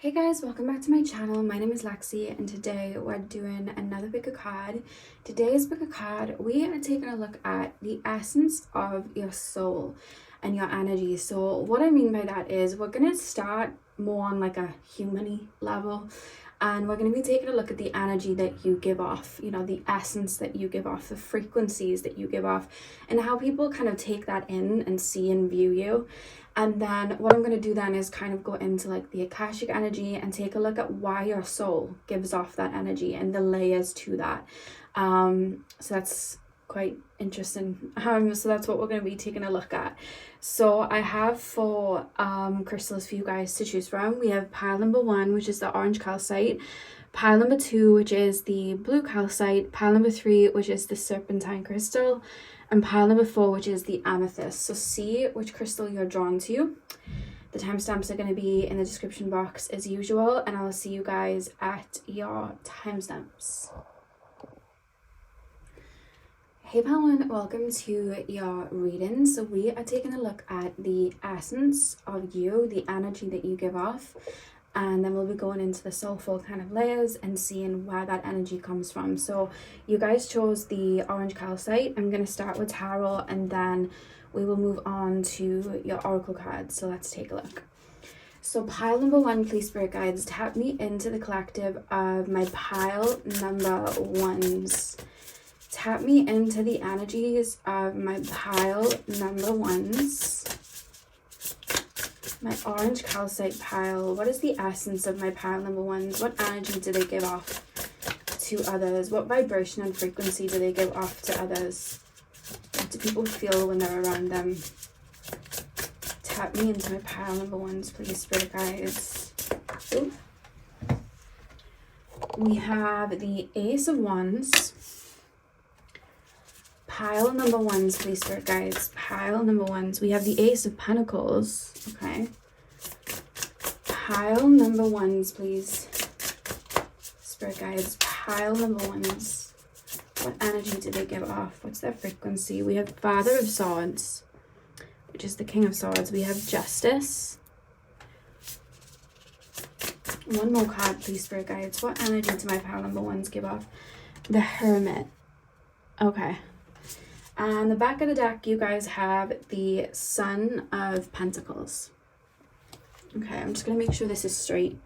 Hey guys, welcome back to my channel. My name is Lexi and today we're doing another pick a card. Today's pick a card, we are taking a look at the essence of your soul and your energy. So what I mean by that is we're going to start more on like a human-y level, and we're going to be taking a look at the energy that you give off, you know, the essence that you give off, the frequencies that you give off, and how people kind of take that in and see and view you. And then what I'm going to do then is kind of go into like the Akashic energy and take a look at why your soul gives off that energy and the layers to that. So that's quite interesting. So that's what we're going to be taking a look at. So I have four crystals for you guys to choose from. We have pile number 1, which is the orange calcite. Pile number 2, which is the blue calcite. Pile number 3, which is the serpentine crystal. And pile number 4, which is the amethyst. So see which crystal you're drawn to. The timestamps are going to be in the description box as usual, and I'll see you guys at your timestamps. Hey pile 1, welcome to your reading. So we are taking a look at the essence of you, the energy that you give off. And then we'll be going into the soulful kind of layers and seeing where that energy comes from. So you guys chose the orange calcite. I'm going to start with tarot and then we will move on to your oracle cards. So let's take a look. So pile number 1, please spirit guides, tap me into the collective of my pile number 1s. Tap me into the energies of my pile number 1s. My orange calcite pile, what is the essence of my pile number 1s? What energy do they give off to others? What vibration and frequency do they give off to others? What do people feel when they're around them? Tap me into my pile number 1s, please, spirit guides. Ooh. We have the Ace of Wands. Pile number 1s, please, spirit guides. Pile number 1s. We have the Ace of Pentacles. Okay. Pile number 1s, please, spirit guides. Pile number 1s. What energy do they give off? What's their frequency? We have Father of Swords, which is the King of Swords. We have Justice. One more card, please, spirit guides. What energy do my pile number 1s give off? The Hermit. Okay. And the back of the deck, you guys have the Son of Pentacles. Okay, I'm just going to make sure this is straight.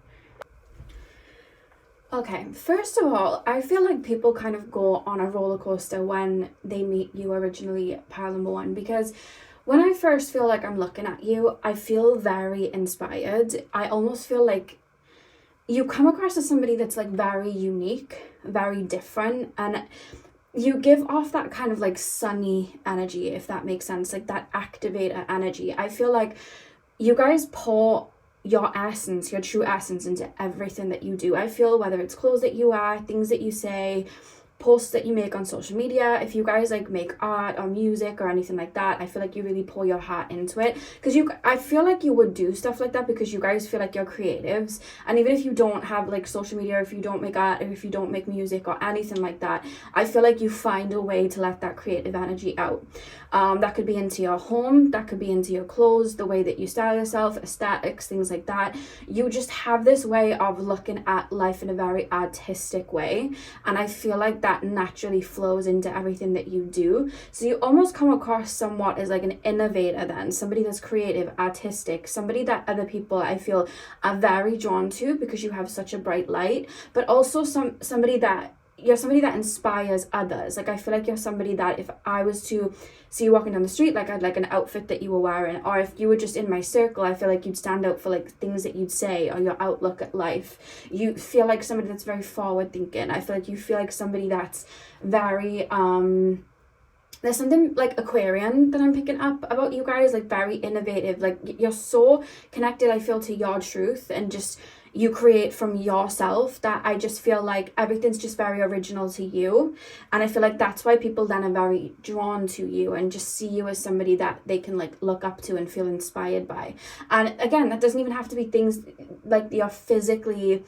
Okay, first of all, I feel like people kind of go on a roller coaster when they meet you originally, pile number 1, because when I first feel like I'm looking at you, I feel very inspired. I almost feel like you come across as somebody that's like very unique, very different, and you give off that kind of like sunny energy, if that makes sense, like that activator energy. I feel like you guys pour your essence, your true essence into everything that you do. I feel whether it's clothes that you wear, things that you say, posts that you make on social media, if you guys like make art or music or anything like that, I feel like you really pour your heart into it, because I feel like you would do stuff like that because you guys feel like you're creatives. And even if you don't have like social media, or if you don't make art, or if you don't make music or anything like that, I feel like you find a way to let that creative energy out. That could be into your home, that could be into your clothes, the way that you style yourself, aesthetics, things like that. You just have this way of looking at life in a very artistic way, and I feel like that naturally flows into everything that you do. So you almost come across somewhat as like an innovator then, somebody that's creative, artistic, somebody that other people I feel are very drawn to because you have such a bright light, but also somebody that you're somebody that inspires others. Like I feel like you're somebody that if I was to see you walking down the street, like I'd like an outfit that you were wearing, or if you were just in my circle, I feel like you'd stand out for like things that you'd say or your outlook at life. You feel like somebody that's very forward thinking. I feel like you feel like somebody that's very there's something like Aquarian that I'm picking up about you guys, like very innovative. Like you're so connected, I feel, to your truth, and just you create from yourself, that I just feel like everything's just very original to you. And I feel like that's why people then are very drawn to you and just see you as somebody that they can like look up to and feel inspired by. And again, that doesn't even have to be things like you're physically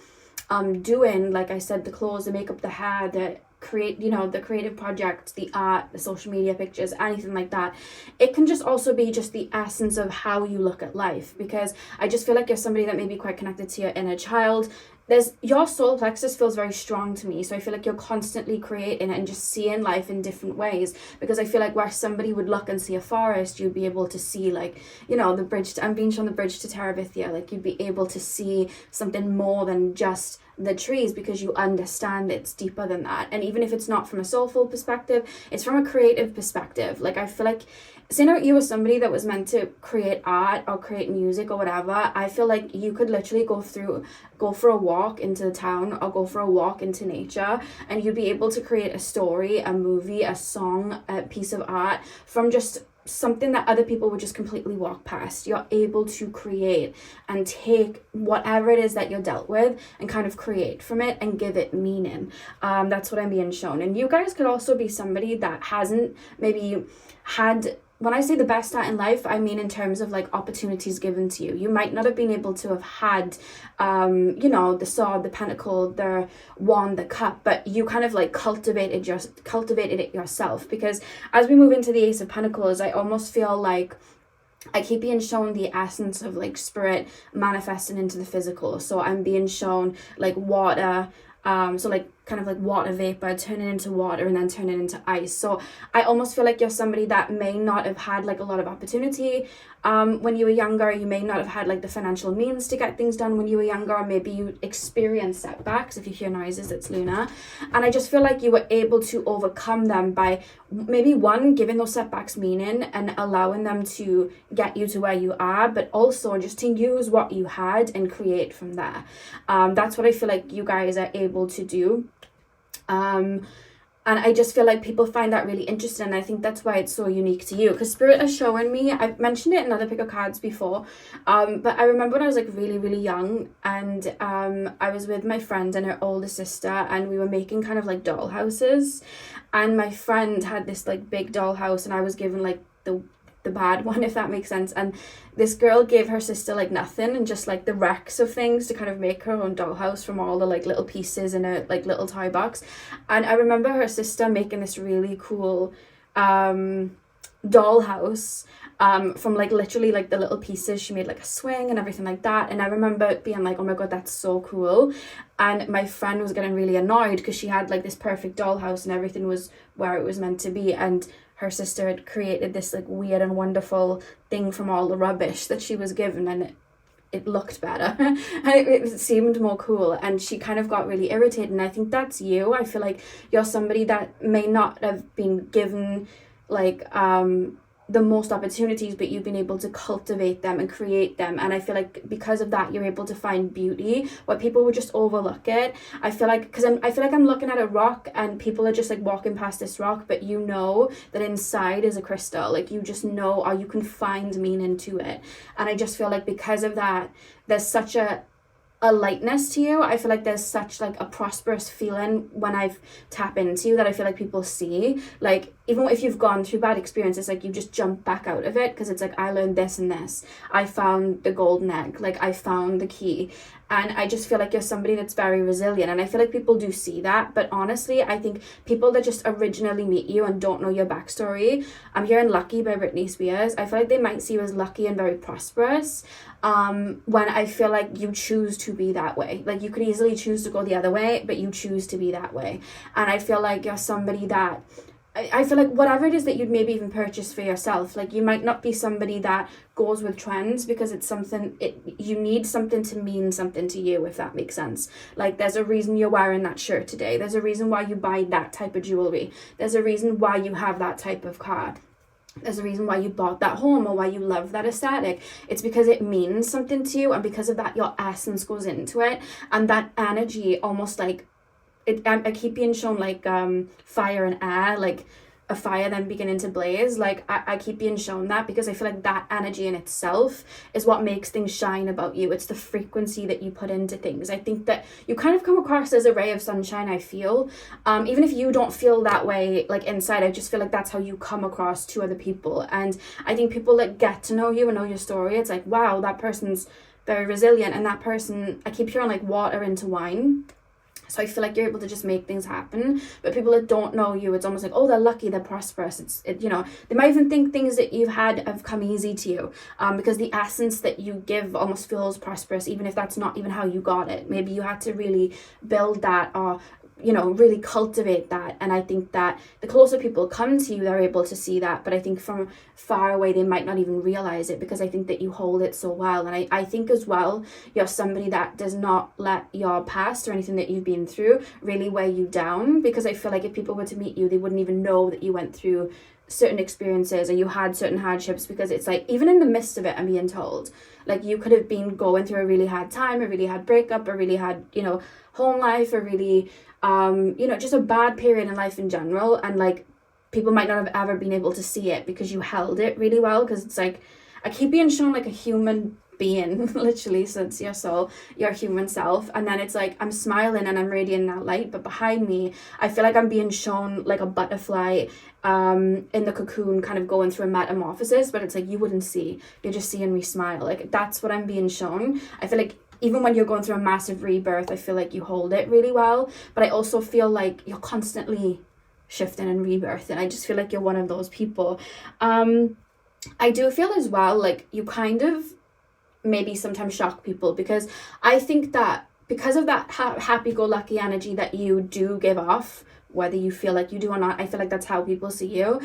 doing, like I said, the clothes, the makeup, the hair, the the creative project, the art, the social media pictures, anything like that. It can just also be just the essence of how you look at life, because I just feel like you're somebody that may be quite connected to your inner child. Your solar plexus feels very strong to me, so I feel like you're constantly creating and just seeing life in different ways, because I feel like where somebody would look and see a forest, you'd be able to see, like, the bridge I'm being shown the bridge to Terabithia, like you'd be able to see something more than just the trees, because you understand it's deeper than that. And even if it's not from a soulful perspective, it's from a creative perspective. Like, I feel like, saying you were somebody that was meant to create art or create music or whatever, I feel like you could literally go for a walk into the town or go for a walk into nature, and you'd be able to create a story, a movie, a song, a piece of art from just something that other people would just completely walk past. You're able to create and take whatever it is that you're dealt with and kind of create from it and give it meaning. That's what I'm being shown. And you guys could also be somebody that hasn't maybe had, when I say the best start in life, I mean in terms of like opportunities given to you. You might not have been able to have had, the sword, the pentacle, the wand, the cup, but you kind of like cultivated it yourself. Because as we move into the Ace of Pentacles, I almost feel like I keep being shown the essence of like spirit manifesting into the physical. So I'm being shown like water, so like kind of like water vapor turning into water and then turning into ice. So I almost feel like you're somebody that may not have had like a lot of opportunity when you were younger. You may not have had like the financial means to get things done when you were younger, or maybe you experienced setbacks. If you hear noises, it's Luna. And I just feel like you were able to overcome them by maybe giving those setbacks meaning and allowing them to get you to where you are, but also just to use what you had and create from there. That's what I feel like you guys are able to do. And I just feel like people find that really interesting, and I think that's why it's so unique to you, because Spirit is showing me, I've mentioned it in other pick of cards before, but I remember when I was like really, really young, and I was with my friend and her older sister, and we were making kind of like doll houses, and my friend had this like big doll house, and I was given like the bad one, if that makes sense. And this girl gave her sister like nothing and just like the wrecks of things to kind of make her own dollhouse from all the like little pieces in a like little toy box. And I remember her sister making this really cool dollhouse from like literally like the little pieces. She made like a swing and everything like that, and I remember being like, oh my god, that's so cool. And my friend was getting really annoyed because she had like this perfect dollhouse and everything was where it was meant to be, and her sister had created this like weird and wonderful thing from all the rubbish that she was given, and it looked better and it seemed more cool, and she kind of got really irritated. And I think that's you. I feel like you're somebody that may not have been given like the most opportunities, but you've been able to cultivate them and create them. And I feel like because of that, you're able to find beauty where people would just overlook it. I feel like, because I feel like I'm looking at a rock and people are just like walking past this rock, but you know that inside is a crystal. Like you just know, or you can find meaning to it. And I just feel like because of that, there's such a lightness to you. I feel like there's such like a prosperous feeling when I've tapped into you that I feel like people see. Like even if you've gone through bad experiences, like you just jump back out of it, because it's like, I learned this and this, I found the golden egg, like I found the key. And I just feel like you're somebody that's very resilient, and I feel like people do see that. But honestly, I think people that just originally meet you and don't know your backstory, I'm hearing Lucky by Britney Spears, I feel like they might see you as lucky and very prosperous, when I feel like you choose to be that way. Like you could easily choose to go the other way, but you choose to be that way. And I feel like you're somebody that, I feel like whatever it is that you'd maybe even purchase for yourself, like you might not be somebody that goes with trends, because it's something, you need something to mean something to you, if that makes sense. Like there's a reason you're wearing that shirt today. There's a reason why you buy that type of jewelry. There's a reason why you have that type of car. There's a reason why you bought that home or why you love that aesthetic. It's because it means something to you, and because of that, your essence goes into it, and that energy almost like, I keep being shown like fire and air, like a fire then beginning to blaze. Like I keep being shown that because I feel like that energy in itself is what makes things shine about you. It's the frequency that you put into things. I think that you kind of come across as a ray of sunshine, I feel. Even if you don't feel that way like inside, I just feel like that's how you come across to other people. And I think people that get to know you and know your story, it's like, wow, that person's very resilient. And that person, I keep hearing like water into wine. So I feel like you're able to just make things happen. But people that don't know you, it's almost like, oh, they're lucky, they're prosperous. You know, they might even think things that you've had have come easy to you, because the essence that you give almost feels prosperous, even if that's not even how you got it. Maybe you had to really build that, or you know, really cultivate that. And I think that the closer people come to you, they're able to see that. But I think from far away, they might not even realize it, because I think that you hold it so well. And I think as well, you're somebody that does not let your past or anything that you've been through really weigh you down, because I feel like if people were to meet you, they wouldn't even know that you went through certain experiences or you had certain hardships, because it's like, even in the midst of it, I'm being told, like, you could have been going through a really hard time, a really hard breakup, a really hard, you know, home life, a really you know, just a bad period in life in general, and like, people might not have ever been able to see it because you held it really well. Because it's like, I keep being shown like a human being, literally, since your soul, your human self, and then it's like, I'm smiling and I'm radiating that light, but behind me, I feel like I'm being shown like a butterfly in the cocoon, kind of going through a metamorphosis, but it's like, you wouldn't see, you're just seeing me smile. Like, that's what I'm being shown. I feel like even when you're going through a massive rebirth, I feel like you hold it really well, but I also feel like you're constantly shifting and rebirth, and I just feel like you're one of those people. I do feel as well like you kind of maybe sometimes shock people, because I think that because of that happy-go-lucky energy that you do give off, whether you feel like you do or not, I feel like that's how people see you.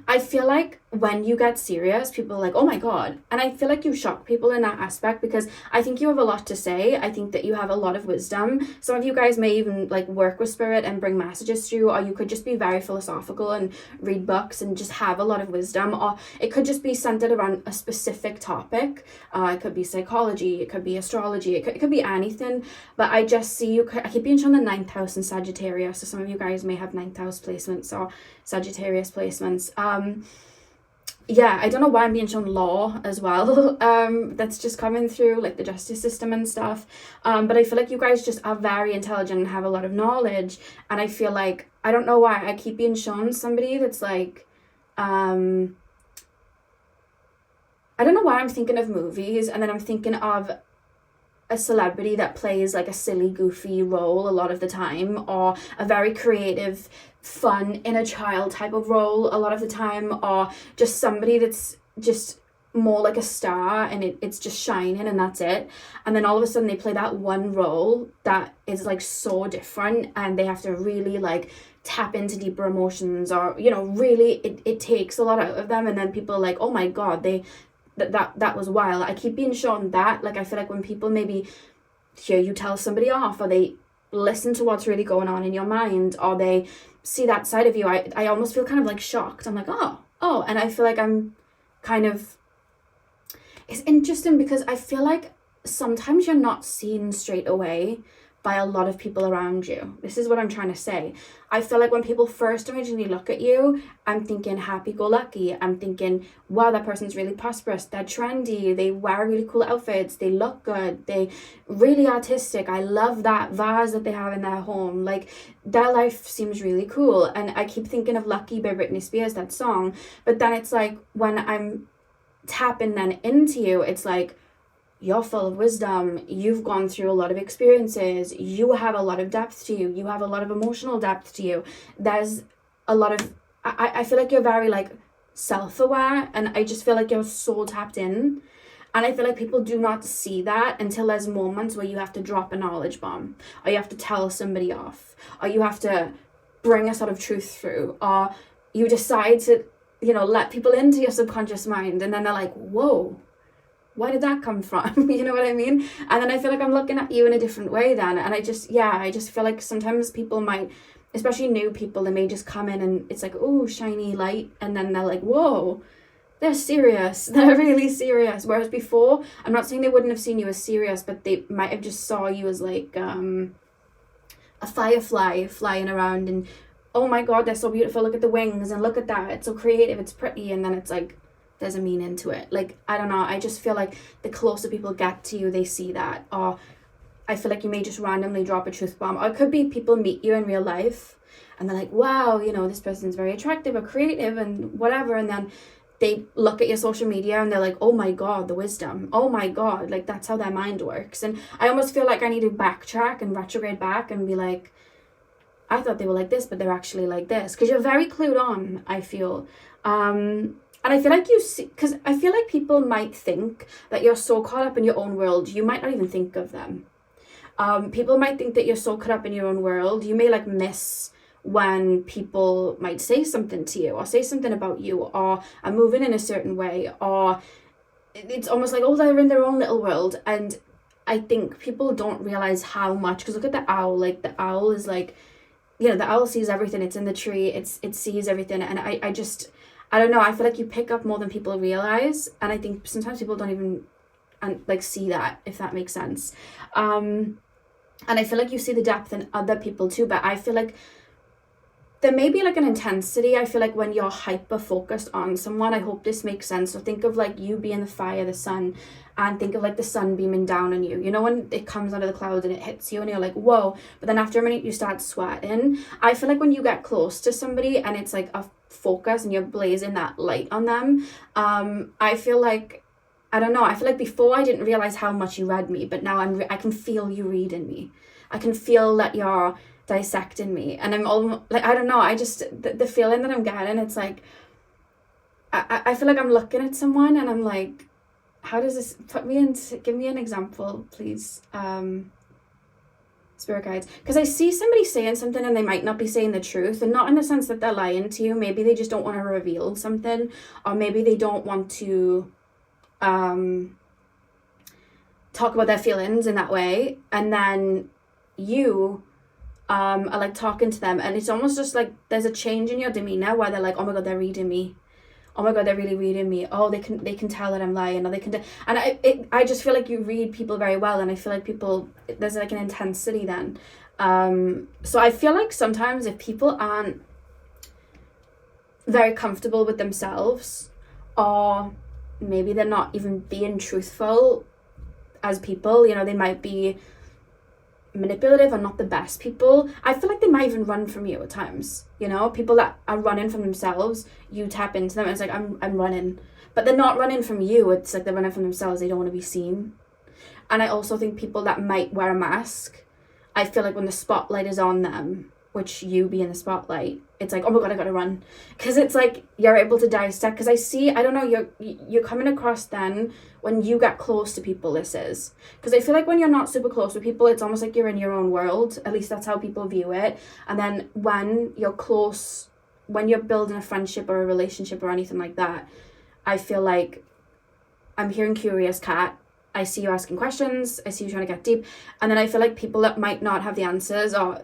I feel like when you get serious, people are like, oh my God. And I feel like you shock people in that aspect, because I think you have a lot to say. I think that you have a lot of wisdom. Some of you guys may even like work with spirit and bring messages through, or you could just be very philosophical and read books and just have a lot of wisdom, or it could just be centered around a specific topic. It could be psychology, it could be astrology, it could be anything. But I just see you, I keep being shown the 9th house in Sagittarius, so some of you guys may have 9th house placements or Sagittarius placements. Yeah, I don't know why I'm being shown law as well. That's just coming through, like the justice system and stuff. But I feel like you guys just are very intelligent and have a lot of knowledge. And I feel like, I don't know why, I keep being shown somebody that's like, I don't know why I'm thinking of movies, and then I'm thinking of a celebrity that plays like a silly, goofy role a lot of the time, or a very creative, fun inner child type of role a lot of the time, or just somebody that's just more like a star and it's just shining and that's it. And then all of a sudden they play that one role that is like so different, and they have to really like tap into deeper emotions, or you know, really it takes a lot out of them, and then people are like, oh my God, that was wild. I keep being shown that, like, I feel like when people maybe hear you tell somebody off, or they listen to what's really going on in your mind, or they see that side of you, I almost feel kind of like shocked. I'm like, oh, and I feel like I'm kind of, it's interesting because I feel like sometimes you're not seen straight away by a lot of people around you. This is what I'm trying to say. I feel like when people first originally look at you, I'm thinking happy-go-lucky. I'm thinking, wow, that person's really prosperous. They're trendy. They wear really cool outfits. They look good. They really artistic. I love that vase that they have in their home. Like, their life seems really cool. And I keep thinking of Lucky by Britney Spears, that song. But then it's like, when I'm tapping then into you, it's like, you're full of wisdom, you've gone through a lot of experiences, you have a lot of depth to you, you have a lot of emotional depth to you. There's a lot of, I feel like you're very like self-aware, and I just feel like you're so tapped in. And I feel like people do not see that until there's moments where you have to drop a knowledge bomb, or you have to tell somebody off, or you have to bring a sort of truth through, or you decide to, you know, let people into your subconscious mind, and then they're like, whoa, where did that come from? You know what I mean? And then I feel like I'm looking at you in a different way then. And I just feel like sometimes people might, especially new people, they may just come in and it's like, oh, shiny light. And then they're like, whoa, they're serious. They're really serious. Whereas before, I'm not saying they wouldn't have seen you as serious, but they might have just saw you as like a firefly flying around, and oh my God, they're so beautiful. Look at the wings and look at that. It's so creative. It's pretty. And then it's like, there's a meaning to it. Like, I don't know, I just feel like the closer people get to you, they see that. Or I feel like you may just randomly drop a truth bomb, or it could be people meet you in real life and they're like, wow, you know, this person's very attractive or creative and whatever, and then they look at your social media and they're like, oh my God, the wisdom. Oh my God, like that's how their mind works. And I almost feel like I need to backtrack and retrograde back and be like, I thought they were like this, but they're actually like this. Because you're very clued on, I feel. And I feel like you see, because I feel like people might think that you're so caught up in your own world, you might not even think of them. People might think that you're so caught up in your own world, you may like miss when people might say something to you or say something about you or are moving in a certain way, or it's almost like, oh, they're in their own little world. And I think people don't realize how much, because look at the owl, like the owl is like, you know, the owl sees everything, it's in the tree, it sees everything. And I don't know, I feel like you pick up more than people realize, and I think sometimes people don't even like see that, if that makes sense. And I feel like you see the depth in other people too, but I feel like there may be like an intensity. I feel like when you're hyper focused on someone, I hope this makes sense. So think of like you being the fire, the sun, and think of like the sun beaming down on you. You know, when it comes out of the clouds and it hits you and you're like, whoa, but then after a minute you start sweating. I feel like when you get close to somebody and it's like a focus and you're blazing that light on them, I feel like, I don't know, I feel like before I didn't realize how much you read me, but now I can feel you reading me. I can feel that you're dissecting me, and I'm all like, I don't know, I just, the feeling that I'm getting, it's like, I feel like I'm looking at someone and I'm like, how does this give me an example, please, spirit guides, because I see somebody saying something and they might not be saying the truth, and not in the sense that they're lying to you, maybe they just don't want to reveal something, or maybe they don't want to talk about their feelings in that way, and then you are like talking to them, and it's almost just like there's a change in your demeanor where they're like, oh my God, they're reading me. Oh my God, they're really reading me. Oh, they can tell that I'm lying, or they can and I just feel like you read people very well, and I feel like people, there's like an intensity then. So I feel like sometimes if people aren't very comfortable with themselves, or maybe they're not even being truthful as people, you know, they might be manipulative or not the best people, I feel like they might even run from you at times. You know, people that are running from themselves, you tap into them and it's like, I'm running, but they're not running from you, it's like they're running from themselves, they don't want to be seen. And I also think people that might wear a mask, I feel like when the spotlight is on them, which you be in the spotlight, it's like, oh my God, I gotta run, because it's like you're able to dissect, because I don't know, you're coming across then when you get close to people, this is, because I feel like when you're not super close with people, it's almost like you're in your own world, at least that's how people view it. And then when you're close, when you're building a friendship or a relationship or anything like that, I feel like I'm hearing curious cat, I see you asking questions, I see you trying to get deep, and then I feel like people that might not have the answers, or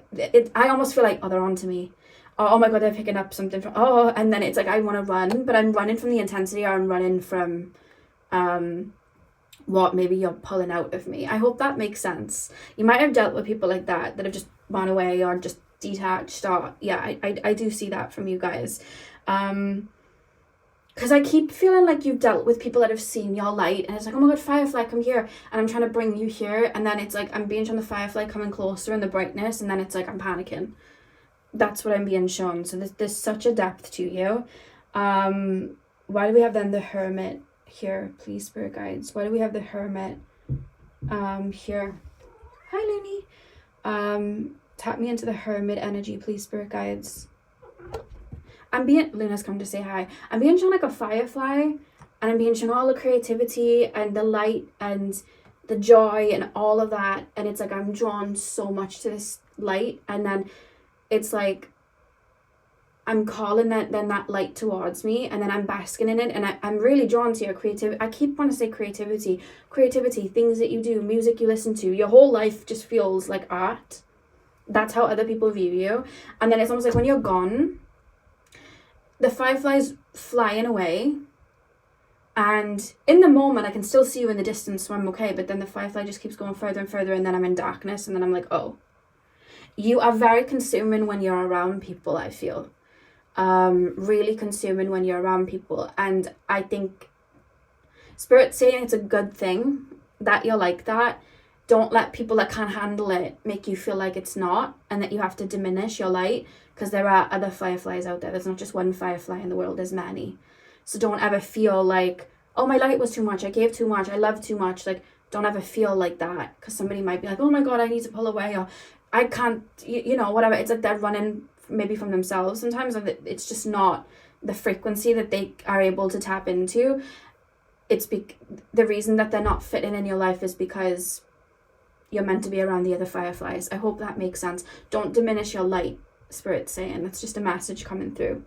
I almost feel like, oh, they're on to me, or oh my God, they're picking up something from, oh, and then it's like I want to run, but I'm running from the intensity, or I'm running from what maybe you're pulling out of me. I hope that makes sense. You might have dealt with people like that have just run away or just detached, or yeah, I do see that from you guys. Because I keep feeling like you've dealt with people that have seen your light, and it's like, oh my God, Firefly, come here, and I'm trying to bring you here, and then it's like I'm being shown the Firefly coming closer in the brightness, and then it's like I'm panicking. That's what I'm being shown. So there's such a depth to you. Why do we have then the Hermit here, please, spirit guides? Why do we have the Hermit here? Hi, Looney. Tap me into the Hermit energy, please, spirit guides. Luna's come to say hi. I'm being shown like a firefly, and I'm being shown all the creativity and the light and the joy and all of that, and it's like I'm drawn so much to this light, and then it's like I'm calling that light towards me, and then I'm basking in it, and I'm really drawn to your creativity. I keep wanting to say creativity, things that you do, music you listen to, your whole life just feels like art. That's how other people view you. And then it's almost like when you're gone, the firefly's flying away, and in the moment I can still see you in the distance, so I'm okay, but then the firefly just keeps going further and further, and then I'm in darkness, and then I'm like, oh. You are very consuming when you're around people, I feel. Really consuming when you're around people, and I think Spirit's saying it's a good thing that you're like that. Don't let people that can't handle it make you feel like it's not, and that you have to diminish your light, because there are other fireflies out there. There's not just one firefly in the world, there's many. So don't ever feel like, oh, my light was too much, I gave too much, I loved too much. Like, don't ever feel like that, because somebody might be like, oh my God, I need to pull away, or I can't, you know, whatever. It's like they're running maybe from themselves sometimes, and it's just not the frequency that they are able to tap into. The reason that they're not fitting in your life is because you're meant to be around the other fireflies. I hope that makes sense. Don't diminish your light, Spirit's saying. That's just a message coming through.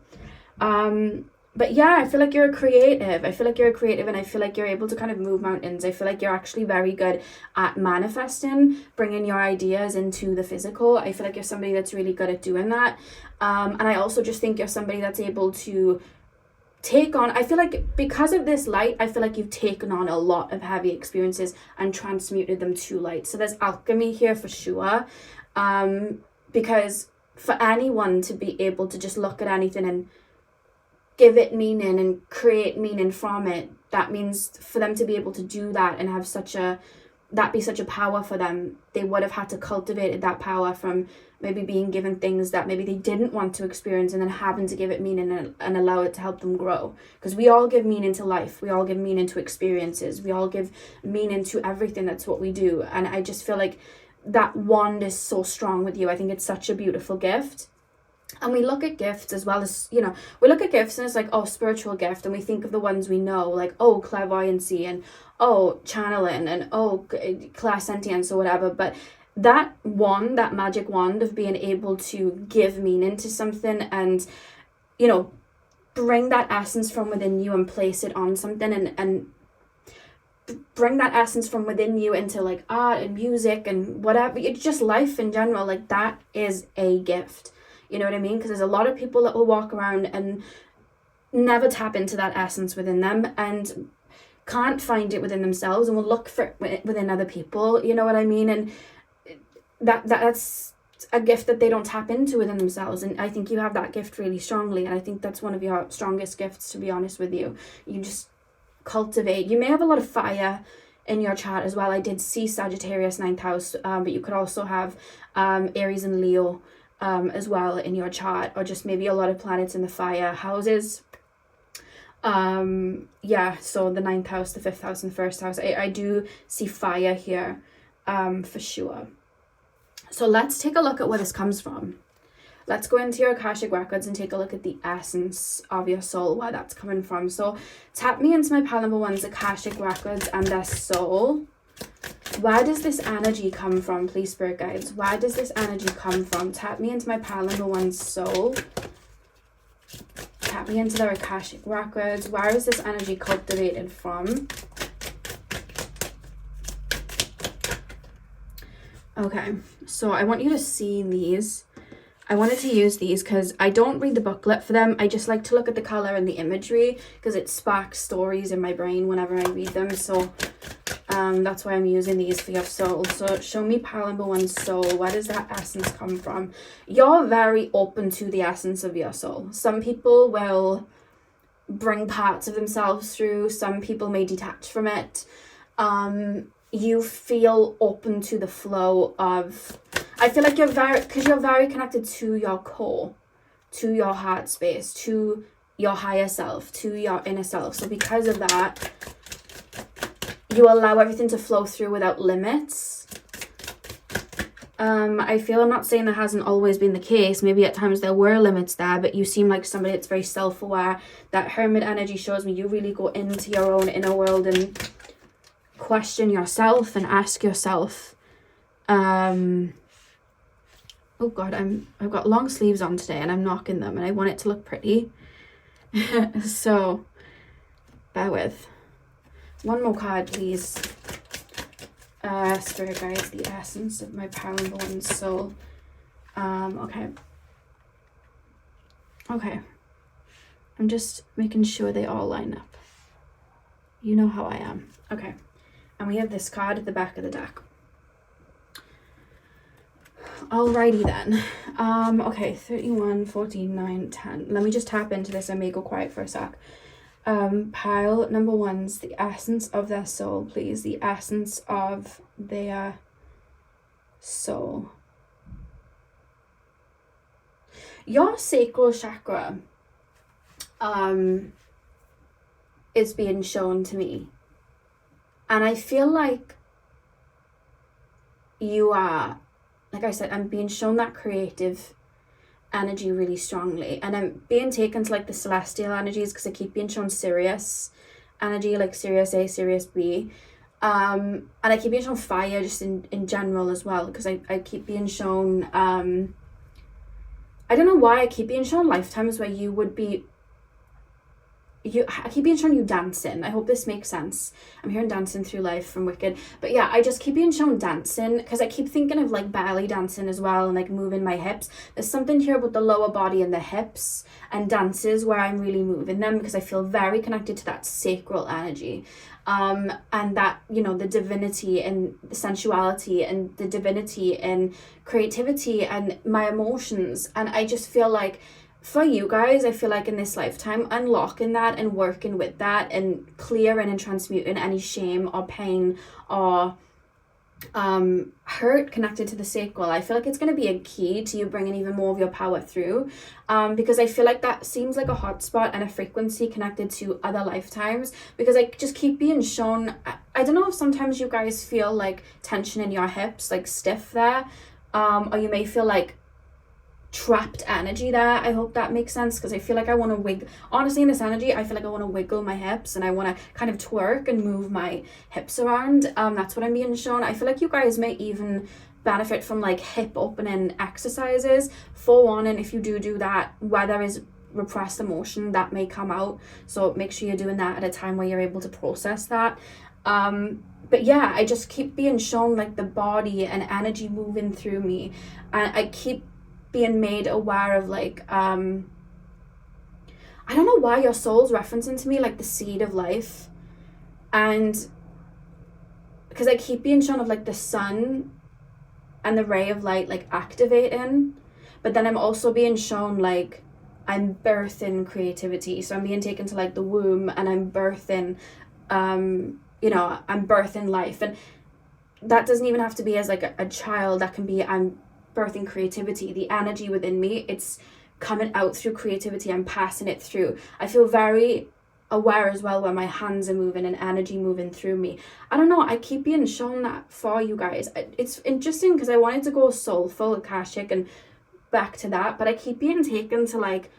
But yeah, I feel like you're a creative. I feel like you're a creative, and I feel like you're able to kind of move mountains. I feel like you're actually very good at manifesting, bringing your ideas into the physical. I feel like you're somebody that's really good at doing that. And I also just think you're somebody that's able to take on, I feel like because of this light, I feel like you've taken on a lot of heavy experiences and transmuted them to light. So there's alchemy here for sure. Because for anyone to be able to just look at anything and give it meaning and create meaning from it, that means for them to be able to do that and have that be such a power for them, they would have had to cultivate that power from maybe being given things that maybe they didn't want to experience, and then having to give it meaning and allow it to help them grow. Because we all give meaning to life, we all give meaning to experiences, we all give meaning to everything. That's what we do. And I just feel like that wand is so strong with you. I think it's such a beautiful gift. And we look at gifts as well as, you know, we look at gifts and it's like, oh, spiritual gift, and we think of the ones we know, like, oh, clairvoyancy, and oh, channeling, and oh, clairesentience or whatever. But that wand, that magic wand of being able to give meaning to something and, you know, bring that essence from within you and place it on something, and bring that essence from within you into like art and music and whatever, it's just life in general, like that is a gift. You know what I mean? Because there's a lot of people that will walk around and never tap into that essence within them and can't find it within themselves, and will look for it within other people. You know what I mean? And that's a gift that they don't tap into within themselves. And I think you have that gift really strongly. And I think that's one of your strongest gifts, to be honest with you. You just cultivate. You may have a lot of fire in your chart as well. I did see Sagittarius 9th house, but you could also have Aries and Leo as well in your chart, or just maybe a lot of planets in the fire houses. Yeah, so the 9th house, the 5th house, and the 1st house. I do see fire here for sure. So let's take a look at where this comes from. Let's go into your Akashic records and take a look at the essence of your soul, where that's coming from. So tap me into my pile number one's Akashic records and their soul. Where does this energy come from, please, spirit guides? Where does this energy come from? Tap me into my pile number one's soul. Tap me into their Akashic records. Where is this energy cultivated from? Okay, so I want you to see these. I wanted to use these because I don't read the booklet for them. I just like to look at the color and the imagery because it sparks stories in my brain whenever I read them. So that's why I'm using these for your soul. So show me pile number one's soul. Where does that essence come from? You're very open to the essence of your soul. Some people will bring parts of themselves through. Some people may detach from it. You feel open to the flow of, I feel like you're very connected to your core, to your heart space, to your higher self, to your inner self. So because of that, you allow everything to flow through without limits. I feel, I'm not saying that hasn't always been the case. Maybe at times there were limits there, but you seem like somebody that's very self-aware. That hermit energy shows me you really go into your own inner world and question yourself and ask yourself. Oh God, I've got long sleeves on today and I'm knocking them and I want it to look pretty. So bear with. One more card, please. Spirit guides, the essence of my pile number one soul. Okay. I'm just making sure they all line up. You know how I am. Okay. And we have this card at the back of the deck. Alrighty then. Okay, 31, 14, 9, 10. Let me just tap into this. I may go quiet for a sec. Pile number one's the essence of their soul, please. The essence of their soul. Your sacral chakra is being shown to me. And I feel like you are, like I said, I'm being shown that creative energy really strongly. And I'm being taken to like the celestial energies because I keep being shown Sirius energy, like Sirius A, Sirius B. And I keep being shown fire just in general as well, because I keep being shown, I don't know why I keep being shown lifetimes where you would be, I keep being shown you dancing. I hope this makes sense. I'm hearing dancing through life from Wicked. But yeah, I just keep being shown dancing because I keep thinking of like belly dancing as well and like moving my hips. There's something here about the lower body and the hips and dances where I'm really moving them because I feel very connected to that sacral energy. And that, you know, the divinity and the sensuality and the divinity and creativity and my emotions. And I just feel like for you guys, I feel like in this lifetime, unlocking that and working with that and clearing and transmuting any shame or pain or hurt connected to the sacral, I feel like it's going to be a key to you bringing even more of your power through, because I feel like that seems like a hotspot and a frequency connected to other lifetimes, because I just keep being shown, I don't know if sometimes you guys feel like tension in your hips, like stiff there, or you may feel like trapped energy there. I hope that makes sense, because I feel like I want to wiggle, honestly in this energy I feel like I want to wiggle my hips and I want to kind of twerk and move my hips around. That's what I'm being shown. I feel like you guys may even benefit from like hip opening exercises for one, and if you do that where there is repressed emotion that may come out, so make sure you're doing that at a time where you're able to process that. But yeah, I just keep being shown like the body and energy moving through me, and I keep being made aware of like I don't know why your soul's referencing to me like the seed of life, and because I keep being shown of like the sun and the ray of light like activating, but then I'm also being shown like I'm birthing creativity, so I'm being taken to like the womb and I'm birthing you know, I'm birthing life, and that doesn't even have to be as like a child. That can be I'm birthing creativity, the energy within me, it's coming out through creativity, I'm passing it through. I feel very aware as well where my hands are moving and energy moving through me. I don't know, I keep being shown that for you guys. It's interesting because I wanted to go soulful, Akashic, and back to that, but I keep being taken to like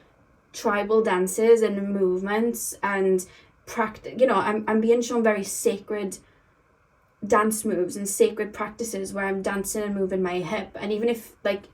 tribal dances and movements and practice, you know, I'm being shown very sacred dance moves and sacred practices where I'm dancing and moving my hip. And even if like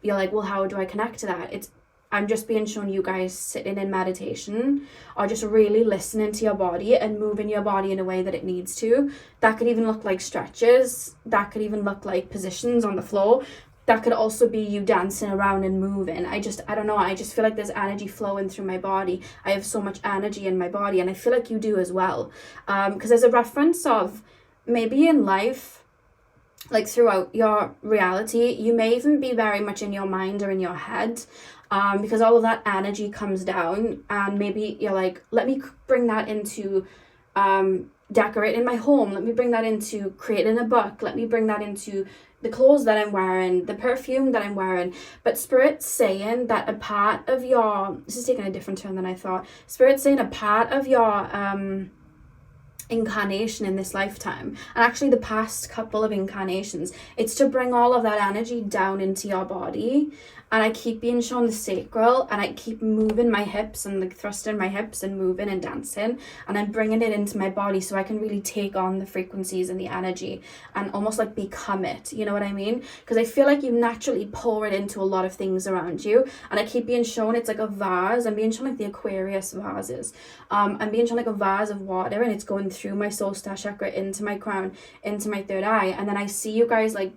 you're like, well, how do I connect to that? I'm just being shown you guys sitting in meditation or just really listening to your body and moving your body in a way that it needs to. That could even look like stretches, that could even look like positions on the floor, that could also be you dancing around and moving. I don't know, I just feel like there's energy flowing through my body. I have so much energy in my body, and I feel like you do as well, because there's a reference of maybe in life, like throughout your reality, you may even be very much in your mind or in your head, because all of that energy comes down, and maybe you're like, let me bring that into decorating my home, let me bring that into creating a book, let me bring that into the clothes that I'm wearing, the perfume that I'm wearing. But Spirit's saying that a part of your, this is taking a different turn than I thought, Spirit's saying a part of your incarnation in this lifetime, and actually the past couple of incarnations, it's to bring all of that energy down into your body. And I keep being shown the sacral, and I keep moving my hips and like thrusting my hips and moving and dancing, and I'm bringing it into my body so I can really take on the frequencies and the energy and almost like become it, you know what I mean? Because I feel like you naturally pour it into a lot of things around you, and I keep being shown it's like a vase. I'm being shown like the Aquarius vases. I'm being shown like a vase of water, and it's going through my soul star chakra into my crown, into my third eye, and then I see you guys like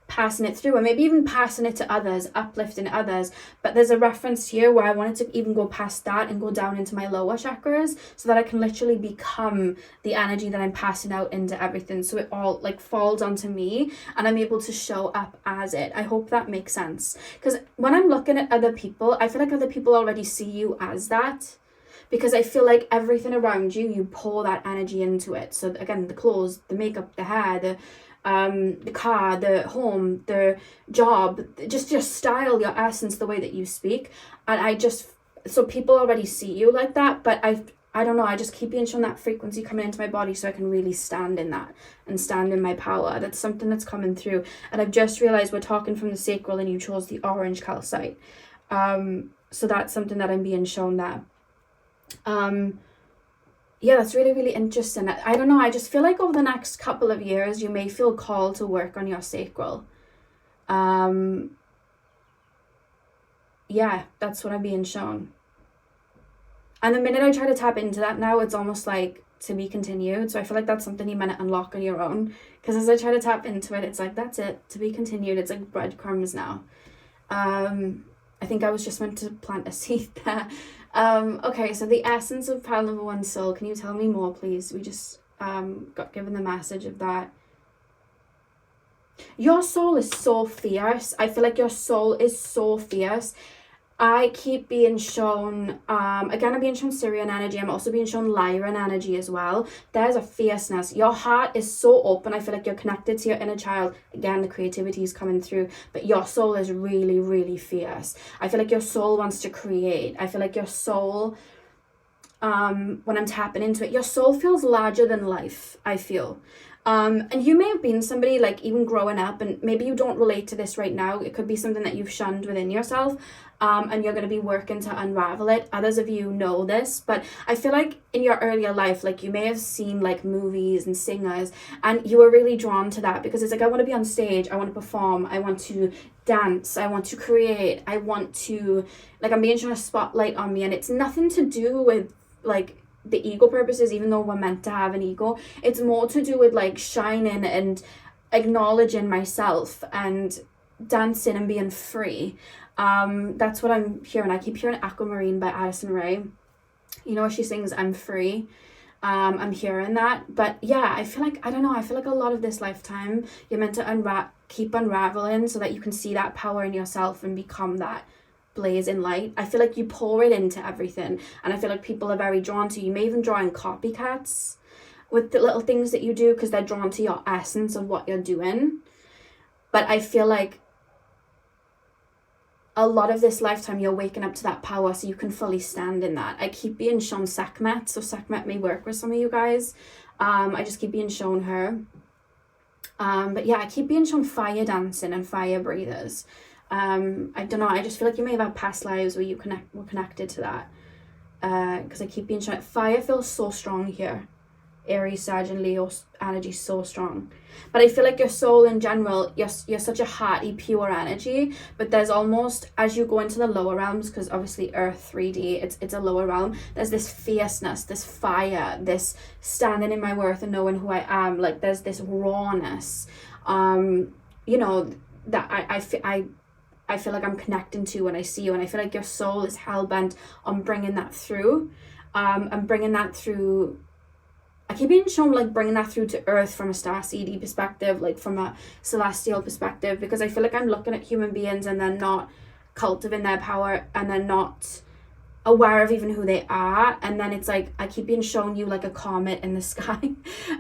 passing it through, and maybe even passing it to others, uplifting others. But there's a reference here where I wanted to even go past that and go down into my lower chakras so that I can literally become the energy that I'm passing out into everything, so it all like falls onto me and I'm able to show up as it. I hope that makes sense, because when I'm looking at other people, I feel like other people already see you as that, because I feel like everything around you, you pour that energy into it. So again, the clothes, the makeup, the hair, the car, the home, the job, just your style, your essence, the way that you speak. And so people already see you like that, but I don't know, I just keep being shown that frequency coming into my body so I can really stand in that and stand in my power. That's something that's coming through. And I've just realized we're talking from the sacral and you chose the orange calcite. So that's something that I'm being shown there. Yeah, that's really, really interesting. I don't know, I just feel like over the next couple of years, you may feel called to work on your sacral. Yeah, that's what I'm being shown. And the minute I try to tap into that now, it's almost like to be continued. So I feel like that's something you might unlock on your own. Because as I try to tap into it, it's like, that's it, to be continued. It's like breadcrumbs now. I think I was just meant to plant a seed there. Okay, so the essence of pile number one soul. Can you tell me more, please? We just got given the message of that. Your soul is so fierce. I feel like your soul is so fierce. I keep being shown, again, I'm being shown Syrian energy. I'm also being shown Lyran energy as well. There's a fierceness. Your heart is so open. I feel like you're connected to your inner child. Again, the creativity is coming through. But your soul is really, really fierce. I feel like your soul wants to create. I feel like your soul, when I'm tapping into it, your soul feels larger than life, I feel. And you may have been somebody, like, even growing up, and maybe you don't relate to this right now. It could be something that you've shunned within yourself, and you're going to be working to unravel it. Others of you know this, but I feel like in your earlier life, like, you may have seen, like, movies and singers, and you were really drawn to that because it's like, I want to be on stage, I want to perform, I want to dance, I want to create, I want to, like, I'm being shown a spotlight on me, and it's nothing to do with, like, the ego purposes, even though we're meant to have an ego. It's more to do with, like, shining and acknowledging myself and dancing and being free. That's what I'm hearing. I keep hearing Aquamarine by Addison Rae. You know, she sings I'm Free. I'm hearing that. But yeah, I feel like, I don't know, I feel like a lot of this lifetime you're meant to keep unraveling so that you can see that power in yourself and become that blaze in light. I feel like you pour it into everything, and I feel like people are very drawn to you. You may even draw in copycats with the little things that you do because they're drawn to your essence of what you're doing. But I feel like a lot of this lifetime you're waking up to that power so you can fully stand in that. I keep being shown Sekhmet, so Sekhmet may work with some of you guys. I just keep being shown her. But yeah, I keep being shown fire dancing and fire breathers. I don't know, I just feel like you may have had past lives where you were connected to that, because I keep being shown fire feels so strong here. Aries, Sag and Leo energy so strong, but I feel like your soul in general, you're such a hearty, pure energy, but there's almost, as you go into the lower realms, because obviously Earth 3D, it's a lower realm, there's this fierceness, this fire, this standing in my worth and knowing who I am, like there's this rawness, you know, that I feel like I'm connecting to when I see you, and I feel like your soul is hell-bent on bringing that through, and bringing that through. I keep being shown, like, bringing that through to Earth from a starseedy perspective, like from a celestial perspective, because I feel like I'm looking at human beings and they're not cultivating their power and they're not aware of even who they are, and then it's like I keep being shown you like a comet in the sky,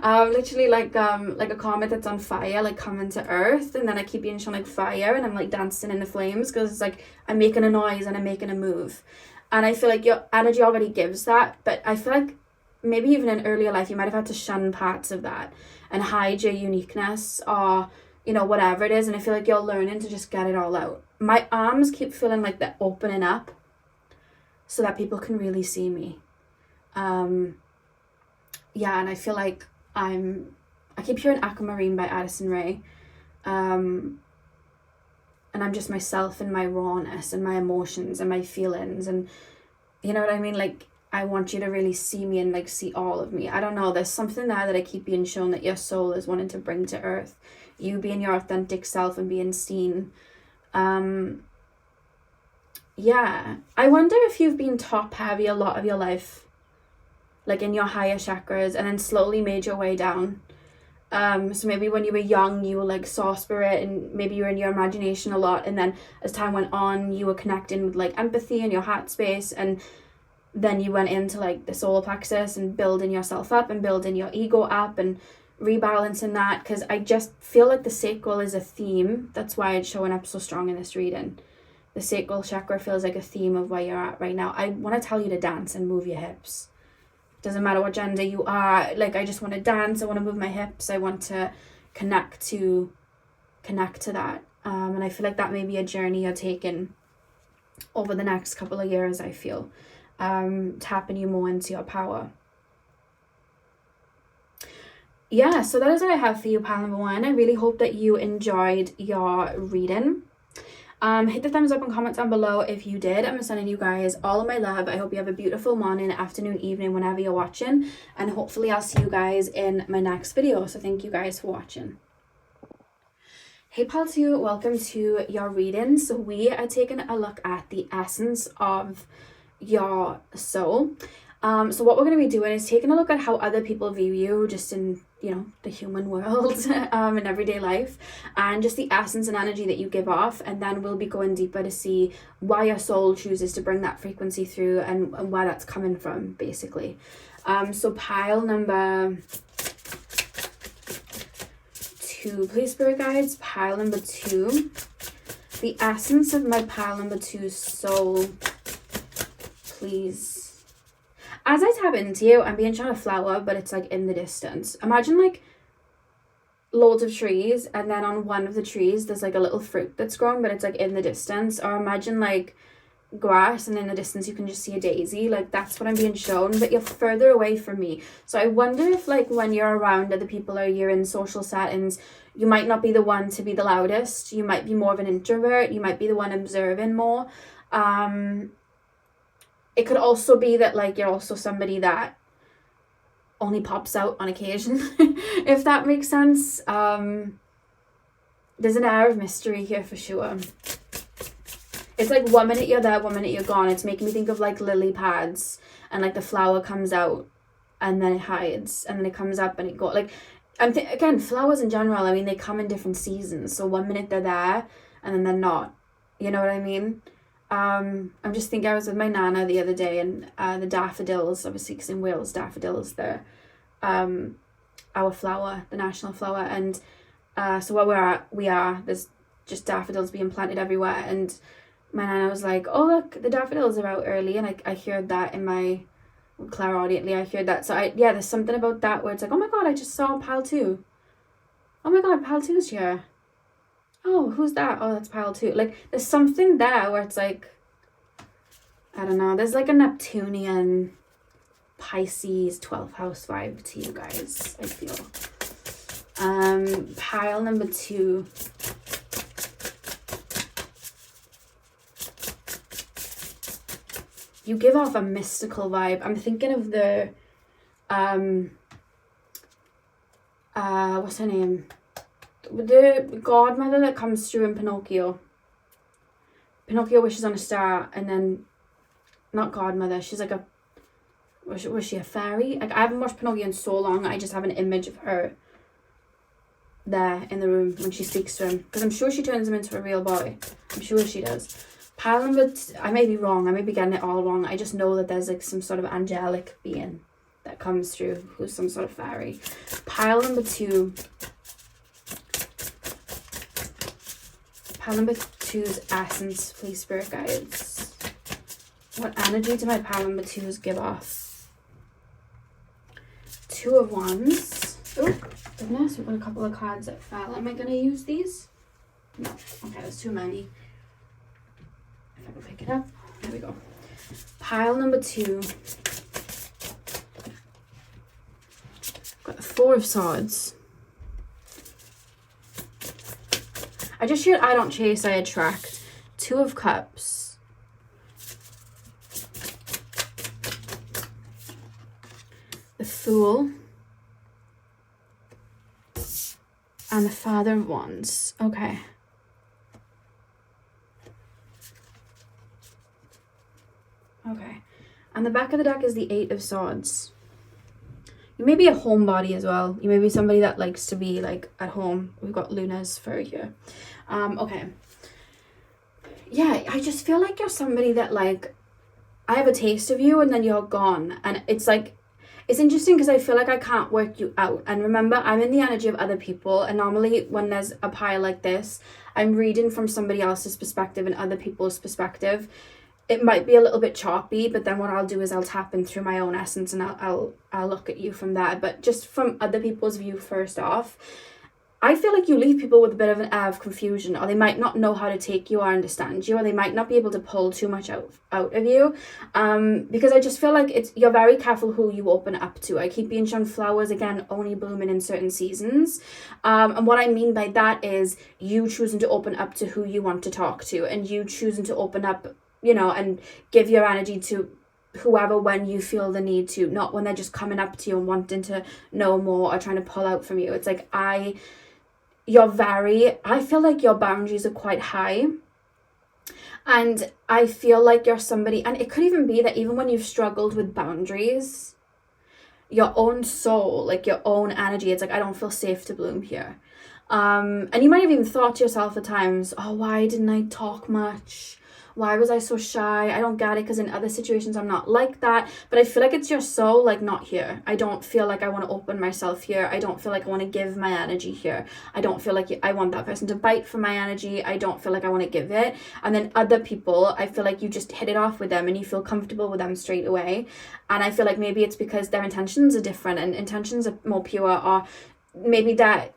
literally like a comet that's on fire, like coming to Earth, and then I keep being shown like fire and I'm like dancing in the flames because it's like I'm making a noise and I'm making a move, and I feel like your energy already gives that, but I feel like maybe even in earlier life you might have had to shun parts of that and hide your uniqueness or, you know, whatever it is, and I feel like you're learning to just get it all out. My arms keep feeling like they're opening up so that people can really see me. Yeah, and I feel like I keep hearing Aquamarine by Addison Rae, and I'm just myself and my rawness and my emotions and my feelings, and you know what I mean, like I want you to really see me and like see all of me. I don't know, there's something there that I keep being shown that your soul is wanting to bring to Earth, you being your authentic self and being seen. Yeah, I wonder if you've been top heavy a lot of your life, like in your higher chakras, and then slowly made your way down. So maybe when you were young, you were like saw spirit, and maybe you were in your imagination a lot, and then as time went on, you were connecting with like empathy in your heart space, and then you went into like the solar plexus and building yourself up and building your ego up and rebalancing that, because I just feel like the sacral is a theme. That's why it's showing up so strong in this reading. The sacral chakra feels like a theme of where you're at right now. I want to tell you to dance and move your hips. doesn't matter what gender you are. Like, I just want to dance, I want to move my hips, I want to connect to that. And I feel like that may be a journey you're taking over the next couple of years, I feel. Tapping you more into your power. Yeah, so that is what I have for you, pile number one. I really hope that you enjoyed your reading. Hit the thumbs up and comment down below if you did. I'm sending you guys all of my love. I hope you have a beautiful morning, afternoon, evening, whenever you're watching. And hopefully I'll see you guys in my next video. So thank you guys for watching. Hey pal 2, welcome to your reading. So we are taking a look at the essence of your soul. So what we're going to be doing is taking a look at how other people view you just in, the human world, in everyday life, and just the essence and energy that you give off. And then we'll be going deeper to see why your soul chooses to bring that frequency through and where that's coming from, basically. So pile number 2, please, spirit guides. Pile number 2, the essence of my pile number 2 soul, please. As I tap into you, I'm being shown a flower, but it's like in the distance. Imagine like loads of trees, and then on one of the trees there's like a little fruit that's grown, but it's like in the distance. Or imagine like grass, and in the distance you can just see a daisy. Like, that's what I'm being shown, but you're further away from me. So I wonder if, like, when you're around other people or you're in social settings, you might not be the one to be the loudest. You might be more of an introvert. You might be the one observing more. It could also be that, like, you're also somebody that only pops out on occasion, if that makes sense. There's an air of mystery here for sure. It's like 1 minute you're there, 1 minute you're gone. It's making me think of like lily pads, and like the flower comes out and then it hides, and then it comes up and it goes. Like, again, flowers in general, I mean, they come in different seasons. So 1 minute they're there and then they're not. You know what I mean? I'm just thinking, I was with my nana the other day, and the daffodils, obviously, because in Wales daffodils, they're our flower, the national flower. And so where we are, there's just daffodils being planted everywhere. And my nana was like, oh look, the daffodils are out early. And I heard that in my clairaudiently, I heard that. So there's something about that where it's like, oh my god, I just saw pile 2. Oh my god, pile 2's here. Oh, who's that? Oh, that's pile 2. Like, there's something there where it's like, I don't know, there's like a Neptunian Pisces 12th house vibe to you guys, I feel. Pile number 2. You give off a mystical vibe. I'm thinking of the what's her name? The godmother that comes through in Pinocchio. Pinocchio wishes on a star, and then, not godmother, she's like a, was she a fairy? Like, I haven't watched Pinocchio in so long, I just have an image of her there in the room when she speaks to him, because I'm sure she turns him into a real boy. I'm sure she does. Pile number I may be wrong, I may be getting it all wrong. I just know that there's like some sort of angelic being that comes through who's some sort of fairy. Pile number 2. Pile number 2's essence, please, spirit guides. What energy do my pile number 2's give off? 2 of Wands. Oh, goodness, we've got a couple of cards that fell. Am I going to use these? No. Okay, there's too many. If I can pick it up. There we go. Pile number 2. Got the 4 of Swords. I just hear I don't chase, I attract. 2 of Cups. The Fool. And the Father of Wands. Okay. Okay. And the back of the deck is the 8 of Swords. You may be a homebody as well. You may be somebody that likes to be like at home. We've got Luna's for here. Okay. Yeah, I just feel like you're somebody that, like, I have a taste of you and then you're gone. And it's like, it's interesting because I feel like I can't work you out. And remember, I'm in the energy of other people. And normally when there's a pile like this, I'm reading from somebody else's perspective and other people's perspective. it might be a little bit choppy, but then what I'll do is I'll tap in through my own essence, and I'll look at you from there. But just from other people's view first off, I feel like you leave people with a bit of an air of confusion, or they might not know how to take you or understand you, or they might not be able to pull too much out of you, because I just feel like you're very careful who you open up to. I keep being shown flowers, again, only blooming in certain seasons, and what I mean by that is you choosing to open up to who you want to talk to, and you choosing to open up, you know, and give your energy to whoever when you feel the need to, not when they're just coming up to you and wanting to know more or trying to pull out from you. It's like I feel like your boundaries are quite high, and I feel like you're somebody, and it could even be that even when you've struggled with boundaries, your own soul, like your own energy, it's like, I don't feel safe to bloom here. And you might have even thought to yourself at times, oh, why didn't I talk much? Why was I so shy? I don't get it, because in other situations I'm not like that. But I feel like it's your soul, like, not here. I don't feel like I want to open myself here. I don't feel like I want to give my energy here. I don't feel like I want that person to bite for my energy. I don't feel like I want to give it. And then other people, I feel like you just hit it off with them and you feel comfortable with them straight away. And I feel like maybe it's because their intentions are different and intentions are more pure, or maybe that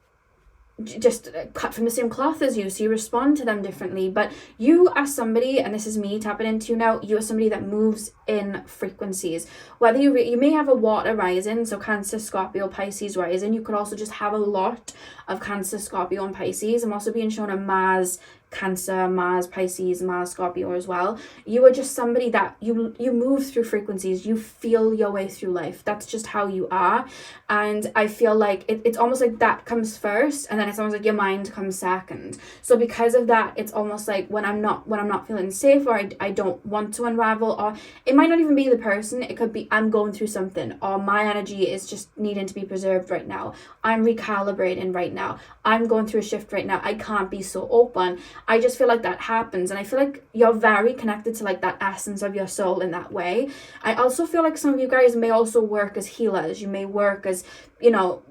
just cut from the same cloth as you, so you respond to them differently. But you are somebody, and this is me tapping into you now, you are somebody that moves in frequencies. Whether you may have a water rising, so Cancer, Scorpio, Pisces rising. You could also just have a lot of Cancer, Scorpio, and Pisces. I'm also being shown a Mars Cancer, Mars Pisces, Mars Scorpio as well. You are just somebody that you move through frequencies. You feel your way through life. That's just how you are. And I feel like it's almost like that comes first, and then it's almost like your mind comes second. So because of that, it's almost like when I'm not feeling safe, or I don't want to unravel, or it might not even be the person, it could be I'm going through something, or my energy is just needing to be preserved right now. I'm recalibrating right now. I'm going through a shift right now. I can't be so open. I just feel like that happens, and I feel like you're very connected to like that essence of your soul in that way. I also feel like some of you guys may also work as healers. You may work as, you know,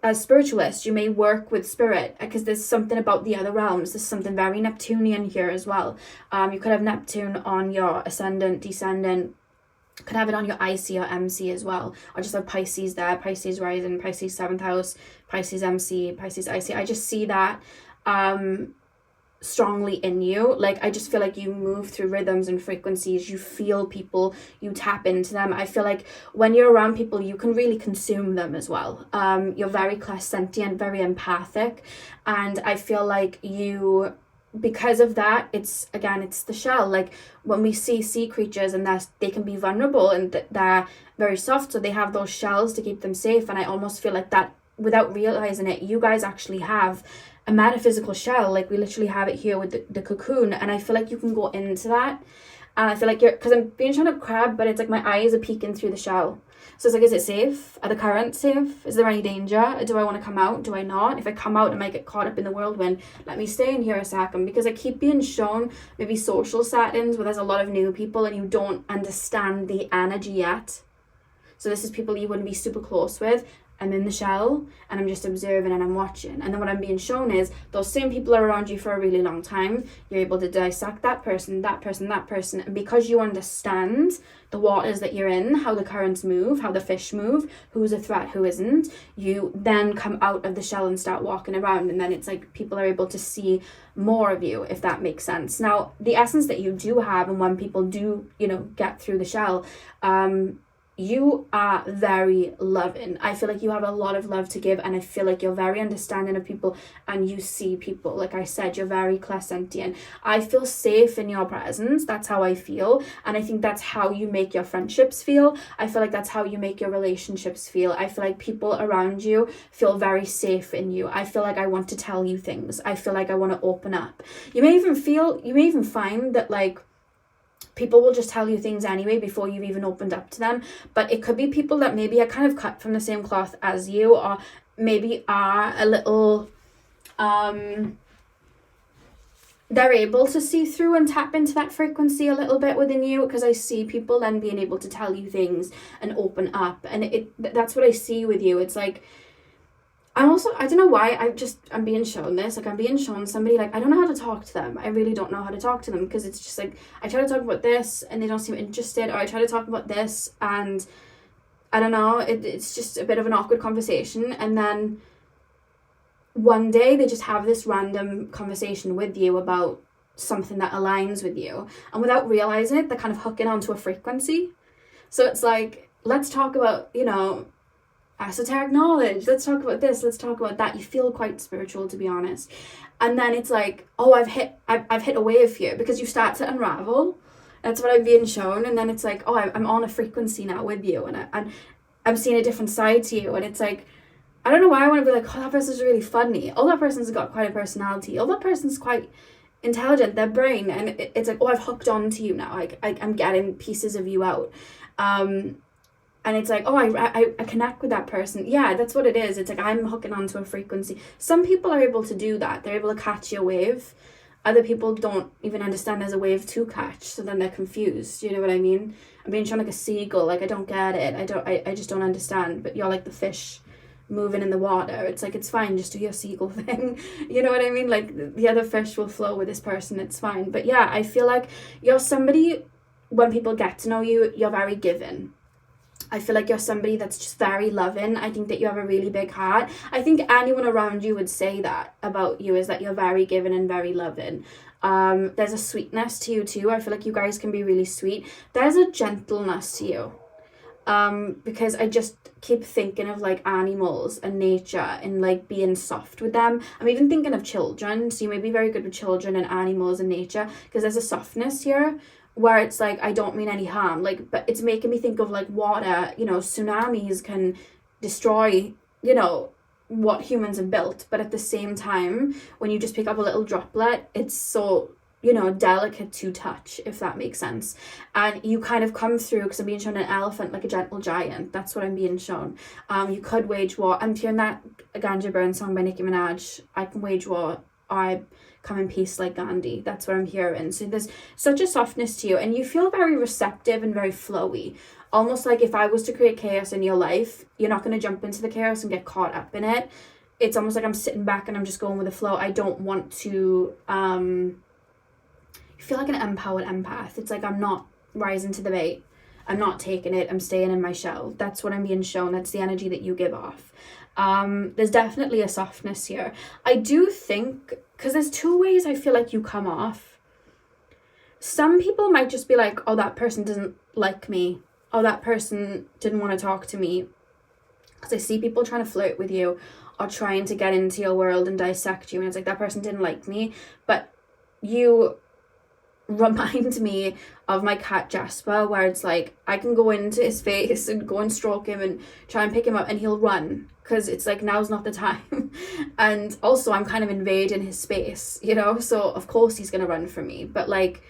as spiritualists. You may work with spirit, because there's something about the other realms. There's something very Neptunian here as well. You could have Neptune on your ascendant, descendant. Could have it on your IC or MC as well, or just have Pisces there, Pisces rising, Pisces 7th house, Pisces MC, Pisces IC. I just see that strongly in you. Like, I just feel like you move through rhythms and frequencies. You feel people, you tap into them. I feel like when you're around people, you can really consume them as well. You're very clairsentient, very empathic, and I feel like you, because of that, it's the shell. Like when we see sea creatures, and they can be vulnerable, and they're very soft, so they have those shells to keep them safe. And I almost feel like that, without realizing it, you guys actually have a metaphysical shell. Like we literally have it here with the cocoon, and I feel like you can go into that. And I feel like because I'm being shown a crab, but it's like my eyes are peeking through the shell. So it's like, is it safe? Are the currents safe? Is there any danger? Do I want to come out? Do I not? If I come out, I might get caught up in the whirlwind. Let me stay in here a second, because I keep being shown maybe social settings where there's a lot of new people and you don't understand the energy yet. So this is people you wouldn't be super close with. I'm in the shell and I'm just observing and I'm watching. And then what I'm being shown is those same people are around you for a really long time. You're able to dissect that person, that person, that person. And because you understand the waters that you're in, how the currents move, how the fish move, who's a threat, who isn't, you then come out of the shell and start walking around. And then it's like people are able to see more of you, if that makes sense. Now, the essence that you do have, and when people do, get through the shell, you are very loving. I feel like you have a lot of love to give, and I feel like you're very understanding of people, and you see people. Like I said, you're very clairsentient. I feel safe in your presence. That's how I feel, and I think that's how you make your friendships feel. I feel like that's how you make your relationships feel. I feel like people around you feel very safe in you. I feel like I want to tell you things. I feel like I want to open up. You may even find that like people will just tell you things anyway before you've even opened up to them. But it could be people that maybe are kind of cut from the same cloth as you, or maybe are a little, they're able to see through and tap into that frequency a little bit within you, because I see people then being able to tell you things and open up. And that's what I see with you. It's like, I'm also, I don't know why, I'm being shown this, like I'm being shown somebody, like I don't know how to talk to them. I really don't know how to talk to them, because it's just like, I try to talk about this and they don't seem interested, or I try to talk about this and I don't know, it's just a bit of an awkward conversation, and then one day they just have this random conversation with you about something that aligns with you, and without realizing it, they're kind of hooking onto a frequency. So it's like, let's talk about, you know, esoteric knowledge, let's talk about this, let's talk about that. You feel quite spiritual, to be honest, and then it's like, oh, I've hit a wave here, because you start to unravel. That's what I'm being shown. And then it's like, oh, I'm on a frequency now with you, and I'm seeing a different side to you. And it's like, I don't know why I want to be like, oh, that person's really funny, oh, that person's got quite a personality, oh, that person's quite intelligent, their brain, and it's like, oh, I've hooked on to you now, like I'm getting pieces of you out. And it's like, oh, I connect with that person. Yeah, that's what it is. It's like, I'm hooking onto a frequency. Some people are able to do that. They're able to catch your wave. Other people don't even understand there's a wave to catch. So then they're confused. You know what I mean? I'm being shown like a seagull. Like, I don't get it. I just don't understand. But you're like the fish moving in the water. It's like, it's fine. Just do your seagull thing. You know what I mean? Like, the other fish will flow with this person. It's fine. But yeah, I feel like you're somebody, when people get to know you, you're very giving. I feel like you're somebody that's just very loving. I think that you have a really big heart. I think anyone around you would say that about you, is that you're very giving and very loving. There's a sweetness to you too. I feel like you guys can be really sweet. There's a gentleness to you. Because I just keep thinking of like animals and nature and like being soft with them. I'm even thinking of children. So you may be very good with children and animals and nature, because there's a softness here where it's like, I don't mean any harm, like, but it's making me think of like water. You know, tsunamis can destroy, you know, what humans have built, but at the same time, when you just pick up a little droplet, it's so, you know, delicate to touch, if that makes sense. And you kind of come through, because I'm being shown an elephant like a gentle giant. That's what I'm being shown. You could wage war. I'm hearing that Ganja Burn song by Nicki Minaj, I can wage war, I come in peace like Gandhi. That's what I'm hearing. So there's such a softness to you, and you feel very receptive and very flowy. Almost like if I was to create chaos in your life, you're not going to jump into the chaos and get caught up in it. It's almost like I'm sitting back and I'm just going with the flow. I don't want to you feel like an empowered empath. It's like, I'm not rising to the bait, I'm not taking it, I'm staying in my shell. That's what I'm being shown. That's the energy that you give off. There's definitely a softness here. I do think, because there's two ways I feel like you come off. Some people might just be like, oh, that person doesn't like me, oh, that person didn't want to talk to me. Because I see people trying to flirt with you or trying to get into your world and dissect you, and it's like, that person didn't like me. But you remind me of my cat Jasper, where it's like, I can go into his face and go and stroke him and try and pick him up, and he'll run, because it's like, now's not the time. And also, I'm kind of invading his space, you know, so of course he's gonna run from me. But like,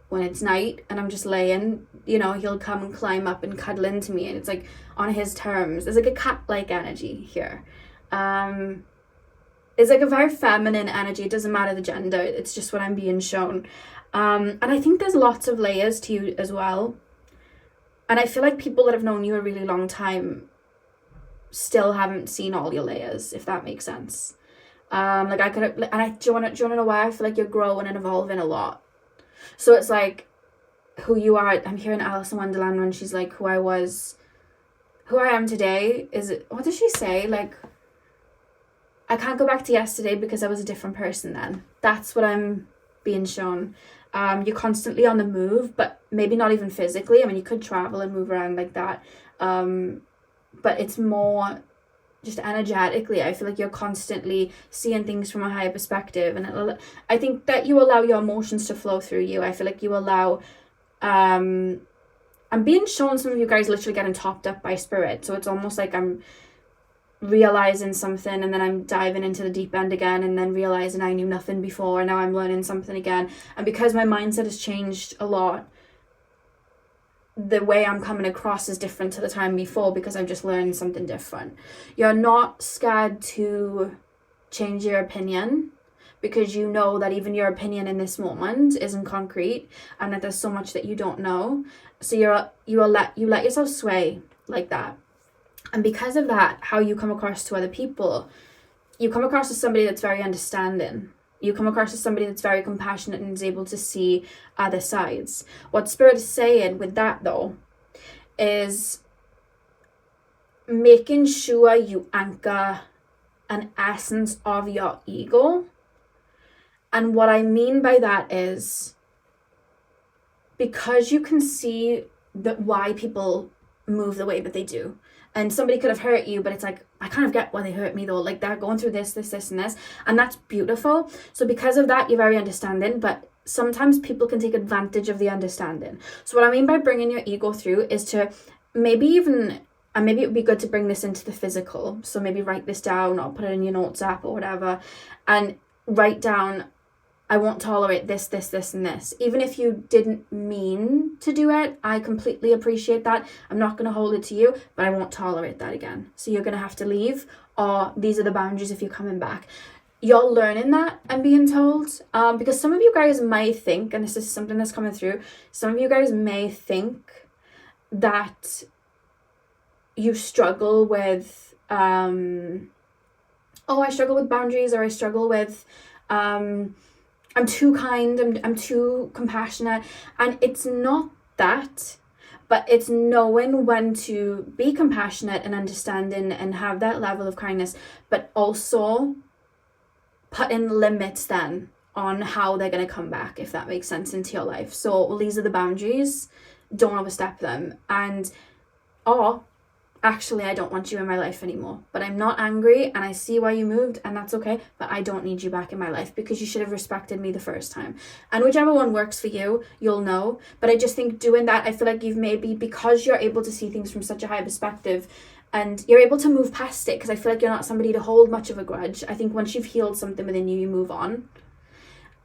when it's night and I'm just laying, you know, he'll come and climb up and cuddle into me, and it's like on his terms. There's like a cat-like energy here. It's like a very feminine energy. It doesn't matter the gender, it's just what I'm being shown. And I think there's lots of layers to you as well. And I feel like people that have known you a really long time still haven't seen all your layers, if that makes sense. Like I could, and do you want to know why I feel like you're growing and evolving a lot? So it's like, who you are. I'm hearing Alice in Wonderland when she's like, who I am today is, what does she say? Like, I can't go back to yesterday because I was a different person then. That's what I'm being shown. You're constantly on the move, but maybe not even physically. I mean, you could travel and move around like that. But it's more just energetically. I feel like you're constantly seeing things from a higher perspective. And I think that you allow your emotions to flow through you. I feel like you allow... I'm being shown some of you guys literally getting topped up by spirit. So it's almost like I'm realizing something and then I'm diving into the deep end again, and then realizing I knew nothing before and now I'm learning something again. And because my mindset has changed a lot, the way I'm coming across is different to the time before, because I've just learned something different. You're not scared to change your opinion, because you know that even your opinion in this moment isn't concrete, and that there's so much that you don't know. So you let yourself sway like that. And because of that, how you come across to other people, you come across as somebody that's very understanding. You come across as somebody that's very compassionate and is able to see other sides. What Spirit is saying with that, though, is making sure you anchor an essence of your ego. And what I mean by that is, because you can see that why people move the way that they do. And somebody could have hurt you, but it's like, I kind of get why they hurt me though. Like, they're going through this, and this. And that's beautiful. So because of that, you're very understanding. But sometimes people can take advantage of the understanding. So what I mean by bringing your ego through is to maybe even, and maybe it would be good to bring this into the physical. So maybe write this down or put it in your notes app or whatever. And write down, I won't tolerate this, and this. Even if you didn't mean to do it, I completely appreciate that. I'm not going to hold it to you, but I won't tolerate that again. So you're going to have to leave, or these are the boundaries if you're coming back. You're learning that and being told, because some of you guys may think, and this is something that's coming through, some of you guys may think that you struggle with, I struggle with boundaries, or I struggle with, I'm too kind, I'm too compassionate. And it's not that, but it's knowing when to be compassionate and understanding and have that level of kindness, but also putting limits then on how they're going to come back, if that makes sense, into your life. So, well, these are the boundaries, don't overstep them. And, actually, I don't want you in my life anymore, but I'm not angry and I see why you moved and that's okay, but I don't need you back in my life because you should have respected me the first time. And whichever one works for you, you'll know. But I just think doing that, I feel like you've maybe, because you're able to see things from such a high perspective and you're able to move past it, because I feel like you're not somebody to hold much of a grudge. I think once you've healed something within you, you move on.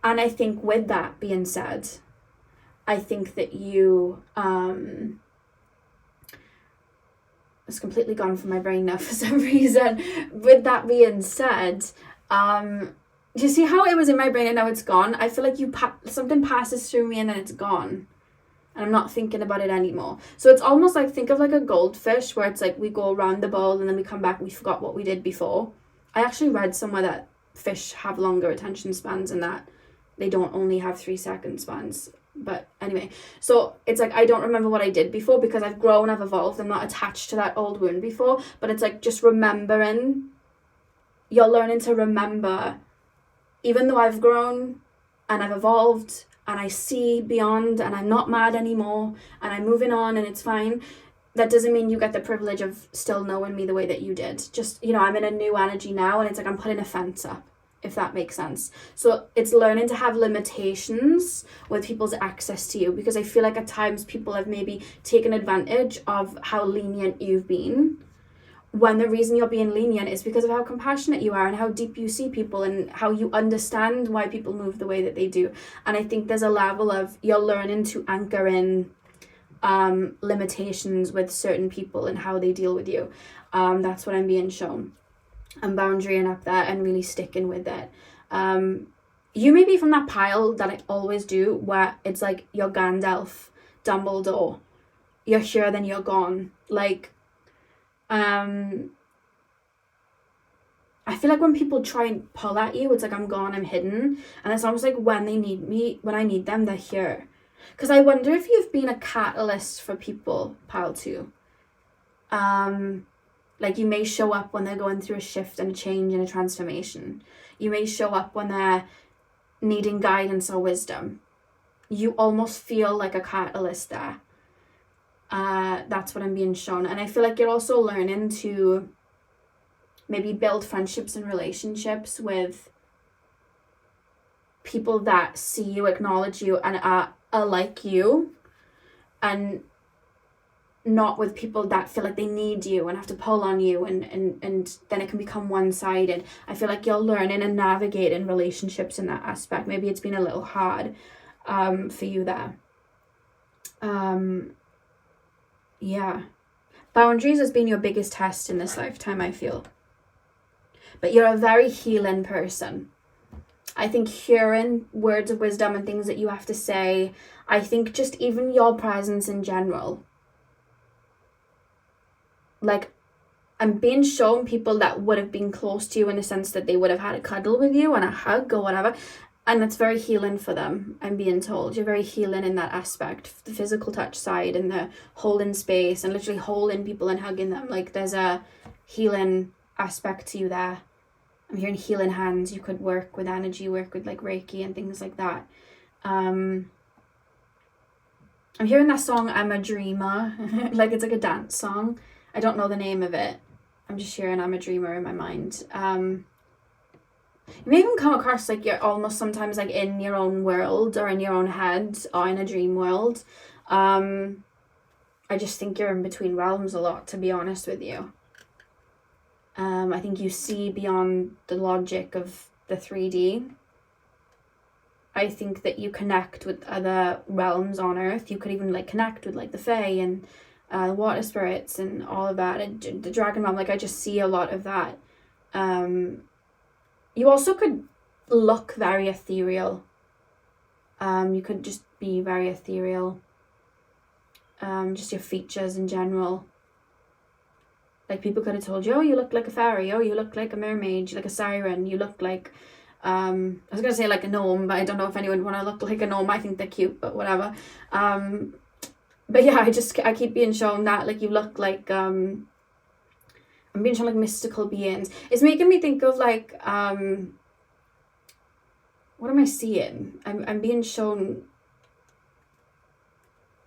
And I think with that being said, I think that you, it's completely gone from my brain now for some reason. With that being said, you see how it was in my brain and now it's gone? I feel like something passes through me and then it's gone. And I'm not thinking about it anymore. So it's almost like, think of like a goldfish where it's like we go around the bowl and then we come back and we forgot what we did before. I actually read somewhere that fish have longer attention spans and that they don't only have 3-second spans. But anyway, so it's like I don't remember what I did before because I've grown, I've evolved, I'm not attached to that old wound before. But it's like just remembering, you're learning to remember, even though I've grown and I've evolved and I see beyond and I'm not mad anymore and I'm moving on and it's fine, that doesn't mean you get the privilege of still knowing me the way that you did. Just, I'm in a new energy now and it's like I'm putting a fence up, if that makes sense. So it's learning to have limitations with people's access to you, because I feel like at times people have maybe taken advantage of how lenient you've been, when the reason you're being lenient is because of how compassionate you are and how deep you see people and how you understand why people move the way that they do. And I think there's a level of you're learning to anchor in limitations with certain people and how they deal with you. That's what I'm being shown. And boundarying up there and really sticking with it. You may be from that pile that I always do, where it's like you're Gandalf, Dumbledore. You're here, then you're gone. Like, I feel like when people try and pull at you, it's like I'm gone, I'm hidden. And it's almost like when they need me, when I need them, they're here. Because I wonder if you've been a catalyst for people, pile 2. Like you may show up when they're going through a shift and a change and a transformation. You may show up when they're needing guidance or wisdom. You almost feel like a catalyst there. That's what I'm being shown. And I feel like you're also learning to maybe build friendships and relationships with people that see you, acknowledge you, and are like you, and not with people that feel like they need you and have to pull on you, and then it can become one-sided. I feel like you're learning and navigating relationships in that aspect. Maybe it's been a little hard for you there. Yeah. Boundaries has been your biggest test in this lifetime, I feel. But you're a very healing person. I think hearing words of wisdom and things that you have to say, I think just even your presence in general, like, I'm being shown people that would have been close to you in the sense that they would have had a cuddle with you and a hug or whatever. And that's very healing for them, I'm being told. You're very healing in that aspect, the physical touch side and the holding space and literally holding people and hugging them. Like, there's a healing aspect to you there. I'm hearing healing hands. You could work with energy, work with like Reiki and things like that. I'm hearing that song, I'm a Dreamer. Like, it's like a dance song. I don't know the name of it. I'm just hearing I'm a Dreamer in my mind. You may even come across like you're almost sometimes like in your own world or in your own head or in a dream world. I just think you're in between realms a lot, to be honest with you. I think you see beyond the logic of the 3D. I think that you connect with other realms on Earth. You could even like connect with like the Fae and water spirits and all of that, and the dragon realm. Like, I just see a lot of that. You also could look very ethereal. You could just be very ethereal. Just your features in general. Like, people could have told you, oh, you look like a fairy. Oh, you look like a mermaid. You look like a siren. You look like, I was going to say like a gnome, but I don't know if anyone would want to look like a gnome. I think they're cute, but whatever. But yeah, I keep being shown that, like, you look like, I'm being shown like mystical beings. It's making me think of like, what am I seeing? I'm being shown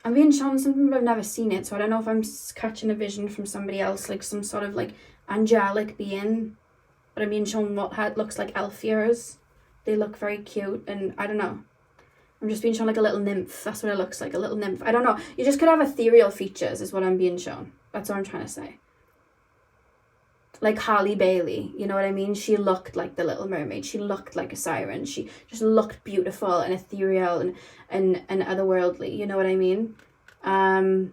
something, but I've never seen it, so I don't know if I'm catching a vision from somebody else, like some sort of like angelic being, but I'm being shown what looks like elf ears. They look very cute, and I don't know. I'm just being shown like a little nymph. That's what it looks like, a little nymph. I don't know. You just could have ethereal features is what I'm being shown. That's what I'm trying to say. Like Halle Bailey, you know what I mean? She looked like the Little Mermaid. She looked like a siren. She just looked beautiful and ethereal and otherworldly, you know what I mean? I'm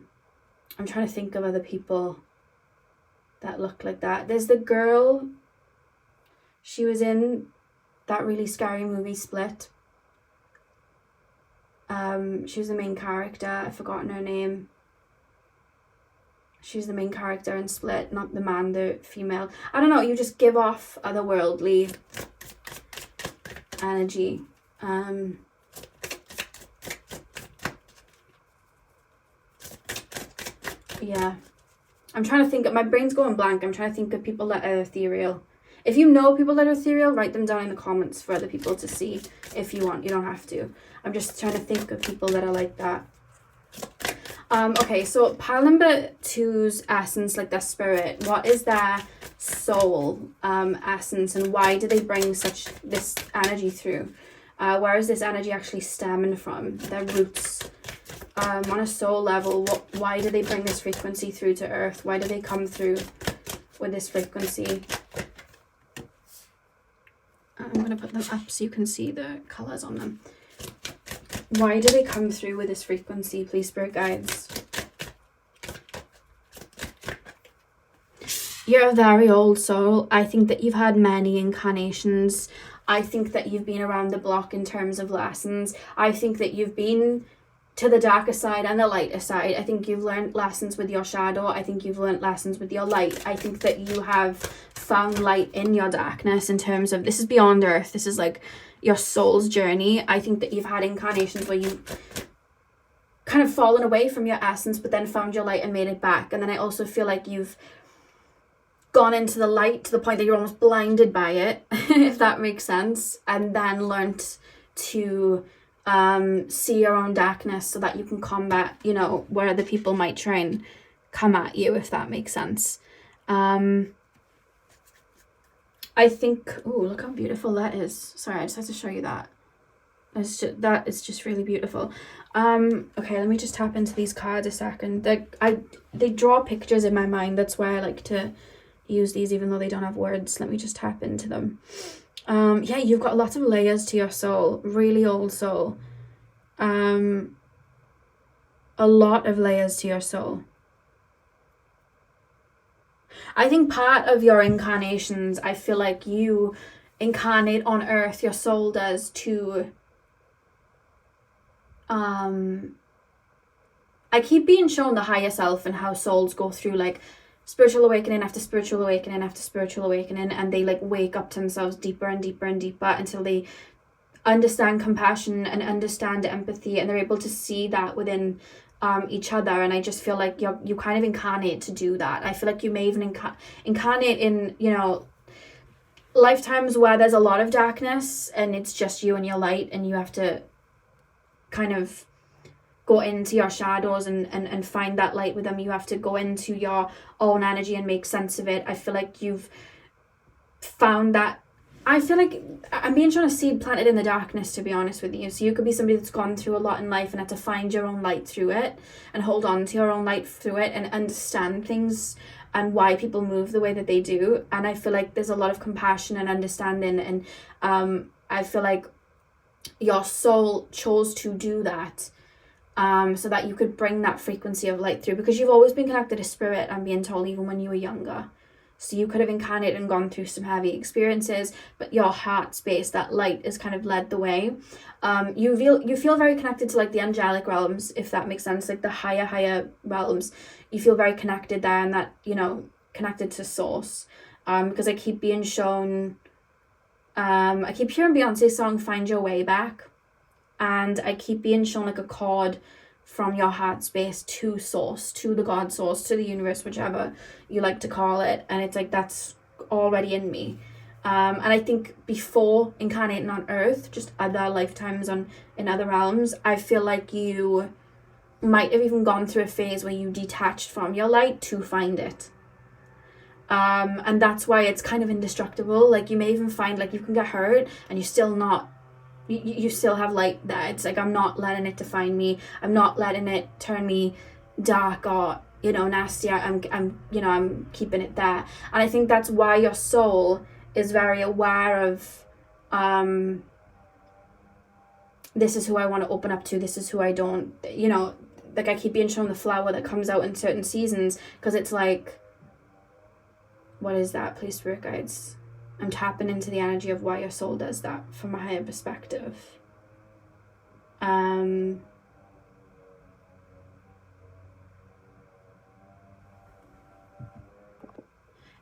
trying to think of other people that look like that. There's the girl, she was in that really scary movie Split. She was the main character. I've forgotten her name. She's the main character in Split, not the man, the female. I don't know, you just give off otherworldly energy. Yeah. I'm trying to think, my brain's going blank. I'm trying to think of people that are ethereal. If you know people that are ethereal, write them down in the comments for other people to see if you want. You don't have to. I'm just trying to think of people that are like that. Okay, so pile number 2's essence, like their spirit, what is their soul essence, and why do they bring this energy through? Where is this energy actually stemming from? Their roots, on a soul level, why do they bring this frequency through to Earth? Why do they come through with this frequency? I'm going to put them up so you can see the colours on them. Why do they come through with this frequency, please, spirit guides? You're a very old soul. I think that you've had many incarnations. I think that you've been around the block in terms of lessons. I think that you've been to the darker side and the lighter side. I think you've learned lessons with your shadow. I think you've learned lessons with your light. I think that you have found light in your darkness in terms of, this is beyond Earth. This is like your soul's journey. I think that you've had incarnations where you kind of fallen away from your essence, but then found your light and made it back. And then I also feel like you've gone into the light to the point that you're almost blinded by it, if that makes sense, and then learnt to see your own darkness so that you can combat, you know, where other people might try and come at you, if that makes sense. I think, oh, look how beautiful that is. Sorry, I just had to show you that. That is just really beautiful. Okay, let me just tap into these cards a second. They draw pictures in my mind. That's why I like to use these, even though they don't have words. Let me just tap into them. Yeah, you've got lots of layers to your soul. Really old soul. A lot of layers to your soul. I think part of your incarnations, I feel like you incarnate on Earth, your soul does, to I keep being shown the higher self and how souls go through like spiritual awakening after spiritual awakening after spiritual awakening, and they like wake up to themselves deeper and deeper and deeper until they understand compassion and understand empathy, and they're able to see that within each other. And I just feel like you kind of incarnate to do that. I feel like you may even incarnate in, you know, lifetimes where there's a lot of darkness and it's just you and your light, and you have to kind of go into your shadows and find that light with them. You have to go into your own energy and make sense of it. I feel like you've found that. I feel like I'm being shown a seed planted in the darkness, to be honest with you. So you could be somebody that's gone through a lot in life and had to find your own light through it, and hold on to your own light through it, and understand things and why people move the way that they do. And I feel like there's a lot of compassion and understanding, and I feel like your soul chose to do that, so that you could bring that frequency of light through, because you've always been connected to spirit, I'm being told, even when you were younger. So you could have incarnated and gone through some heavy experiences, but your heart space, that light, is kind of led the way. You feel very connected to like the angelic realms, if that makes sense, like the higher realms. You feel very connected there, and that, you know, connected to source. Because I keep being shown, I keep hearing Beyonce's song "Find Your Way Back," and I keep being shown like a cord from your heart space to source, to the God source, to the universe, whichever you like to call it. And it's like, that's already in me. And I think before incarnating on earth, just other lifetimes in other realms, I feel like you might have even gone through a phase where you detached from your light to find it. And that's why it's kind of indestructible. Like, you may even find like you can get hurt and you're still not, you still have light there. It's like, I'm not letting it define me. I'm not letting it turn me dark or, you know, nasty. I'm keeping it there. And I think that's why your soul is very aware of, this is who I want to open up to, this is who I don't. You know, like I keep being shown the flower that comes out in certain seasons, because it's like, what is that? Please, spirit guides. I'm tapping into the energy of why your soul does that from a higher perspective.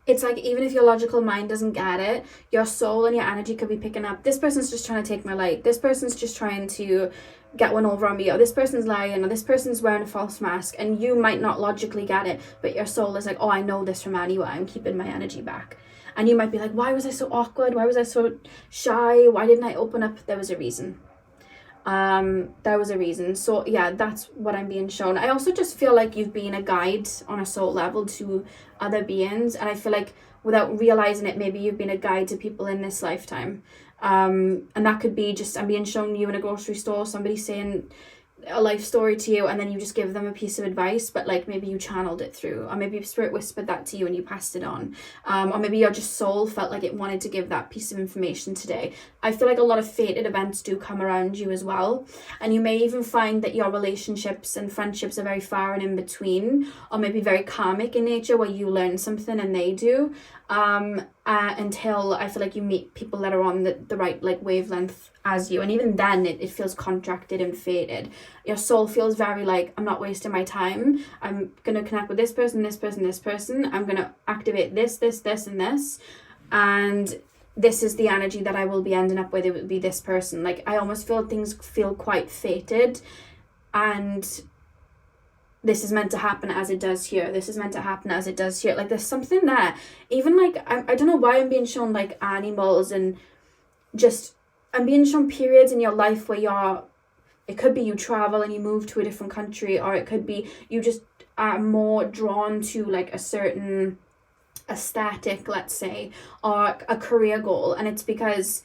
It's like, even if your logical mind doesn't get it, your soul and your energy could be picking up, this person's just trying to take my light, this person's just trying to get one over on me, or this person's lying, or this person's wearing a false mask, and you might not logically get it, but your soul is like, oh, I know this from anywhere, I'm keeping my energy back. And you might be like, why was I so awkward? Why was I so shy? Why didn't I open up? There was a reason. There was a reason. So yeah, that's what I'm being shown. I also just feel like you've been a guide on a soul level to other beings. And I feel like without realizing it, maybe you've been a guide to people in this lifetime. And that could be just, I'm being shown you in a grocery store, somebody saying a life story to you, and then you just give them a piece of advice, but like maybe you channeled it through, or maybe spirit whispered that to you and you passed it on, or maybe your just soul felt like it wanted to give that piece of information today. I feel like a lot of fated events do come around you as well, and you may even find that your relationships and friendships are very far and in between, or maybe very karmic in nature, where you learn something and they do, until I feel like you meet people that are on the right like wavelength as you, and even then it feels contracted and fated. Your soul feels very like, I'm not wasting my time, I'm gonna connect with this person, this person, this person, I'm gonna activate this and this, and this is the energy that I will be ending up with. It would be this person. Like, I almost feel things feel quite fated, and this is meant to happen as it does here, this is meant to happen as it does here. Like, there's something there. Even like, I don't know why I'm being shown like animals, and just I'm being shown periods in your life where it could be you travel and you move to a different country, or it could be you just are more drawn to like a certain aesthetic, let's say, or a career goal, and it's because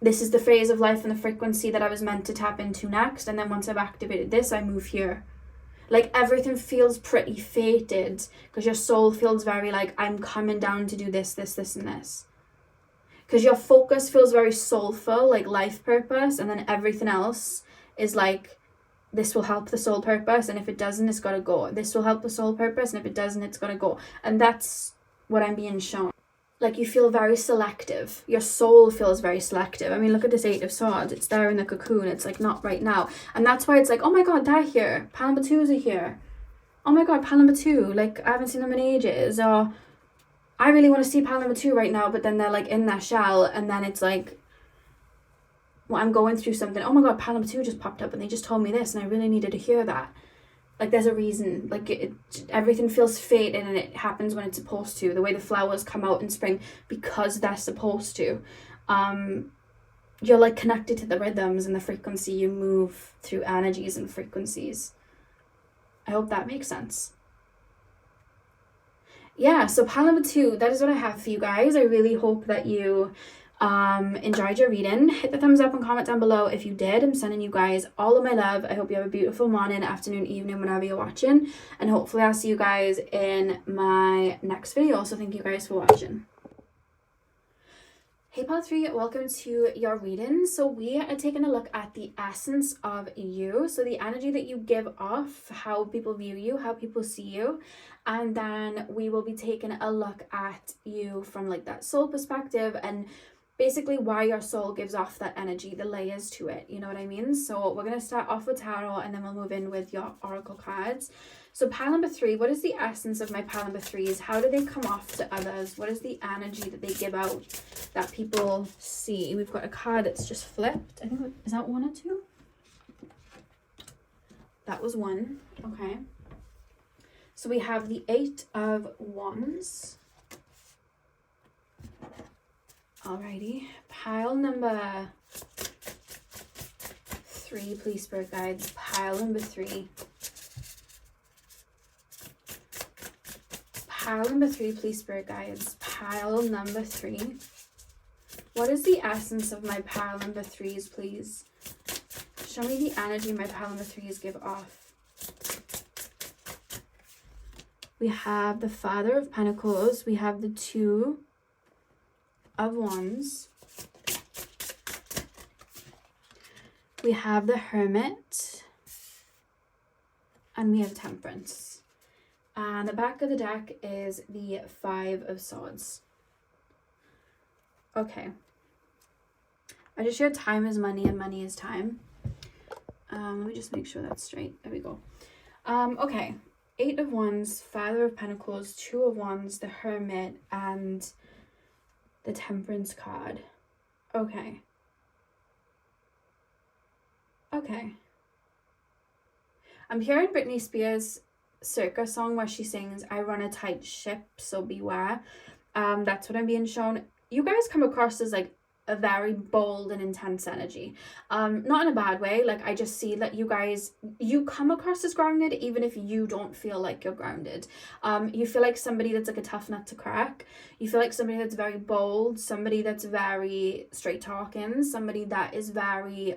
this is the phase of life and the frequency that I was meant to tap into next, and then once I've activated this, I move here. Like, everything feels pretty fated, because your soul feels very like, I'm coming down to do this, this, this, and this. Because your focus feels very soulful, like life purpose, and then everything else is like, this will help the soul purpose, and if it doesn't, it's got to go. This will help the soul purpose, and if it doesn't, it's got to go. And that's what I'm being shown. Like, you feel very selective. Your soul feels very selective. I mean, look at this 8 of Swords. It's there in the cocoon. It's like, not right now. And that's why it's like, oh my God, they're here. Palm twos are here. oh my god, pile number 2, like I haven't seen them in ages, or I really want to see pile number 2 right now, but then they're like in their shell, and then it's like, well, I'm going through something, oh my god, pile number 2 just popped up and they just told me this and I really needed to hear that. Like there's a reason, like everything feels fated and it happens when it's supposed to, the way the flowers come out in spring because they're supposed to. You're like connected to the rhythms and the frequency, you move through energies and frequencies. I hope that makes sense. Yeah, so pile number 2, that is what I have for you guys. I really hope that you enjoyed your reading. Hit the thumbs up and comment down below if you did. I'm sending you guys all of my love. I hope you have a beautiful morning, afternoon, evening, whenever you're watching, and hopefully I'll see you guys in my next video. So thank you guys for watching. Hey pile 3, welcome to your reading. So we are taking a look at the essence of you, so the energy that you give off, how people view you, how people see you, and then we will be taking a look at you from like that soul perspective and basically why your soul gives off that energy, the layers to it, you know what I mean? So we're going to start off with tarot and then we'll move in with your oracle cards. So pile number 3, what is the essence of my pile number 3s? How do they come off to others? What is the energy that they give out that people see? We've got a card that's just flipped. I think, is that 1 or 2? That was 1. Okay. So we have the 8 of Wands. Alrighty. Pile number 3, please, spirit guides. Pile number 3. Pile number 3, please, spirit guides. Pile number 3. What is the essence of my pile number 3s, please? Show me the energy my pile number 3s give off. We have the Father of Pentacles. We have the 2 of Wands. We have the Hermit. And we have Temperance. And the back of the deck is the 5 of Swords. Okay. I just shared time is money and money is time. Let me just make sure that's straight. There we go. Okay. 8 of Wands, Father of Pentacles, 2 of Wands, the Hermit, and the Temperance card. Okay. Okay. I'm hearing Britney Spears' Circa song where she sings, I run a tight ship, so beware. That's what I'm being shown. You guys come across as like a very bold and intense energy. Not in a bad way. Like I just see that you come across as grounded even if you don't feel like you're grounded. You feel like somebody that's like a tough nut to crack. You feel like somebody that's very bold, somebody that's very straight talking, somebody that is very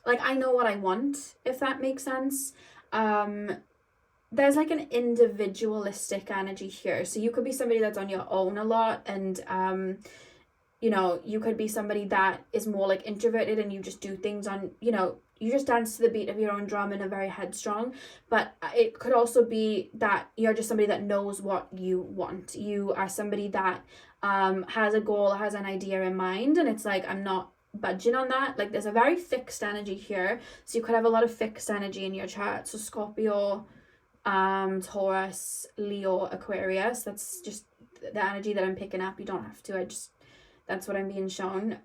like I know what I want, if that makes sense. There's like an individualistic energy here. So you could be somebody that's on your own a lot, and you know, you could be somebody that is more like introverted and you just do things on, you know, you just dance to the beat of your own drum and are very headstrong. But it could also be that you're just somebody that knows what you want. You are somebody that has a goal, has an idea in mind, and it's like, I'm not budging on that. Like there's a very fixed energy here, so you could have a lot of fixed energy in your chart. So Scorpio, Taurus, Leo, Aquarius, that's just the energy that I'm picking up. You don't have to, that's what I'm being shown.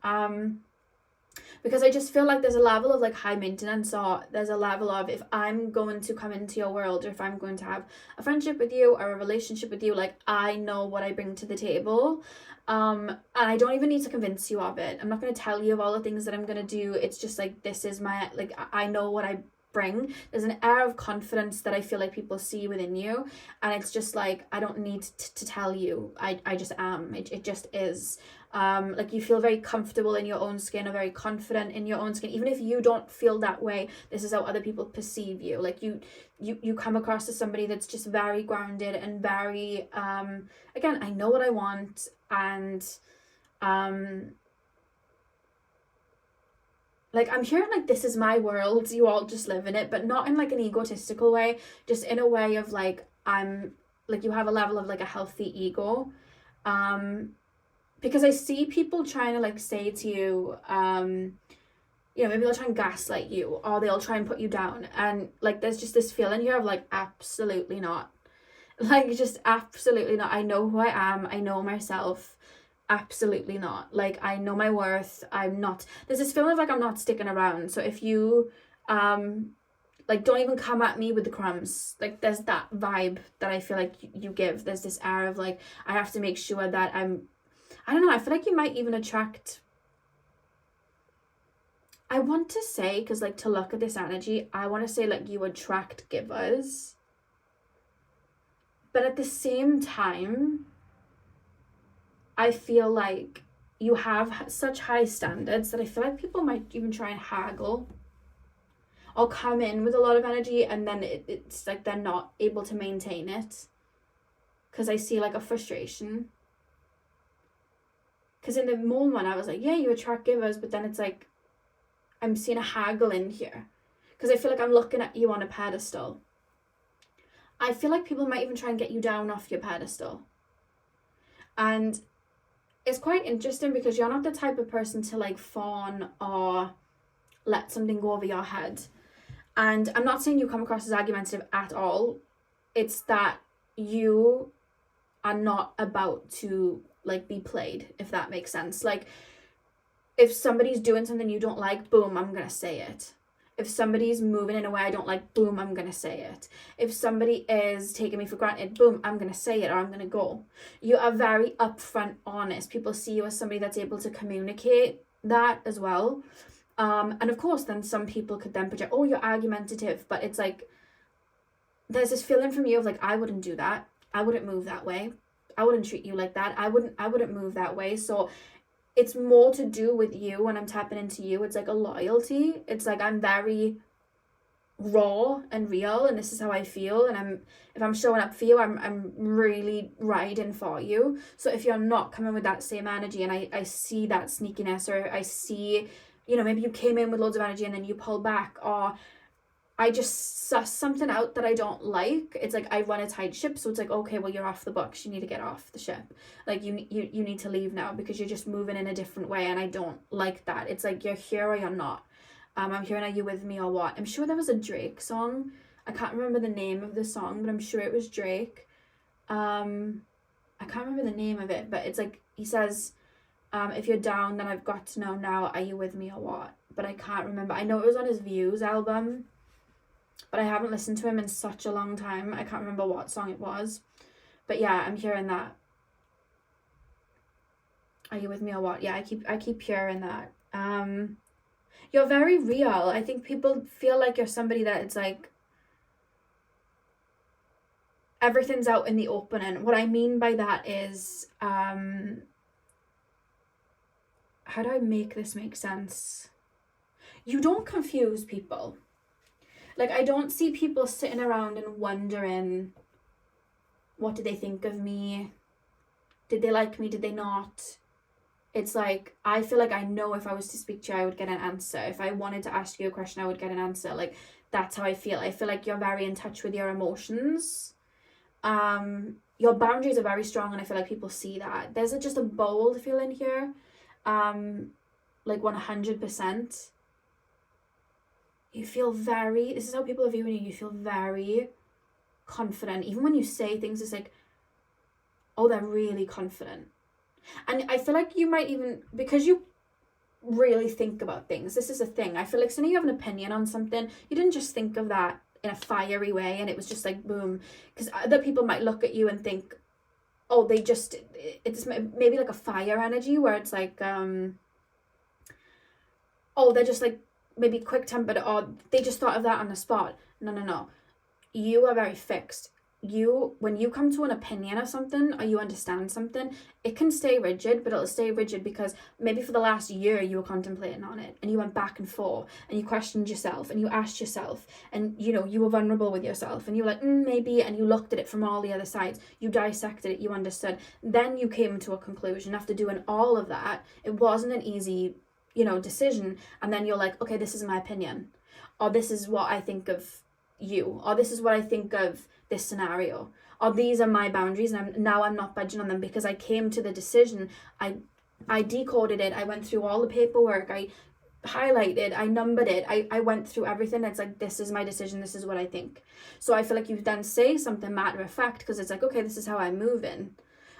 Because I just feel like there's a level of like high maintenance, or there's a level of, if I'm going to come into your world, or if I'm going to have a friendship with you or a relationship with you, like I know what I bring to the table. And I don't even need to convince you of it. I'm not going to tell you of all the things that I'm going to do. It's just like, this is my, like, I know what I bring. There's an air of confidence that I feel like people see within you. And it's just like, I don't need to tell you. I just am. It just is. Like you feel very comfortable in your own skin, or very confident in your own skin. Even if you don't feel that way, this is how other people perceive you. Like you come across as somebody that's just very grounded and very, again, I know what I want. And like I'm hearing like, this is my world, you all just live in it, but not in like an egotistical way, just in a way of like, I'm like, you have a level of like a healthy ego. Because I see people trying to like say to you, you know, maybe they'll try and gaslight you, or they'll try and put you down. And like, there's just this feeling here of like, absolutely not. Like, just absolutely not. I know who I am. I know myself. Absolutely not. Like, I know my worth. I'm not, there's this feeling of like, I'm not sticking around. So if you, like, don't even come at me with the crumbs. Like, there's that vibe that I feel like you give. There's this air of like, I have to make sure that I don't know, I feel like you might even attract, I want to say, because like, to look at this energy, I want to say like you attract givers. But at the same time, I feel like you have such high standards that I feel like people might even try and haggle or come in with a lot of energy, and then it's like they're not able to maintain it. Because I see like a frustration. Because in the moment I was like, yeah, you attract givers, but then it's like, I'm seeing a haggle in here. Because I feel like I'm looking at you on a pedestal. I feel like people might even try and get you down off your pedestal. And it's quite interesting because you're not the type of person to like fawn or let something go over your head. And I'm not saying you come across as argumentative at all. It's that you are not about to like be played, if that makes sense. Like, if somebody's doing something you don't like, boom, I'm gonna say it. If somebody's moving in a way I don't like, boom, I'm gonna say it. If somebody is taking me for granted, boom, I'm gonna say it, or I'm gonna go. You are very upfront, honest. People see you as somebody that's able to communicate that as well. And of course, then some people could then project, oh, you're argumentative, but it's like, there's this feeling from you of like, I wouldn't do that. I wouldn't move that way. I wouldn't treat you like that. I wouldn't move that way. So it's more to do with you when I'm tapping into you. It's like a loyalty. It's like, I'm very raw and real, and this is how I feel. And if I'm showing up for you, I'm really riding for you. So if you're not coming with that same energy, and I see that sneakiness, or I see, you know, maybe you came in with loads of energy and then you pull back, or I just suss something out that I don't like. It's like, I run a tight ship, so it's like, okay, well, you're off the books. You need to get off the ship. Like, you need to leave now because you're just moving in a different way, and I don't like that. It's like, you're here or you're not. I'm hearing, are you with me or what? I'm sure there was a Drake song. I can't remember the name of the song, but I'm sure it was Drake. I can't remember the name of it, but it's like, he says, if you're down, then I've got to know now, are you with me or what? But I can't remember. I know it was on his Views album, but I haven't listened to him in such a long time. I can't remember what song it was. But yeah, I'm hearing that. Are you with me or what? Yeah, I keep hearing that. You're very real. I think people feel like you're somebody that it's like, everything's out in the open. And what I mean by that is, how do I make this make sense? You don't confuse people. Like, I don't see people sitting around and wondering, what did they think of me? Did they like me? Did they not? It's like, I feel like I know if I was to speak to you, I would get an answer. If I wanted to ask you a question, I would get an answer. Like, that's how I feel. I feel like you're very in touch with your emotions. Your boundaries are very strong, and I feel like people see that. There's just a bold feeling here. Like 100%. You feel very, this is how people are viewing you, you feel very confident. Even when you say things, it's like, oh, they're really confident. And I feel like you might even, because you really think about things, this is a thing. I feel like suddenly you have an opinion on something, you didn't just think of that in a fiery way and it was just like, boom. Because other people might look at you and think, oh, they just, it's maybe like a fire energy where it's like, oh, they're just like, maybe quick-tempered, or they just thought of that on the spot. No. You are very fixed. When you come to an opinion of something, or you understand something, it can stay rigid, but it'll stay rigid because maybe for the last year you were contemplating on it, and you went back and forth, and you questioned yourself, and you asked yourself, and you know, you were vulnerable with yourself, and you were like, maybe, and you looked at it from all the other sides, you dissected it, you understood, then you came to a conclusion. After doing all of that, it wasn't an easy, decision, and then you're like, okay, this is my opinion, or this is what I think of you, or this is what I think of this scenario, or these are my boundaries, and I'm not budging on them because I came to the decision, I decoded it, I went through all the paperwork, I highlighted, I numbered it, I went through everything. It's like, this is my decision, this is what I think. So I feel like you then say something matter of fact, because it's like, okay, this is how I'm moving.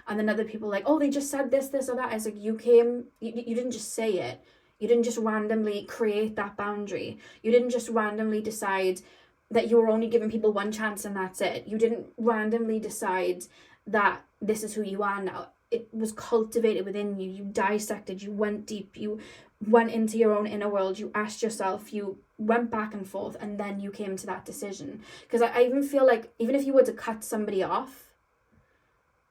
And then other people like, oh, they just said this or that. It's like, you didn't just say it. You didn't just randomly create that boundary. You didn't just randomly decide that you were only giving people one chance and that's it. You didn't randomly decide that this is who you are now. It was cultivated within you. You dissected, you went deep, you went into your own inner world, you asked yourself, you went back and forth, and then you came to that decision. Because I even feel like, even if you were to cut somebody off,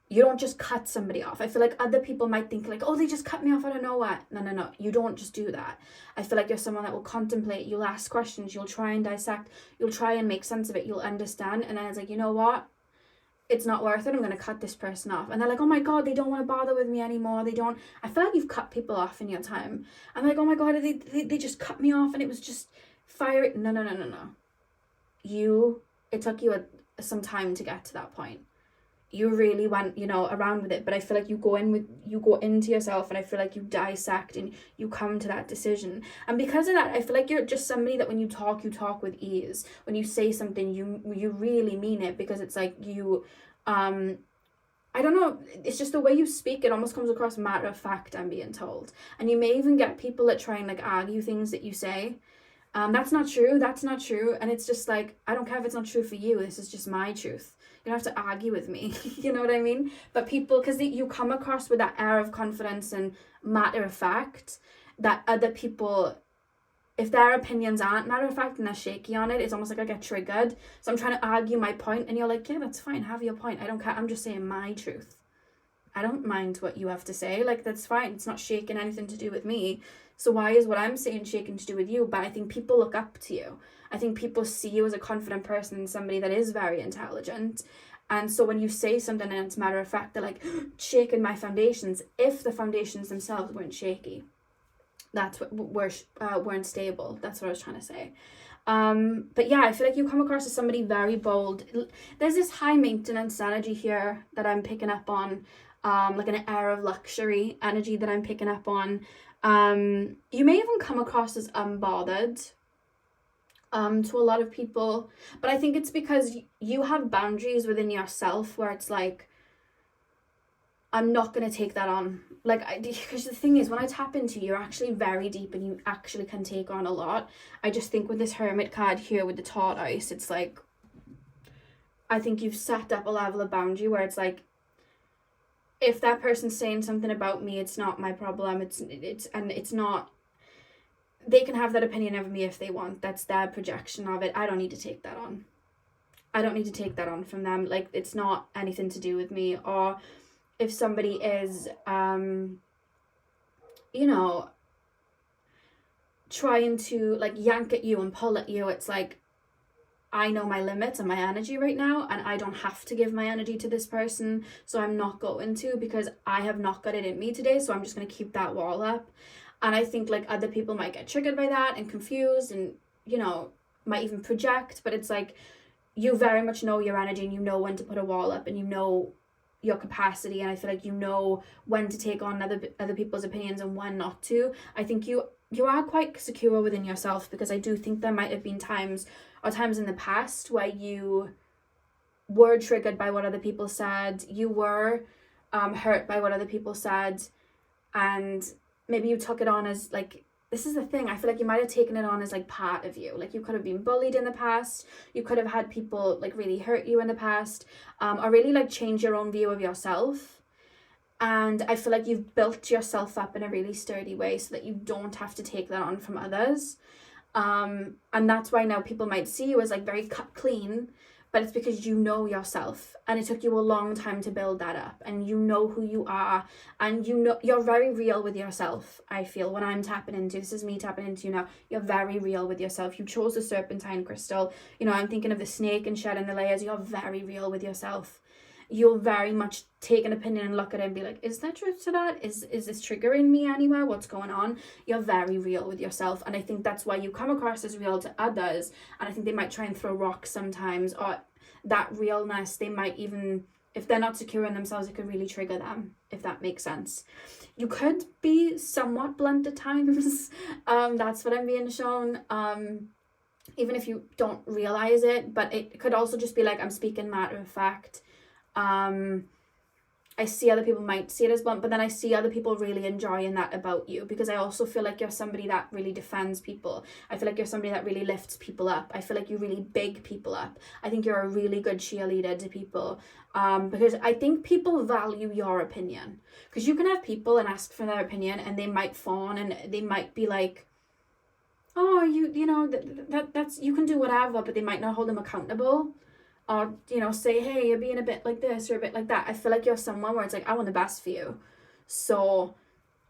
you don't just cut somebody off. I feel like other people might think like, oh, they just cut me off, I don't know what. No. You don't just do that. I feel like you're someone that will contemplate, you'll ask questions, you'll try and dissect, you'll try and make sense of it, you'll understand. And then it's like, you know what? It's not worth it. I'm going to cut this person off. And they're like, oh my God, they don't want to bother with me anymore. They don't. I feel like you've cut people off in your time. I'm like, oh my God, they just cut me off and it was just fire. No. It took you some time to get to that point. You really went, around with it. But I feel like you go into yourself, and I feel like you dissect and you come to that decision. And because of that, I feel like you're just somebody that when you talk with ease. When you say something, you really mean it, because it's like you, I don't know, it's just the way you speak, it almost comes across matter of fact, I'm being told. And you may even get people that try and like argue things that you say. That's not true. And it's just like, I don't care if it's not true for you, this is just my truth. You don't have to argue with me. You know what I mean? But people, because you come across with that air of confidence and matter of fact, that other people, if their opinions aren't matter of fact and they're shaky on it, it's almost like I get triggered. So I'm trying to argue my point, and you're like, yeah, that's fine, have your point, I don't care, I'm just saying my truth. I don't mind what you have to say, like, that's fine, it's not shaking anything to do with me. So why is what I'm saying shaking to do with you? But I think people look up to you. I think people see you as a confident person and somebody that is very intelligent. And so when you say something and it's matter of fact, they're like, shaking my foundations, if the foundations themselves weren't shaky. That's what weren't stable. That's what I was trying to say. But yeah, I feel like you come across as somebody very bold. There's this high maintenance energy here that I'm picking up on, like an air of luxury energy that I'm picking up on. You may even come across as unbothered to a lot of people, but I think it's because you have boundaries within yourself where it's like, I'm not going to take that on. Like, because the thing is, when I tap into you, you're actually very deep and you actually can take on a lot. I just think with this Hermit card here with the tortoise, it's like, I think you've set up a level of boundary where it's like, if that person's saying something about me, it's not my problem. It's not, they can have that opinion of me if they want. That's their projection of it. I don't need to take that on. I don't need to take that on from them. Like, it's not anything to do with me. Or if somebody is, trying to like yank at you and pull at you, it's like, I know my limits and my energy right now, and I don't have to give my energy to this person, so I'm not going to, because I have not got it in me today, so I'm just going to keep that wall up. And I think like other people might get triggered by that and confused and, might even project, but it's like, you very much know your energy and you know when to put a wall up and you know your capacity, and I feel like you know when to take on other people's opinions and when not to. I think you are quite secure within yourself, because I do think there might have been times in the past where you were triggered by what other people said, you were hurt by what other people said, and maybe you took it on as like, this is the thing, I feel like you might have taken it on as like part of you. Like, you could have been bullied in the past, you could have had people like really hurt you in the past, or really like change your own view of yourself. And I feel like you've built yourself up in a really sturdy way so that you don't have to take that on from others. And that's why now people might see you as like very cut clean, but it's because you know yourself, and it took you a long time to build that up, and you know who you are, and you're very real with yourself. I feel when I'm tapping into, this is me tapping into you now, you're very real with yourself. You chose the serpentine crystal, I'm thinking of the snake and shedding the layers. You're very real with yourself. You'll very much take an opinion and look at it and be like, is there truth to that? Is this triggering me anywhere? What's going on? You're very real with yourself. And I think that's why you come across as real to others. And I think they might try and throw rocks sometimes, or that realness, they might even, if they're not secure in themselves, it could really trigger them, if that makes sense. You could be somewhat blunt at times. That's what I'm being shown. Even if you don't realize it, but it could also just be like, I'm speaking matter of fact. I see other people might see it as blunt, but then I see other people really enjoying that about you, because I also feel like you're somebody that really defends people. I feel like you're somebody that really lifts people up. I feel like you really big people up. I think you're a really good cheerleader to people, because I think people value your opinion. Because you can have people and ask for their opinion, and they might fawn, and they might be like, oh, you know, that's, you can do whatever, but they might not hold them accountable. Or, you know, say, hey, you're being a bit like this or a bit like that. I feel like you're someone where it's like, I want the best for you. So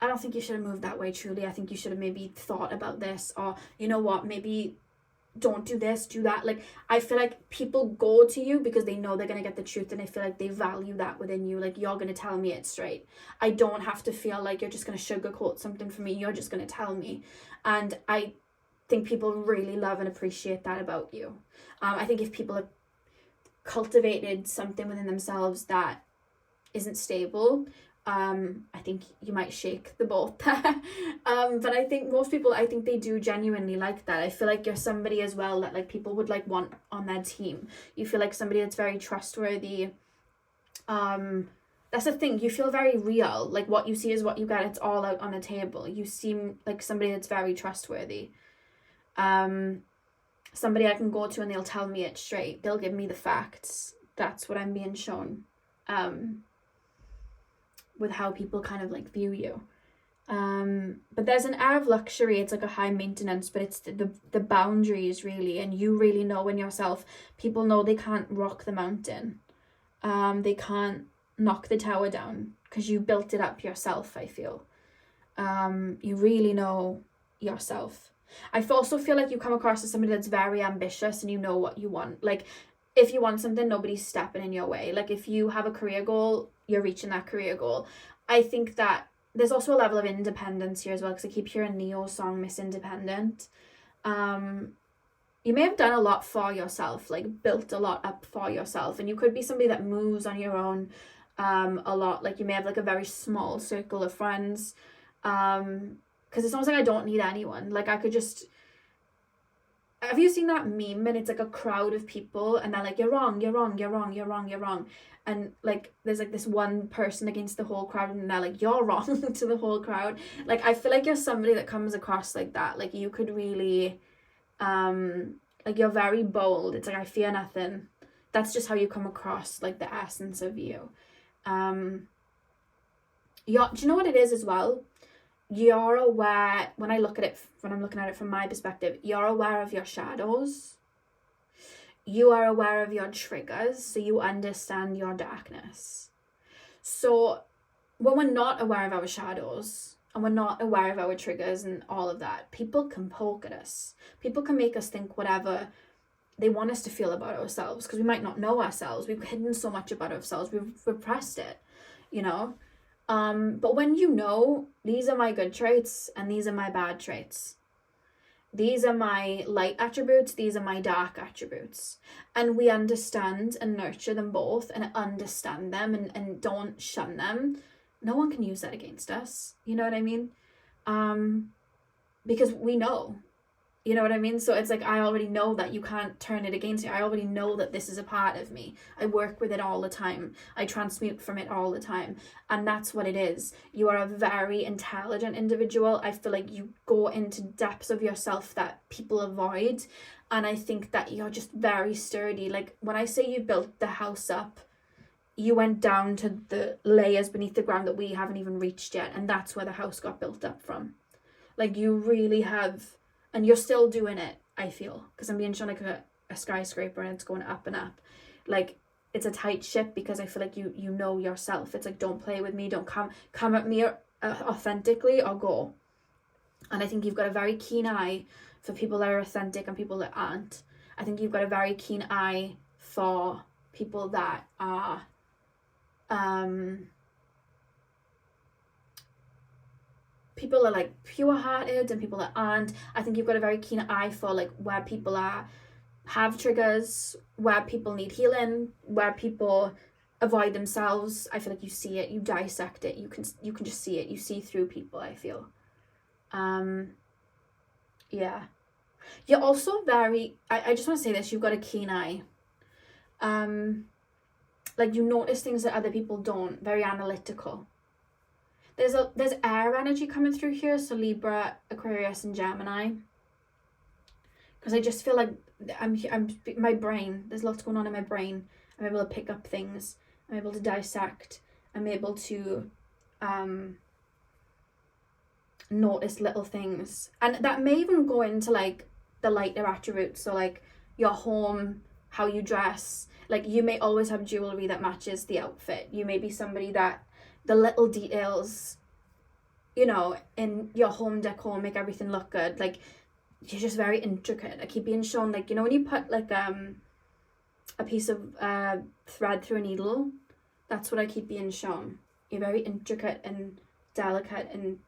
I don't think you should have moved that way, truly. I think you should have maybe thought about this, or, you know what, maybe don't do this, do that. Like, I feel like people go to you because they know they're going to get the truth, and I feel like they value that within you. Like, you're going to tell me it straight. I don't have to feel like you're just going to sugarcoat something for me. You're just going to tell me. And I think people really love and appreciate that about you. I think if people have cultivated something within themselves that isn't stable, I think you might shake the boat there. But I think most people, I think they do genuinely like that. I feel like you're somebody as well that like people would like want on their team. You feel like somebody that's very trustworthy. That's the thing, you feel very real. Like, what you see is what you get. It's all out on the table. You seem like somebody that's very trustworthy. Somebody I can go to and they'll tell me it straight. They'll give me the facts. That's what I'm being shown, with how people kind of like view you. But there's an air of luxury. It's like a high maintenance, but it's the boundaries really, and you really know in yourself. People know they can't rock the mountain. They can't knock the tower down because you built it up yourself, I feel. You really know yourself. I also feel like you come across as somebody that's very ambitious, and you know what you want. Like, if you want something, nobody's stepping in your way. Like, if you have a career goal, you're reaching that career goal. I think that there's also a level of independence here as well, because I keep hearing Neo's song Miss Independent. You may have done a lot for yourself, like built a lot up for yourself, and you could be somebody that moves on your own a lot. Like, you may have like a very small circle of friends, because it's almost like I don't need anyone. Like, I could just, have you seen that meme? And it's like a crowd of people, and they're like, you're wrong, you're wrong, you're wrong, you're wrong, you're wrong. And like, there's like this one person against the whole crowd, and they're like, you're wrong to the whole crowd. Like, I feel like you're somebody that comes across like that. Like, you could really, like, you're very bold. It's like, I fear nothing. That's just how you come across, like, the essence of you. Do you know what it is as well? You're aware, when I'm looking at it from my perspective, you're aware of your shadows. You are aware of your triggers, so you understand your darkness. So when we're not aware of our shadows, and we're not aware of our triggers and all of that, people can poke at us. People can make us think whatever they want us to feel about ourselves, because we might not know ourselves. We've hidden so much about ourselves. We've repressed it, you know? But when you know, these are my good traits and these are my bad traits. These are my light attributes, these are my dark attributes. And we understand and nurture them both, and understand them, and don't shun them. No one can use that against us. You know what I mean? Because we know. You know what I mean? So it's like, I already know that you can't turn it against me. I already know that this is a part of me. I work with it all the time. I transmute from it all the time. And that's what it is. You are a very intelligent individual. I feel like you go into depths of yourself that people avoid. And I think that you're just very sturdy. Like, when I say you built the house up, you went down to the layers beneath the ground that we haven't even reached yet. And that's where the house got built up from. Like, you really have... And you're still doing it, I feel, because I'm being shown like a skyscraper, and it's going up and up. Like, it's a tight ship, because I feel like you know yourself. It's like, don't play with me, don't come at me authentically, or go. And I think you've got a very keen eye for people that are authentic and people that aren't. I think you've got a very keen eye for people that are people are like pure-hearted and people that aren't. I think you've got a very keen eye for like where people have triggers, where people need healing, where people avoid themselves. I feel like you see it, you dissect it, you can just see it, you see through people, I feel. Yeah. You're also very, I just want to say this, you've got a keen eye. Like you notice things that other people don't, very analytical. There's air energy coming through here, so Libra, Aquarius, and Gemini. Because I just feel like I'm my brain, there's lots going on in my brain. I'm able to pick up things. I'm able to dissect. I'm able to notice little things. And that may even go into like the lighter attributes. So like your home, how you dress. Like you may always have jewelry that matches the outfit. You may be somebody that the little details, you know, in your home decor make everything look good. Like you're just very intricate. I keep being shown, like, you know, when you put like a piece of thread through a needle, that's what I keep being shown. You're very intricate and delicate, and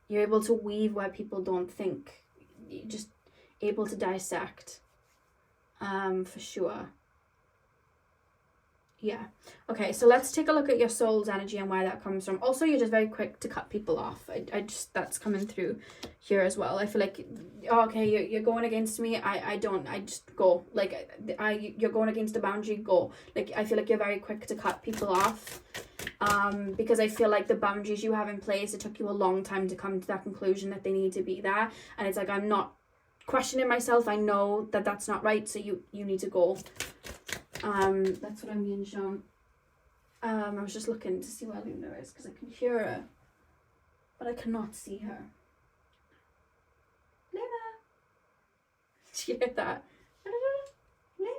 you're able to weave where people don't think. You're just able to dissect, for sure. Yeah. Okay, so let's take a look at your soul's energy and where that comes from. Also, you're just very quick to cut people off. I just, that's coming through here as well. I feel like, oh, okay, you're going against me. I just go. Like, you're going against a boundary, go. Like, I feel like you're very quick to cut people off. Because I feel like the boundaries you have in place, it took you a long time to come to that conclusion that they need to be there. And it's like, I'm not questioning myself. I know that that's not right, so you need to go. That's what I'm being shown. I was just looking to see where Luna is because I can hear her, but I cannot see her. Luna! Did you hear that? Luna!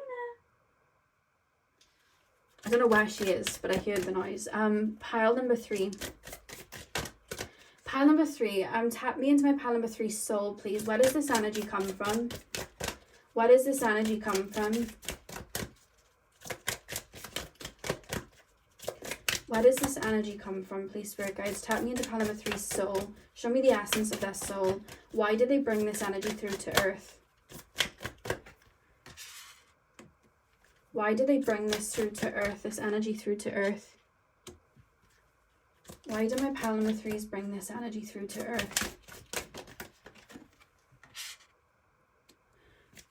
I don't know where she is, but I hear the noise. Pile number 3. Pile number 3. Tap me into my pile number 3 soul, please. Where does this energy come from? Where does this energy come from? Where does this energy come from, please, spirit guides? Tap me into pile number 3 soul. Show me the essence of their soul. Why did they bring this energy through to earth? Why did they bring this through to earth, this energy through to earth? Why do my pile number 3s bring this energy through to earth?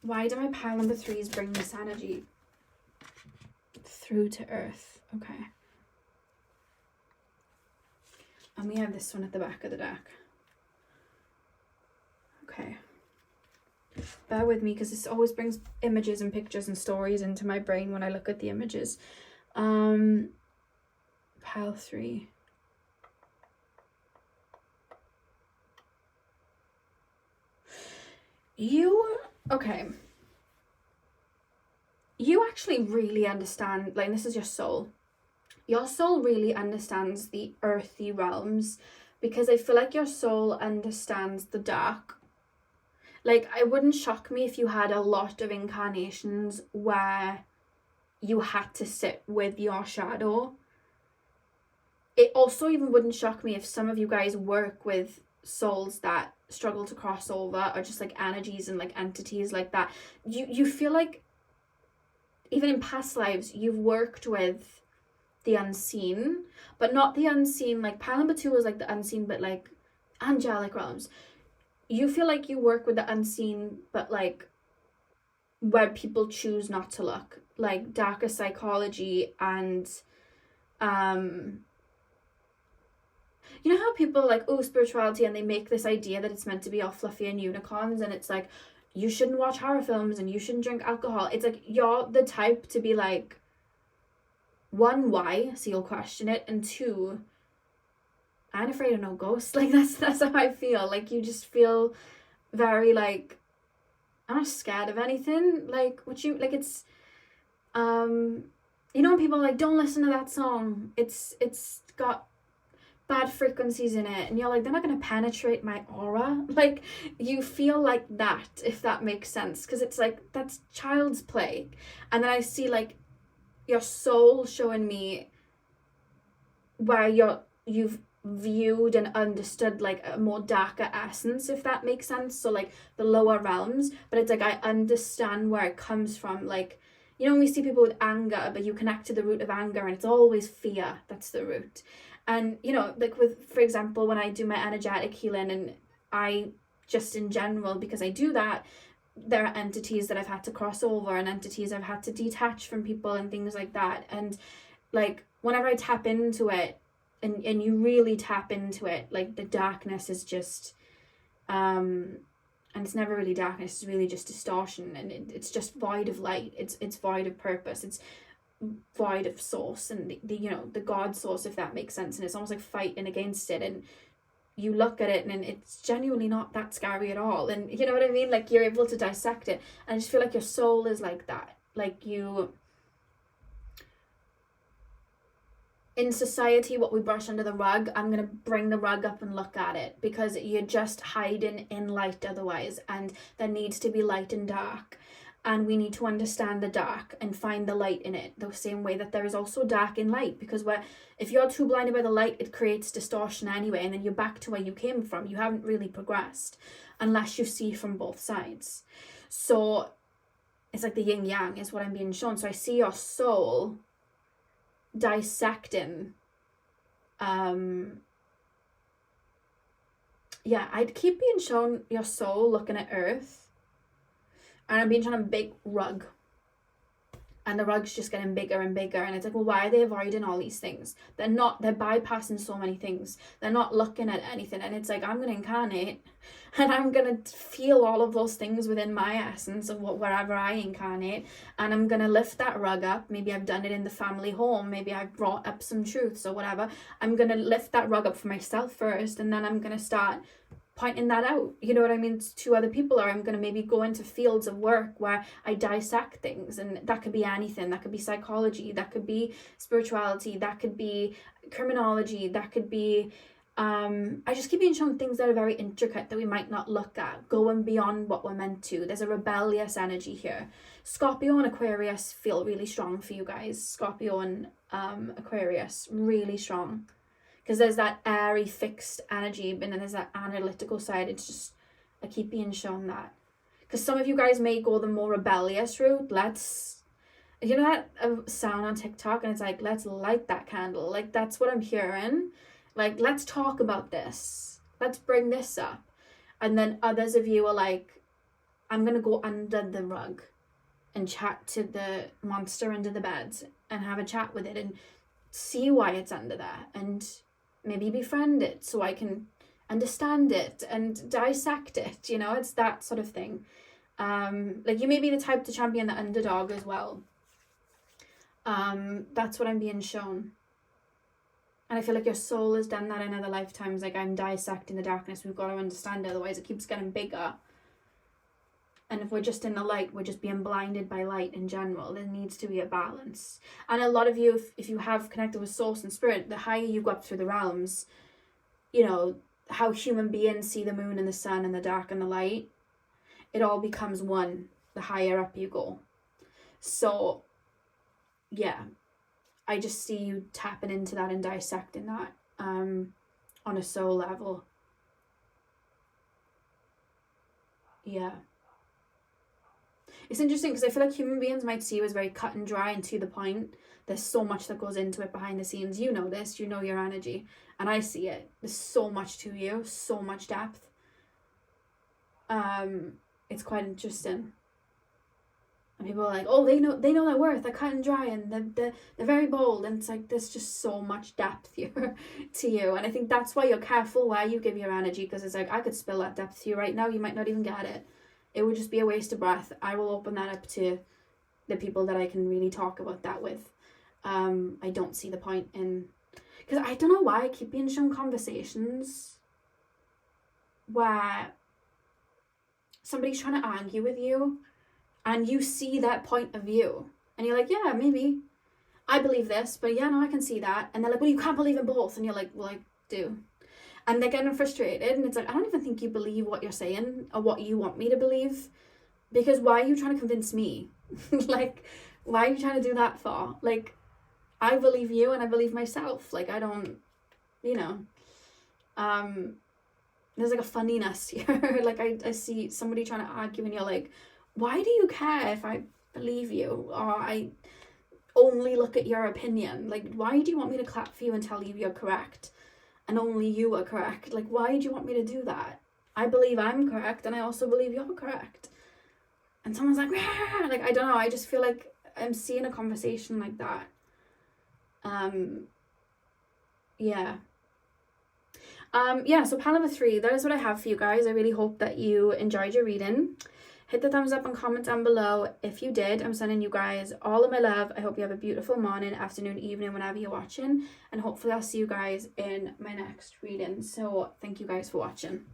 Why do my pile number 3s bring this energy through to earth? Okay. And we have this one at the back of the deck. Okay. Bear with me because this always brings images and pictures and stories into my brain when I look at the images. Pile 3. Okay. You actually really understand, like, this is your soul. Your soul really understands the earthy realms because I feel like your soul understands the dark. Like, it wouldn't shock me if you had a lot of incarnations where you had to sit with your shadow. It also even wouldn't shock me if some of you guys work with souls that struggle to cross over, or just like energies and like entities like that. You feel like even in past lives you've worked with the unseen, but not the unseen, like pile number 2 is like the unseen, but like angelic realms. You feel like you work with the unseen, but like where people choose not to look, like darker psychology. And you know how people are like, oh, spirituality, and they make this idea that it's meant to be all fluffy and unicorns, and it's like, you shouldn't watch horror films and you shouldn't drink alcohol. It's like, you're the type to be like, 1, why? So you'll question it. And 2, I ain't afraid of no ghosts. Like, that's how I feel. Like, you just feel very like, I'm not scared of anything. Like, what you, like, it's, you know when people are like, don't listen to that song, it's got bad frequencies in it, and you're like, they're not going to penetrate my aura. Like, you feel like that, if that makes sense, because it's like, that's child's play. And then I see like your soul showing me where you've viewed and understood like a more darker essence, if that makes sense. So like the lower realms, but it's like, I understand where it comes from. Like, you know, when we see people with anger, but you connect to the root of anger, and it's always fear that's the root. And, you know, like with, for example, when I do my energetic healing, and I just in general, because I do that, there are entities that I've had to cross over, and entities I've had to detach from people and things like that. And like whenever I tap into it, and you really tap into it, like the darkness is just and it's never really darkness, it's really just distortion, and it's just void of light, it's void of purpose, it's void of source, and the you know, the God source, if that makes sense. And it's almost like fighting against it, and you look at it and it's genuinely not that scary at all. And you know what I mean, like you're able to dissect it. And I just feel like your soul is like that. Like you, in society, what we brush under the rug, I'm going to bring the rug up and look at it, because you're just hiding in light otherwise. And there needs to be light and dark. And we need to understand the dark and find the light in it, the same way that there is also dark in light. Because if you're too blinded by the light, it creates distortion anyway, and then you're back to where you came from. You haven't really progressed unless you see from both sides. So it's like the yin yang is what I'm being shown. So I see your soul dissecting. I'd keep being shown your soul looking at Earth. And I'm being shown a big rug. And the rug's just getting bigger and bigger. And it's like, well, why are they avoiding all these things? They're bypassing so many things. They're not looking at anything. And it's like, I'm going to incarnate. And I'm going to feel all of those things within my essence of wherever I incarnate. And I'm going to lift that rug up. Maybe I've done it in the family home. Maybe I've brought up some truths or whatever. I'm going to lift that rug up for myself first. And then I'm going to start pointing that out, you know what I mean, to other people. Or I'm going to maybe go into fields of work where I dissect things, and that could be anything. That could be psychology, that could be spirituality, that could be criminology, that could be I just keep being shown things that are very intricate that we might not look at, going beyond what we're meant to. There's a rebellious energy here. Scorpio and Aquarius feel really strong for you guys. Scorpio and Aquarius, really strong. Because there's that airy, fixed energy, and then there's that analytical side. It's just, I keep being shown that. Because some of you guys may go the more rebellious route. You know that sound on TikTok, and it's like, let's light that candle. Like, that's what I'm hearing. Like, let's talk about this. Let's bring this up. And then others of you are like, I'm going to go under the rug and chat to the monster under the bed and have a chat with it and see why it's under there, and maybe befriend it so I can understand it and dissect it. You know, it's that sort of thing. Like, you may be the type to champion the underdog as well. That's what I'm being shown. And I feel like your soul has done that in other lifetimes. Like, I'm dissecting the darkness. We've got to understand it, otherwise it keeps getting bigger. And if we're just in the light, we're just being blinded by light in general. There needs to be a balance. And a lot of you, if you have connected with source and spirit, the higher you go up through the realms, you know, how human beings see the moon and the sun and the dark and the light, it all becomes one the higher up you go. So, yeah, I just see you tapping into that and dissecting that on a soul level. Yeah. It's interesting because I feel like human beings might see you as very cut and dry and to the point. There's so much that goes into it behind the scenes. You know this, you know your energy. And I see it. There's so much to you, so much depth. It's quite interesting. And people are like, oh, they know their worth. They're cut and dry and they're very bold. And it's like, there's just so much depth here to you. And I think that's why you're careful where you give your energy, because it's like, I could spill that depth to you right now. You might not even get it. It would just be a waste of breath. I will open that up to the people that I can really talk about that with. I don't see the point in... Because I don't know why I keep being shown conversations where somebody's trying to argue with you and you see that point of view. And you're like, yeah, maybe. I believe this, but yeah, no, I can see that. And they're like, well, you can't believe in both. And you're like, well, I do. And they're getting frustrated, and it's like, I don't even think you believe what you're saying or what you want me to believe, because why are you trying to convince me? Like, why are you trying to do that for? Like, I believe you and I believe myself. Like, I don't, you know, there's like a funniness here. Like, I see somebody trying to argue and you're like, why do you care if I believe you, or I only look at your opinion. Like, why do you want me to clap for you and tell you you're correct and only you are correct? Like, why do you want me to do that? I believe I'm correct, and I also believe you're correct. And someone's like, Rah! Like, I don't know, I just feel like I'm seeing a conversation like that. So pile number 3, that is what I have for you guys. I really hope that you enjoyed your reading. Hit the thumbs up and comment down below if you did. I'm sending you guys all of my love. I hope you have a beautiful morning, afternoon, evening, whenever you're watching. And hopefully I'll see you guys in my next reading. So thank you guys for watching.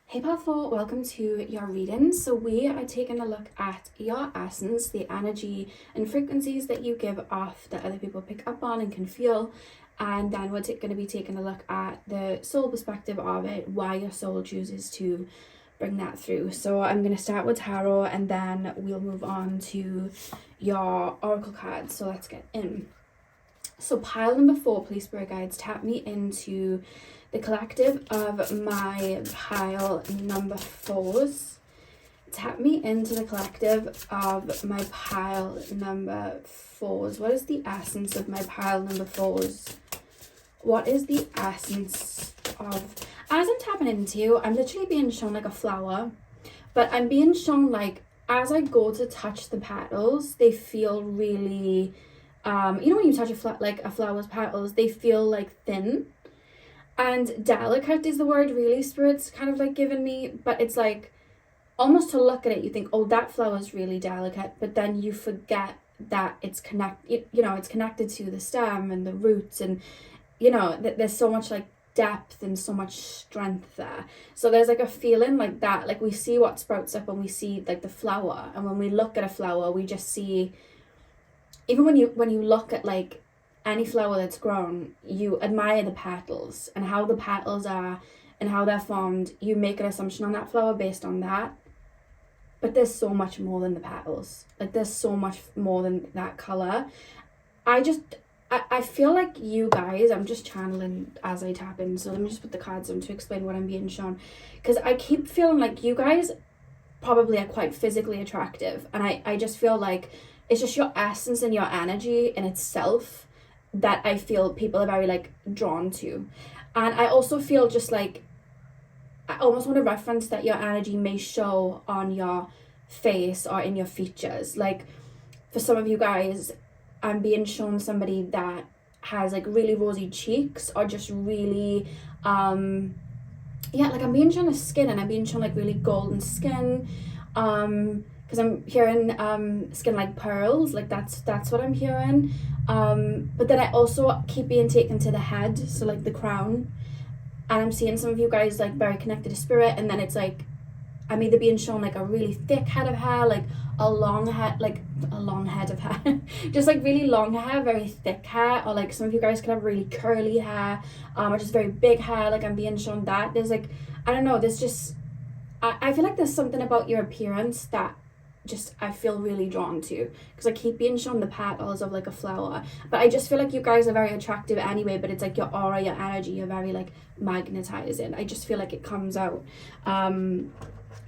Hey Pal 4, welcome to your reading. So we are taking a look at your essence, the energy and frequencies that you give off that other people pick up on and can feel. And then we're going to be taking a look at the soul perspective of it, why your soul chooses to bring that through. So I'm going to start with tarot, and then we'll move on to your oracle cards. So let's get in. So pile number 4, please spirit guides, tap me into the collective of my pile number 4s. Tap me into the collective of my pile number 4s. What is the essence of my pile number 4s? What is the essence of... As I'm tapping into, I'm literally being shown like a flower, but I'm being shown like, as I go to touch the petals, they feel really, you know when you touch a flower's petals, they feel like thin, and delicate is the word really Spirit's kind of like giving me, but it's like, almost to look at it, you think, oh, that flower's really delicate, but then you forget that it's it's connected to the stem and the roots, and there's so much like depth and so much strength there. So there's like a feeling like that, like we see what sprouts up and we see like the flower, and when we look at a flower we just see, even when you look at like any flower that's grown, you admire the petals and how the petals are and how they're formed. You make an assumption on that flower based on that, but there's so much more than the petals. Like there's so much more than that color. I feel like you guys, I'm just channeling as I tap in, so let me just put the cards on to explain what I'm being shown, because I keep feeling like you guys probably are quite physically attractive, and I just feel like it's just your essence and your energy in itself that I feel people are very like drawn to. And I also feel just like, I almost want to reference that your energy may show on your face or in your features. Like for some of you guys, I'm being shown somebody that has like really rosy cheeks, or just really like I'm being shown a skin, and I'm being shown like really golden skin, because I'm hearing skin like pearls, like that's what I'm hearing, but then I also keep being taken to the head, so like the crown, and I'm seeing some of you guys like very connected to spirit, and then it's like I'm either being shown like a really thick head of hair, like a long head of hair, just like really long hair, very thick hair, or like some of you guys could have really curly hair, or just very big hair. Like I'm being shown that there's like, I don't know, there's just, I feel like there's something about your appearance that just I feel really drawn to, because I keep being shown the petals of like a flower, but I just feel like you guys are very attractive anyway, but it's like your aura, your energy, you're very like magnetizing. I just feel like it comes out.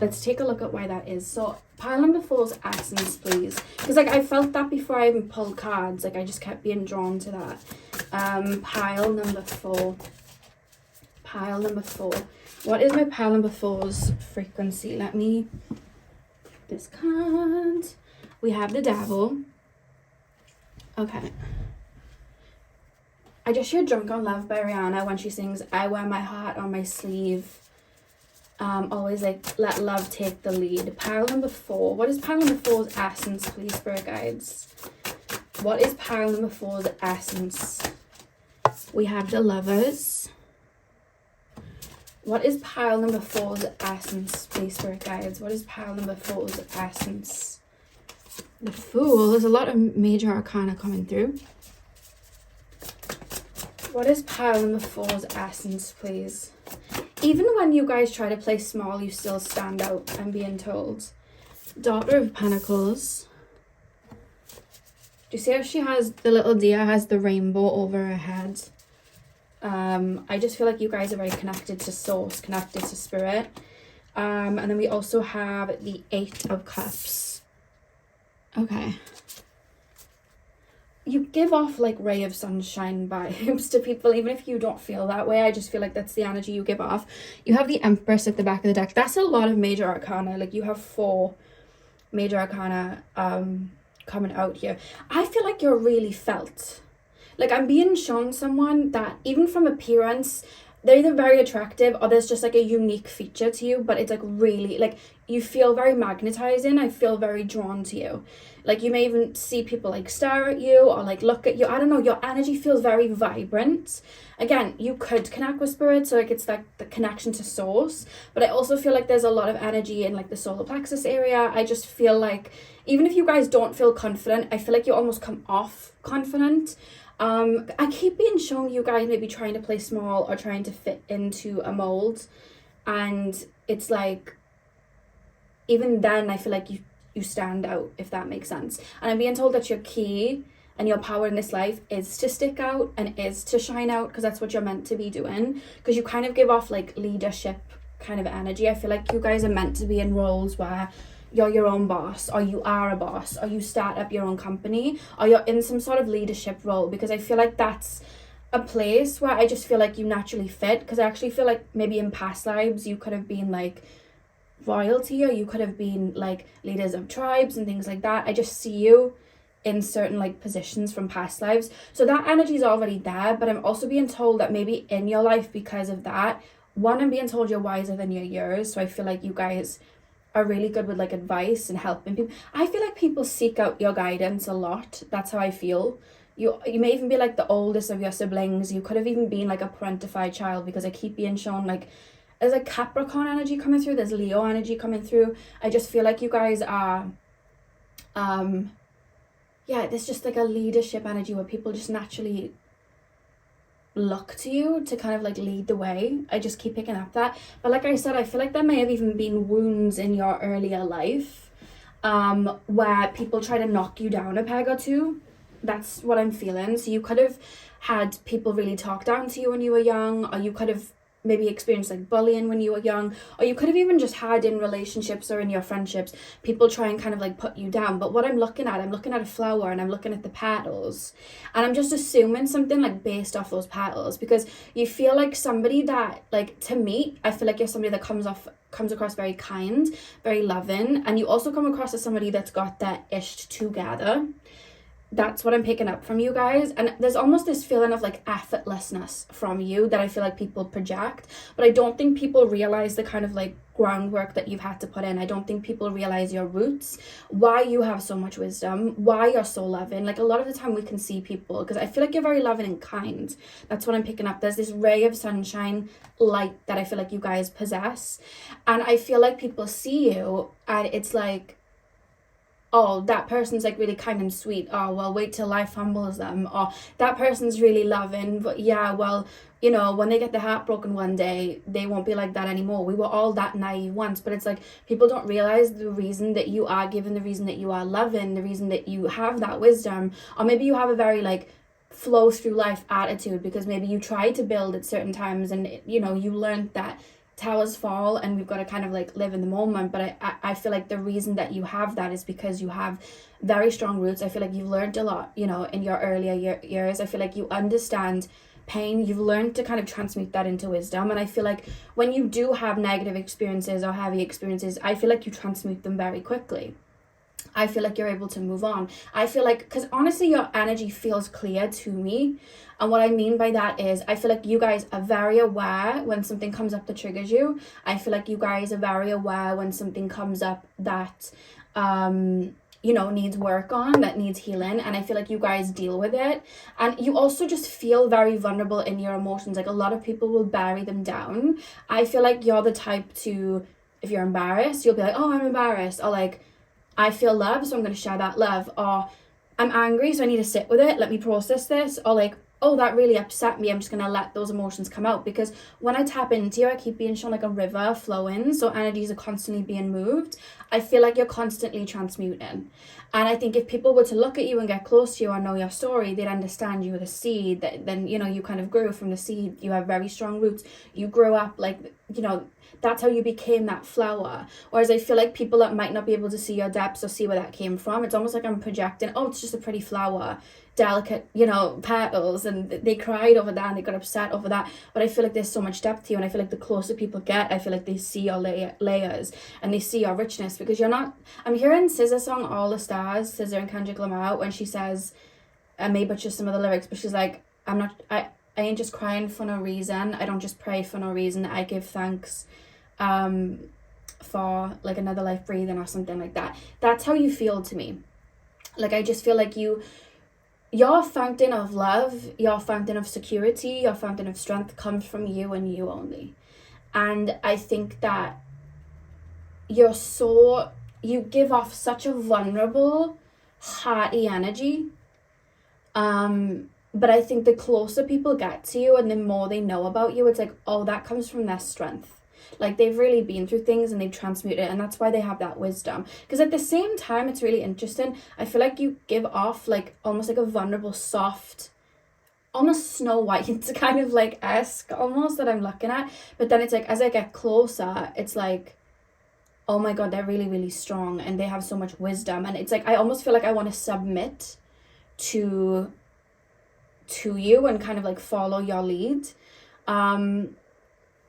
Let's take a look at why that is. So pile number 4's essence, please, because like I felt that before I even pulled cards, like I just kept being drawn to that. Pile number 4, what is my pile number 4's frequency? Let me, this card, we have the Devil. Okay, I just hear Drunk on Love by Rihanna when she sings I wear my heart on my sleeve. Always like let love take the lead. Pile number 4, what is pile number 4's essence, please spirit guides? What is pile number 4's essence? We have the Lovers. What is pile number 4's essence, please spirit guides? What is pile number 4's essence? The Fool. There's a lot of major arcana coming through. What is pile number 4's essence, please? Even when you guys try to play small, you still stand out, I'm being told. Daughter of Pentacles. Do you see how she has, the little deer has the rainbow over her head? I just feel like you guys are very connected to source, connected to spirit. And then we also have the 8 of Cups. Okay. You give off like ray of sunshine vibes to people, even if you don't feel that way. I just feel like that's the energy you give off. You have the Empress at the back of the deck. That's a lot of major arcana. Like you have 4 major arcana coming out here. I feel like you're really felt. Like I'm being shown someone that even from appearance, they're either very attractive or there's just like a unique feature to you, but it's like really like you feel very magnetizing. I feel very drawn to you. Like you may even see people like stare at you or like look at you. I don't know, your energy feels very vibrant. Again, you could connect with spirit, so like it's like the connection to source, but I also feel like there's a lot of energy in like the solar plexus area. I just feel like even if you guys don't feel confident, I feel like you almost come off confident. I keep being shown you guys maybe trying to play small or trying to fit into a mold, and it's like even then I feel like you stand out, if that makes sense. And I'm being told that your key and your power in this life is to stick out and is to shine out, because that's what you're meant to be doing, because you kind of give off like leadership kind of energy. I feel like you guys are meant to be in roles where you're your own boss, or you are a boss, or you start up your own company, or you're in some sort of leadership role, because I feel like that's a place where I just feel like you naturally fit, because I actually feel like maybe in past lives you could have been like royalty, or you could have been like leaders of tribes and things like that. I just see you in certain like positions from past lives, so that energy is already there. But I'm also being told that maybe in your life, because of that, I'm being told you're wiser than your years, so I feel like you guys are really good with like advice and helping people. I feel like people seek out your guidance a lot. That's how I feel. You may even be like the oldest of your siblings. You could have even been like a parentified child, because I keep being shown like there's like Capricorn energy coming through, there's Leo energy coming through. I just feel like you guys are there's just like a leadership energy where people just naturally look to you to kind of like lead the way. I just keep picking up that. But like I said, I feel like there may have even been wounds in your earlier life where people try to knock you down a peg or two. That's what I'm feeling. So you could have had people really talk down to you when you were young, or you could have maybe experienced like bullying when you were young, or you could have even just had in relationships or in your friendships people try and kind of like put you down. But what I'm looking at a flower, and I'm looking at the petals, and I'm just assuming something like based off those petals, because you feel like somebody that, like, to me, I feel like you're somebody that comes across very kind, very loving, and you also come across as somebody that's got that ish together. That's what I'm picking up from you guys. And there's almost this feeling of like effortlessness from you that I feel like people project, but I don't think people realize the kind of like groundwork that you've had to put in. I don't think people realize your roots, why you have so much wisdom, why you're so loving. Like a lot of the time we can see people, because I feel like you're very loving and kind. That's what I'm picking up. There's this ray of sunshine light that I feel like you guys possess, and I feel like people see you and it's like, oh, that person's like really kind and sweet. Oh, well, wait till life humbles them. Or that person's really loving, but yeah, well, you know, when they get their heart broken one day, they won't be like that anymore. We were all that naive once. But it's like people don't realize the reason that you are given, the reason that you are loving, the reason that you have that wisdom, or maybe you have a very like flow through life attitude, because maybe you tried to build at certain times and, you know, you learned that towers fall and we've got to kind of like live in the moment. But I feel like the reason that you have that is because you have very strong roots. I feel like you've learned a lot, you know, in your earlier years. I feel like you understand pain. You've learned to kind of transmute that into wisdom. And I feel like when you do have negative experiences or heavy experiences, I feel like you transmute them very quickly. I feel like you're able to move on. I feel like, because honestly, your energy feels clear to me. And what I mean by that is, I feel like you guys are very aware when something comes up that triggers you. I feel like you guys are very aware when something comes up that, you know, needs work on, that needs healing. And I feel like you guys deal with it. And you also just feel very vulnerable in your emotions. Like a lot of people will bury them down. I feel like you're the type to, if you're embarrassed, you'll be like, oh, I'm embarrassed. Or like, I feel love, so I'm going to share that love. Or I'm angry, so I need to sit with it. Let me process this. Or like, oh, that really upset me. I'm just going to let those emotions come out. Because when I tap into you, I keep being shown like a river flowing. So energies are constantly being moved. I feel like you're constantly transmuting. And I think if people were to look at you and get close to you and know your story, they'd understand you were the seed. Then, you know, you kind of grew from the seed. You have very strong roots. You grew up like you know, that's how you became that flower. Whereas I feel like people that might not be able to see your depths or see where that came from, it's almost like I'm projecting, oh, it's just a pretty flower, delicate, you know, petals, and they cried over that and they got upset over that. But I feel like there's so much depth to you, and I feel like the closer people get, I feel like they see your layers and they see your richness, because you're not, I'm hearing SZA song All the Stars, SZA and Kendrick Lamar, when she says, I may butcher some of the lyrics, but she's like, I ain't just crying for no reason. I don't just pray for no reason. I give thanks for like another life breathing, or something like that. That's how you feel to me. Like, I just feel like your fountain of love, your fountain of security, your fountain of strength comes from you and you only. And I think that you give off such a vulnerable, hearty energy. But I think the closer people get to you and the more they know about you, it's like, oh, that comes from their strength. Like, they've really been through things and they've transmuted it, and that's why they have that wisdom. Because at the same time, it's really interesting. I feel like you give off like almost like a vulnerable, soft, almost Snow White kind of like esque almost that I'm looking at. But then it's like, as I get closer, it's like, oh my God, they're really, really strong and they have so much wisdom. And it's like, I almost feel like I want to submit to you and kind of like follow your lead.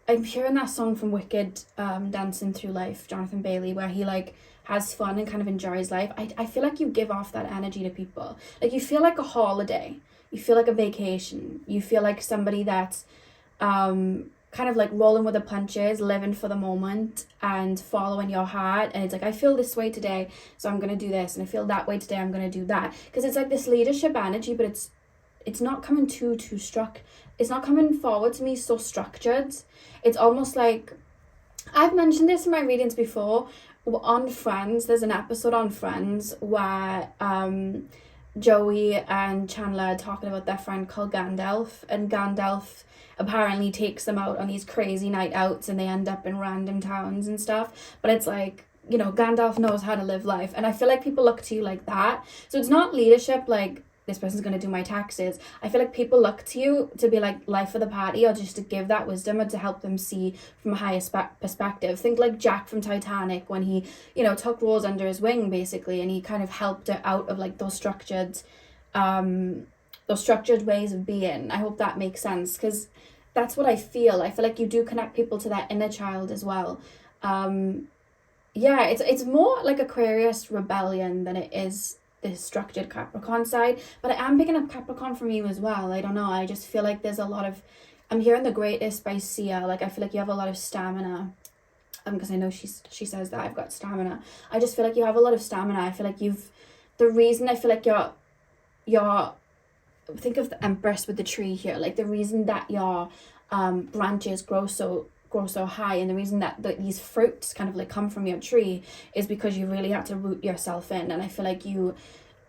I'm hearing that song from Wicked, Dancing Through Life, Jonathan Bailey, where he like has fun and kind of enjoys life. I feel like you give off that energy to people. Like, you feel like a holiday, you feel like a vacation, you feel like somebody that's kind of like rolling with the punches, living for the moment and following your heart. And it's like, I feel this way today, so I'm going to do this, and I feel that way today, I'm going to do that. Because it's like this leadership energy, but it's not coming it's not coming forward to me so structured. It's almost like, I've mentioned this in my readings before, on Friends. There's an episode on Friends where Joey and Chandler are talking about their friend called Gandalf, and Gandalf apparently takes them out on these crazy night outs and they end up in random towns and stuff. But it's like, you know, Gandalf knows how to live life, and I feel like people look to you like that. So it's not leadership like, this person's going to do my taxes. I feel like people look to you to be like life of the party, or just to give that wisdom or to help them see from a higher perspective. Think like Jack from Titanic, when he, you know, took Rose under his wing basically, and he kind of helped her out of like those structured ways of being. I hope that makes sense, because that's what I feel. I feel like you do connect people to that inner child as well. Yeah, it's more like Aquarius rebellion than it is this structured Capricorn side, but I am picking up Capricorn from you as well. I don't know, I just feel like there's a lot of, I'm hearing the greatest by Sia. Like, I feel like you have a lot of stamina, because I know she says that I've got stamina. I just feel like you have a lot of stamina. I feel like the reason I feel like you're think of the Empress with the tree here, like the reason that your branches grow so high, and the reason that these fruits kind of like come from your tree is because you really had to root yourself in. And I feel like you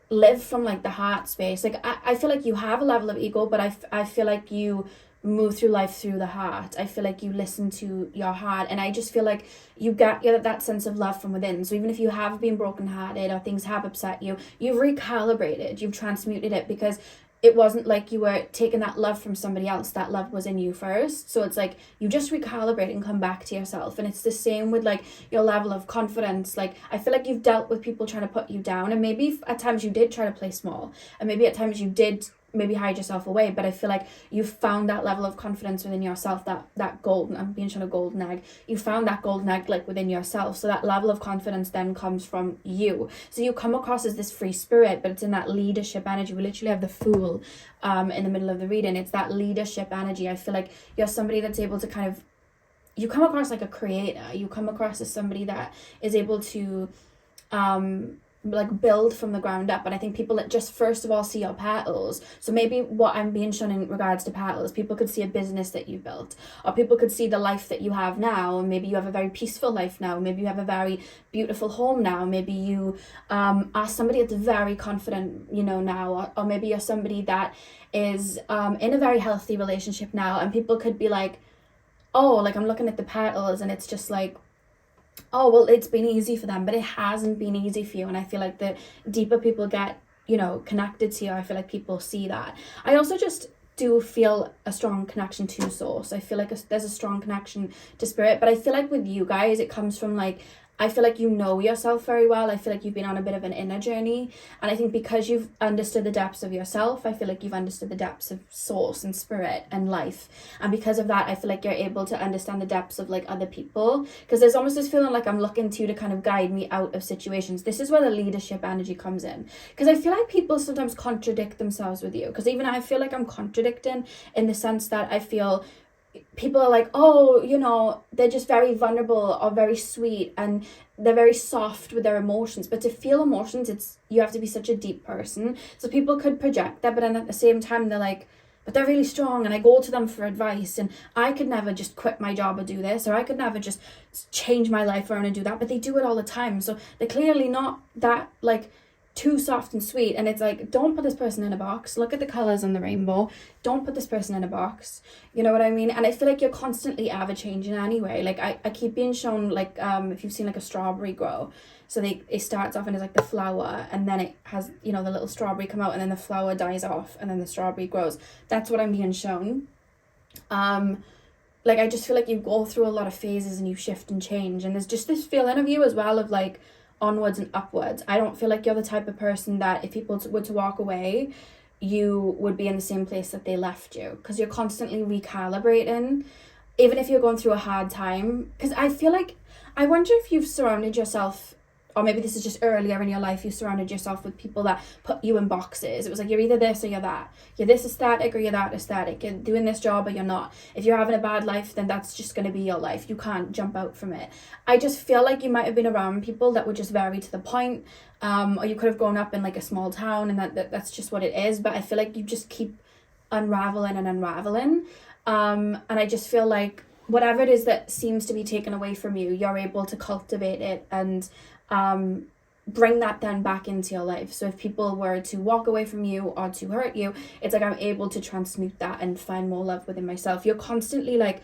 live from like the heart space. Like, I feel like you have a level of ego, but I feel like you move through life through the heart. I feel like you listen to your heart, and I just feel like you get that sense of love from within. So even if you have been brokenhearted or things have upset you, you've recalibrated, you've transmuted it, because it wasn't like you were taking that love from somebody else. That love was in you first. So it's like you just recalibrate and come back to yourself. And it's the same with like your level of confidence. Like, I feel like you've dealt with people trying to put you down, and maybe at times you did try to play small, and maybe at times you did maybe hide yourself away, but I feel like you found that level of confidence within yourself, that golden, I'm being shown a golden egg, you found that golden egg like within yourself. So that level of confidence then comes from you. So you come across as this free spirit, but it's in that leadership energy. We literally have the Fool in the middle of the reading. It's that leadership energy. I feel like you're somebody that's able to kind of, you come across like a creator. You come across as somebody that is able to like build from the ground up. And I think people that just first of all see your petals, so maybe what I'm being shown in regards to petals, people could see a business that you built, or people could see the life that you have now, and maybe you have a very peaceful life now, maybe you have a very beautiful home now, maybe you are somebody that's very confident, you know, now, or maybe you're somebody that is in a very healthy relationship now, and people could be like, oh, like I'm looking at the petals and it's just like, oh, well, it's been easy for them, but it hasn't been easy for you. And I feel like the deeper people get, you know, connected to you, I feel like people see that. I also just do feel a strong connection to source. I feel like there's a strong connection to spirit, but I feel like with you guys, it comes from like, I feel like you know yourself very well. I feel like you've been on a bit of an inner journey. And I think because you've understood the depths of yourself, I feel like you've understood the depths of source and spirit and life. And because of that, I feel like you're able to understand the depths of like other people. Because there's almost this feeling like I'm looking to you to kind of guide me out of situations. This is where the leadership energy comes in. Because I feel like people sometimes contradict themselves with you. Because even I feel like I'm contradicting in the sense that I feel people are like, oh, you know, they're just very vulnerable or very sweet and they're very soft with their emotions. But to feel emotions, you have to be such a deep person. So people could project that, but then at the same time they're like, but they're really strong and I go to them for advice and I could never just quit my job or do this, or I could never just change my life around and do that. But they do it all the time. So they're clearly not that like too soft and sweet. And it's like, don't put this person in a box. Look at the colors on the rainbow. Don't put this person in a box. You know what I mean? And I feel like you're constantly ever changing anyway. Like I keep being shown like if you've seen like a strawberry grow, so it starts off and it's like the flower, and then it has, you know, the little strawberry come out, and then the flower dies off and then the strawberry grows. That's what I'm being shown. Like I just feel like you go through a lot of phases and you shift and change, and there's just this feeling of you as well of like onwards and upwards. I don't feel like you're the type of person that if people were to walk away, you would be in the same place that they left you, because you're constantly recalibrating, even if you're going through a hard time. Because I feel like, I wonder if you've surrounded yourself, or maybe this is just earlier in your life, you surrounded yourself with people that put you in boxes. It was like, you're either this or you're that. You're this aesthetic or you're that aesthetic. You're doing this job or you're not. If you're having a bad life, then that's just going to be your life. You can't jump out from it. I just feel like you might have been around people that were just very to the point. Or you could have grown up in like a small town and that's just what it is. But I feel like you just keep unraveling and unraveling. And I just feel like whatever it is that seems to be taken away from you, you're able to cultivate it and bring that then back into your life. So if people were to walk away from you or to hurt you, it's like I'm able to transmute that and find more love within myself. You're constantly like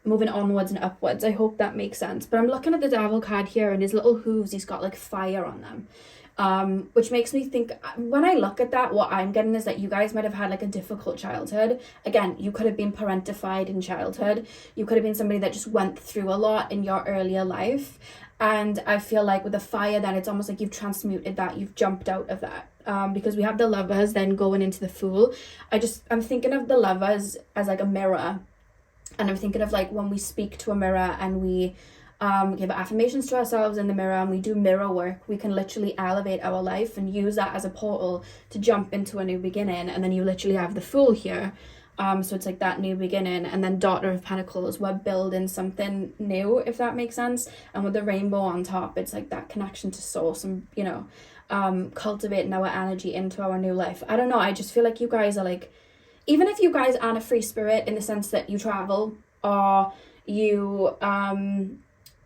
moving onwards and upwards. I hope that makes sense. But I'm looking at the devil card here, and his little hooves, he's got like fire on them, which makes me think, when I look at that, what I'm getting is that you guys might have had like a difficult childhood. Again, you could have been parentified in childhood. You could have been somebody that just went through a lot in your earlier life. And I feel like with the fire, then it's almost like you've transmuted that, you've jumped out of that. Because we have the Lovers then going into the Fool. I'm thinking of the Lovers as like a mirror. And I'm thinking of like when we speak to a mirror and we give affirmations to ourselves in the mirror and we do mirror work, we can literally elevate our life and use that as a portal to jump into a new beginning. And then you literally have the Fool here. So it's like that new beginning, and then Daughter of Pentacles, we're building something new, if that makes sense. And with the rainbow on top, it's like that connection to source and, you know, cultivating our energy into our new life. I don't know, I just feel like you guys are like, even if you guys aren't a free spirit in the sense that you travel or you,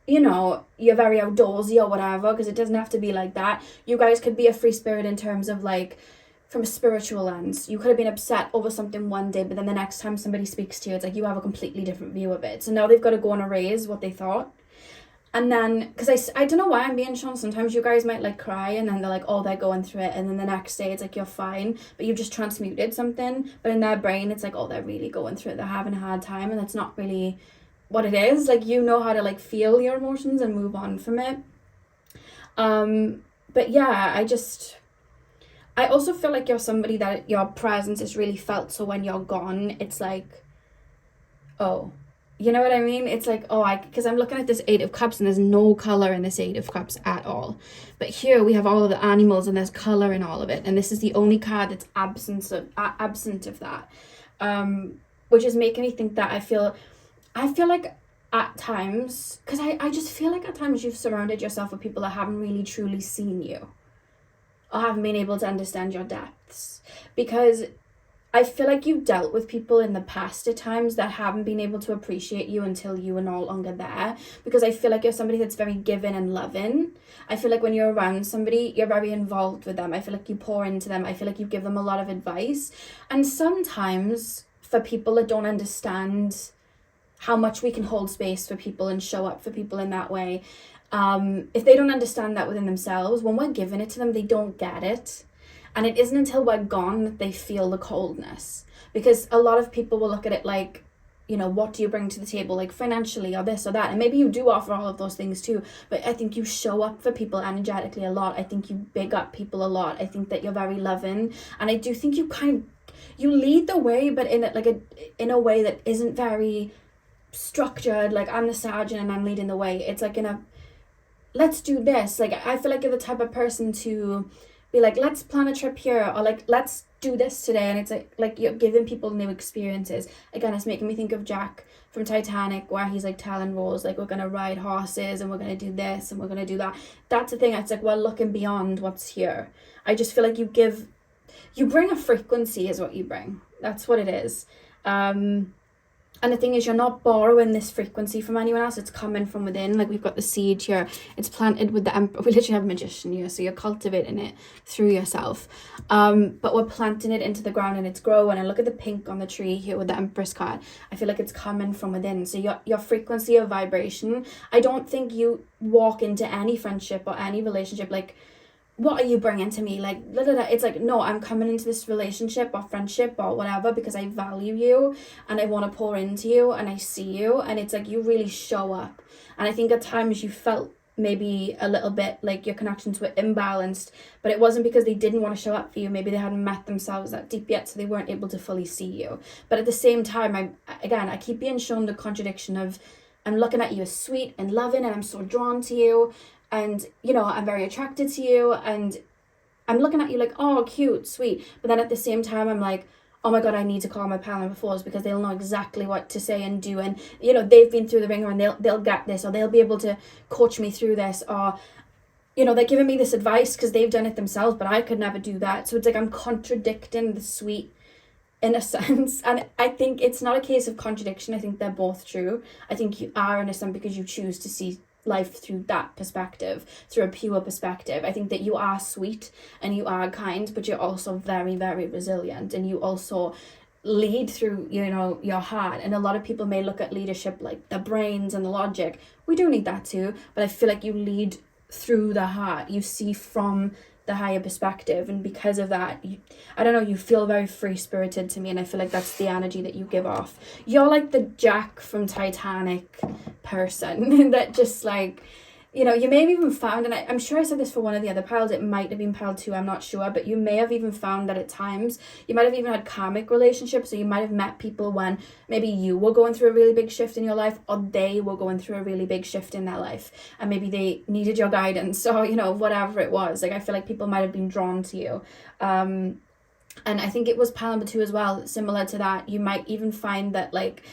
you know, you're very outdoorsy or whatever, because it doesn't have to be like that. You guys could be a free spirit in terms of like, from a spiritual lens, you could have been upset over something one day, but then the next time somebody speaks to you, it's like you have a completely different view of it. So now they've got to go and erase what they thought. And then, because I don't know why I'm being shown, sometimes you guys might like cry and then they're like, oh, they're going through it. And then the next day it's like, you're fine, but you've just transmuted something. But in their brain, it's like, oh, they're really going through it. They're having a hard time. And that's not really what it is. Like, you know how to like feel your emotions and move on from it. But yeah, I also feel like you're somebody that your presence is really felt. So when you're gone, it's like, oh, you know what I mean? It's like, oh, because I'm looking at this Eight of Cups and there's no color in this Eight of Cups at all. But here we have all of the animals and there's color in all of it. And this is the only card that's absent of that. Which is making me think that I feel like at times, because I just feel like at times you've surrounded yourself with people that haven't really truly seen you. Or haven't been able to understand your depths, because I feel like you've dealt with people in the past at times that haven't been able to appreciate you until you were no longer there, because I feel like you're somebody that's very giving and loving. I feel like when you're around somebody, you're very involved with them. I feel like you pour into them. I feel like you give them a lot of advice. And sometimes for people that don't understand how much we can hold space for people and show up for people in that way, if they don't understand that within themselves, when we're giving it to them, they don't get it. And it isn't until we're gone that they feel the coldness. Because a lot of people will look at it like, you know, what do you bring to the table, like financially or this or that? And maybe you do offer all of those things too, but I think you show up for people energetically a lot. I think you big up people a lot. I think that you're very loving, and I do think you you lead the way, but in a way that isn't very structured, like I'm the sergeant and I'm leading the way. It's like let's do this. Like I feel like you're the type of person to be like, let's plan a trip here, or like let's do this today. And it's like you're giving people new experiences. Again, it's making me think of Jack from Titanic, where he's like telling Rose, like, we're gonna ride horses and we're gonna do this and we're gonna do that. That's the thing. It's like we're looking beyond what's here. I just feel like you bring a frequency is what you bring. That's what it is. And the thing is, you're not borrowing this frequency from anyone else. It's coming from within. Like we've got the seed here. It's planted with the emperor. We literally have a magician here. So you're cultivating it through yourself. But we're planting it into the ground and it's growing. And look at the pink on the tree here with the Empress card. I feel like it's coming from within. So your frequency of vibration. I don't think you walk into any friendship or any relationship like, what are you bringing to me? Like, blah, blah, blah. It's like, no, I'm coming into this relationship or friendship or whatever because I value you and I want to pour into you and I see you. And it's like you really show up. And I think at times you felt maybe a little bit like your connections were imbalanced, but it wasn't because they didn't want to show up for you. Maybe they hadn't met themselves that deep yet, so they weren't able to fully see you. But at the same time, I keep being shown the contradiction of, I'm looking at you as sweet and loving and I'm so drawn to you. And, you know, I'm very attracted to you and I'm looking at you like, oh, cute, sweet. But then at the same time, I'm like, oh my God, I need to call my pal number fours because they'll know exactly what to say and do. And, you know, they've been through the ringer and they'll get this, or they'll be able to coach me through this, or, you know, they're giving me this advice because they've done it themselves, but I could never do that. So it's like I'm contradicting the sweet in a sense. And I think it's not a case of contradiction. I think they're both true. I think you are innocent because you choose to see life through that perspective, through a pure perspective. I think that you are sweet and you are kind, but you're also very, very resilient, and you also lead through, you know, your heart. And a lot of people may look at leadership like the brains and the logic. We do need that too, but I feel like you lead through the heart. You see from the higher perspective, and because of that, you feel very free-spirited to me, and I feel like that's the energy that you give off. You're like the Jack from Titanic person that just like, you know, you may have even found, and I'm sure I said this for one of the other piles, it might have been pile 2, I'm not sure, but you may have even found that at times you might have even had karmic relationships. So you might have met people when maybe you were going through a really big shift in your life, or they were going through a really big shift in their life, and maybe they needed your guidance, or, you know, whatever it was. Like I feel like people might have been drawn to you. And I think it was pile number 2 as well, similar to that. You might even find that like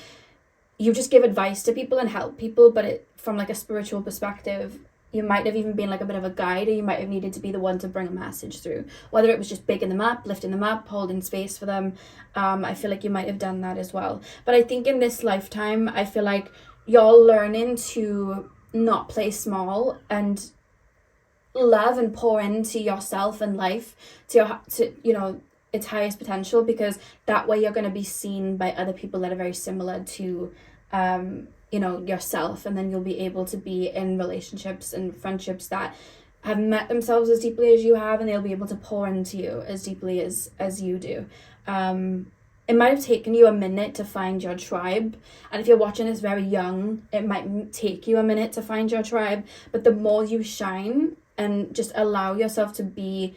you just give advice to people and help people, but from like a spiritual perspective, you might have even been like a bit of a guide, or you might have needed to be the one to bring a message through, whether it was just bigging them up, lifting them up, holding space for them. I feel like you might have done that as well. But I think in this lifetime, I feel like you're learning to not play small and love and pour into yourself and life to you know, its highest potential, because that way you're going to be seen by other people that are very similar to you know, yourself, and then you'll be able to be in relationships and friendships that have met themselves as deeply as you have, and they'll be able to pour into you as deeply as you do. It might have taken you a minute to find your tribe, and if you're watching this very young, it might take you a minute to find your tribe, but the more you shine and just allow yourself to be,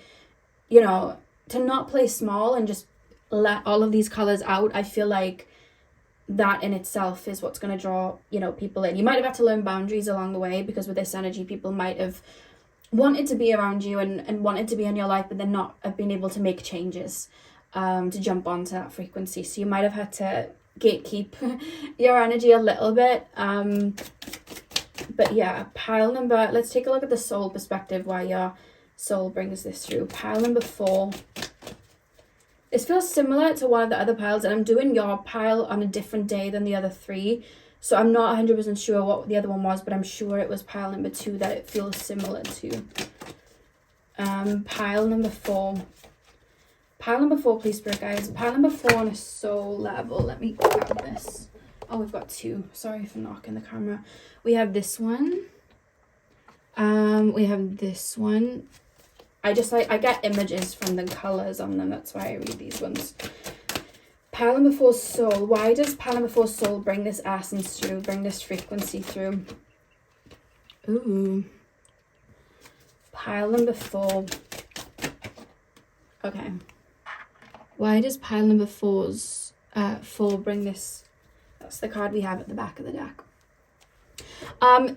you know, to not play small and just let all of these colors out, I feel like that in itself is what's going to draw, you know, people in. You might have had to learn boundaries along the way, because with this energy, people might have wanted to be around you and wanted to be in your life, but then not have been able to make changes to jump onto that frequency. So you might have had to gatekeep your energy a little bit. But yeah, pile number, let's take a look at the soul perspective, why your soul brings this through. Pile number 4. This feels similar to one of the other piles, and I'm doing your pile on a different day than the other 3. So I'm not 100% sure what the other one was, but I'm sure it was pile number 2 that it feels similar to. Pile number 4. Pile number 4, please, spirit guys. Pile number 4 on a soul level. Let me grab this. Oh, we've got 2. Sorry for knocking the camera. We have this one. We have this one. I get images from the colours on them. That's why I read these ones. Pile before soul. Why does pile before soul bring this essence through, bring this frequency through? Ooh. Pile before. Okay. Why does pile number 4 bring this? That's the card we have at the back of the deck.